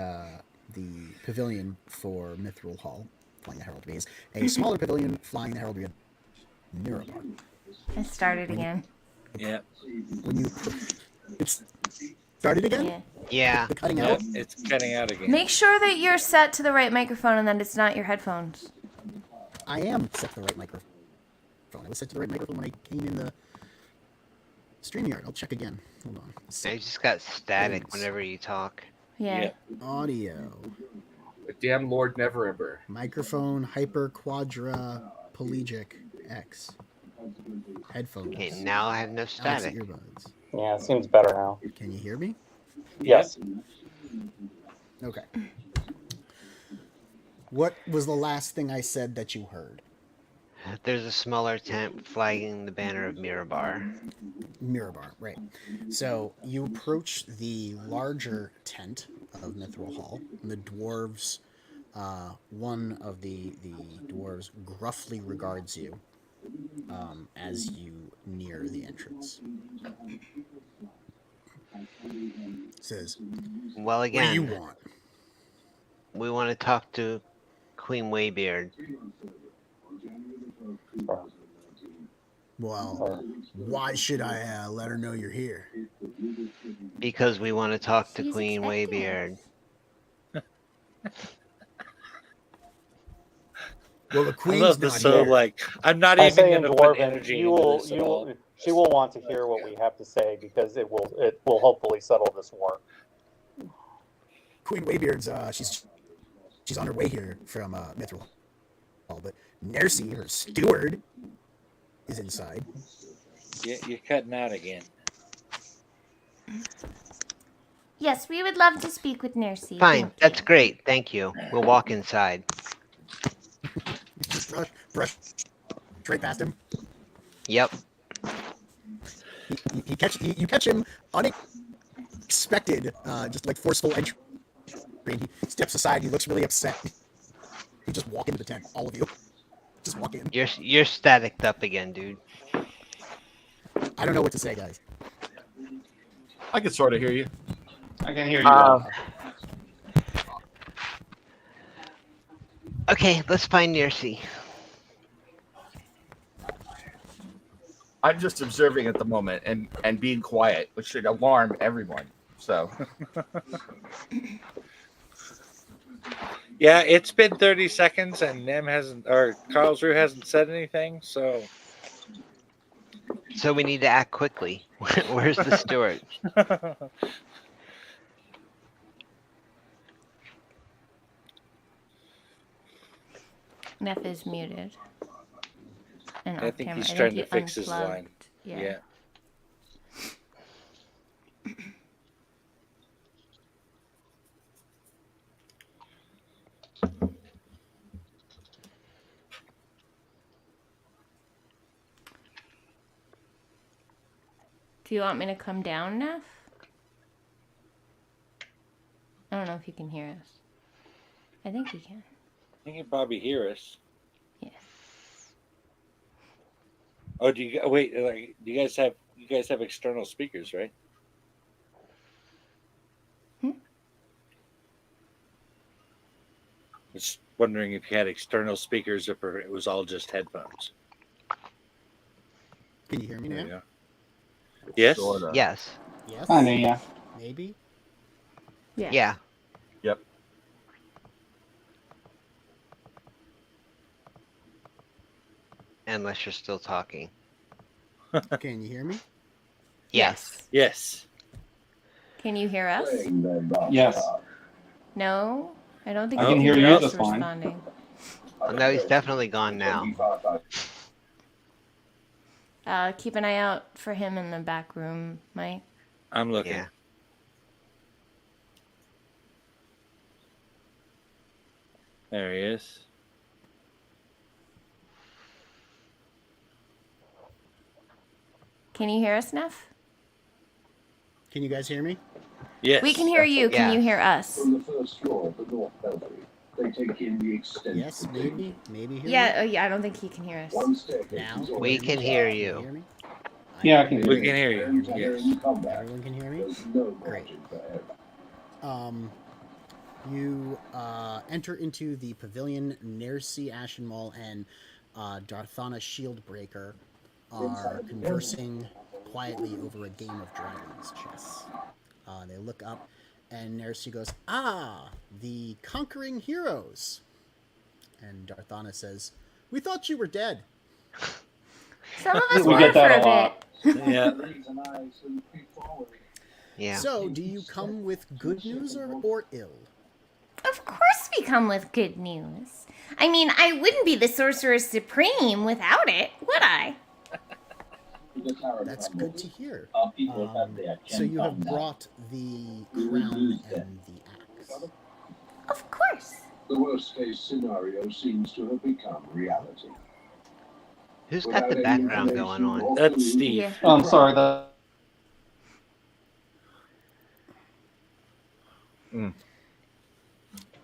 S3: pavilion for Mythril Hall, flying the heraldry, is a smaller pavilion flying the heraldry of Mirabar.
S7: I started again.
S2: Yeah.
S3: When you it's started again,
S7: Yeah.
S1: Yeah.
S3: the cutting
S2: Yep.
S3: out.
S2: It's cutting out again.
S7: Make sure that you're set to the right microphone and that it's not your headphones.
S3: I am set to the right microphone. I was set to the right microphone when I came in the StreamYard. I'll check again. Hold on.
S1: I just got static
S3: Settings.
S1: whenever you talk.
S7: Yeah.
S2: Yep.
S3: Audio.
S6: The damn Lord Neverember.
S3: Microphone hyper quadriplegic X. Headphones.
S1: Okay, now I have no
S3: Alexa
S1: static.
S3: earbuds.
S5: Yeah, it seems better now.
S3: Can you hear me?
S5: Yes.
S3: Okay. What was the last thing I said that you heard?
S1: There's a smaller tent flagging the banner of Mirabar.
S3: Mirabar, right. So you approach the larger tent of Mythril Hall, and the dwarves, one of the dwarves gruffly regards you as you near the entrance. Says,
S1: Well,
S3: "What do you
S1: again,
S3: want?"
S1: we want to talk to Queen Waybeard.
S3: Well, why should I let her know you're here?
S1: Because we want to talk to
S7: She's
S1: Queen
S7: expecting
S1: Waybeard.
S3: Well, the
S2: I
S3: queen's
S2: love
S3: not
S2: this. So,
S3: here.
S2: like, I'm not
S5: I
S2: even
S5: say
S2: going
S5: in
S2: to put
S5: Dwarven,
S2: energy into this at all.
S5: she will want to hear what we have to say because it will hopefully settle this war.
S3: Queen Waybeard's she's on her way here from Mythril Hall, but Nercy, her steward, is inside.
S2: You're cutting out again.
S8: Yes, we would love to speak with Nercy.
S1: Fine,
S8: Thank
S1: that's
S8: you.
S1: great. Thank you. We'll walk inside.
S3: Just brush straight past him.
S1: Yep.
S3: You catch him unexpected, just like forceful entry. He steps aside. He looks really upset. You just walk into the tent, all of you. Just walk in.
S1: You're staticked up again, dude.
S3: I don't know what to say, guys.
S6: I can sort of hear you.
S5: I can hear you.
S1: Okay, let's find Nercy.
S6: I'm just observing at the moment and being quiet, which should alarm everyone. So
S2: Yeah, it's been 30 seconds and Nem hasn't, or Karlsruhe hasn't said anything, so.
S1: So we need to act quickly. Where's the steward?
S7: Neff is muted. And
S2: I
S7: off
S2: think
S7: camera.
S2: he's trying to
S7: he
S2: fix his
S7: unplugged.
S2: line.
S7: Yeah.
S2: Yeah.
S7: Do you want me to come down, Neff? I don't know if you can hear us. I think you can.
S2: He can probably hear us.
S7: Yeah.
S2: Oh, do you wait? Like, do you guys have external speakers, right? Just wondering if you had external speakers or if it was all just headphones.
S3: Can you hear me
S2: There
S3: now?
S2: you go. Yes.
S6: sorta.
S1: Yes.
S3: Yes.
S5: Yeah.
S3: Maybe.
S1: Yeah.
S6: Yep.
S1: Unless you're still talking.
S3: Can you hear me?
S1: Yes.
S2: Yes.
S7: Can you hear us?
S5: Yes.
S7: No? I don't think
S2: I
S7: you
S2: can
S7: can
S2: hear
S7: hear
S2: you
S7: us
S5: just fine.
S7: responding.
S1: Well, no, he's definitely gone now.
S7: Keep an eye out for him in the back room, Mike.
S2: I'm looking.
S1: Yeah.
S2: There he is.
S7: Can you hear us, Neff?
S3: Can you guys hear me?
S2: Yes.
S7: We can hear you. Can
S1: Yeah.
S7: you hear us?
S9: From the first floor of the North Belfry, they take in the extent
S3: Yes,
S9: of
S3: maybe. Maybe hear
S7: Yeah.
S3: me?
S7: Oh, yeah. I don't think he can hear us.
S9: One staircase
S3: Now?
S9: is
S3: Can
S1: We
S3: you
S1: can
S3: hear
S1: hear
S3: me? Can you
S1: you.
S3: hear me?
S5: Yeah, I can
S2: We
S5: hear
S2: can hear you.
S9: and to
S2: Yes.
S9: in combat.
S3: Everyone can hear me?
S9: There's no
S3: Great.
S9: margin for error.
S3: You enter into the pavilion. Nercy Ashenmall and Darthana Shieldbreaker are conversing quietly over a game of Dragon's Chess. They look up, and Nercy goes, "Ah, the conquering heroes." And Darthana says, "We thought you were dead."
S8: Some of us
S5: We
S8: were
S5: get that
S8: for
S5: a
S8: a
S5: lot.
S8: bit.
S2: Yeah.
S1: Yeah.
S3: So, do you come with good news or ill?
S8: Of course we come with good news. I mean, I wouldn't be the Sorcerer Supreme without it, would I?
S3: That's good to hear. So you have brought the crown and the axe.
S8: Of course.
S9: The worst case scenario seems to have become reality.
S1: Who's got the background going on?
S2: That's Steve.
S7: Yeah.
S5: Oh, I'm sorry. That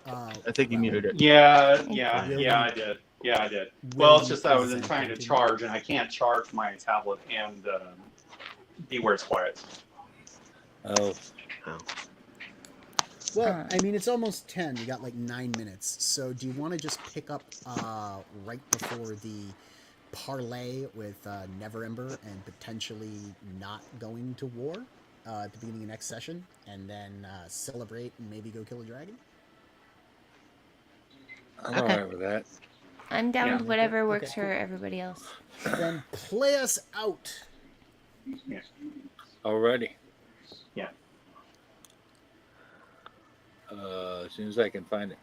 S6: I think you muted it.
S5: Yeah,
S3: Will
S5: I
S3: you-
S5: did. Yeah, I did.
S3: will
S5: Well, it's
S3: you
S5: just that I was
S3: present
S5: trying to
S3: it to me?
S5: charge, and I can't charge my tablet and be where it's quiet.
S2: Oh.
S1: Oh.
S3: Well, I mean, it's almost 10. You got like 9 minutes. So do you want to just pick up right before the parlay with Neverember and potentially not going to war at the beginning of next session, and then celebrate and maybe go kill a dragon?
S2: I'm
S1: Okay.
S2: alright with that.
S7: I'm down
S5: Yeah.
S7: with whatever
S3: Okay,
S7: works
S3: cool.
S7: for everybody else.
S3: Then play us out.
S5: Yeah.
S2: Alrighty.
S5: Yeah.
S2: As soon as I can find it.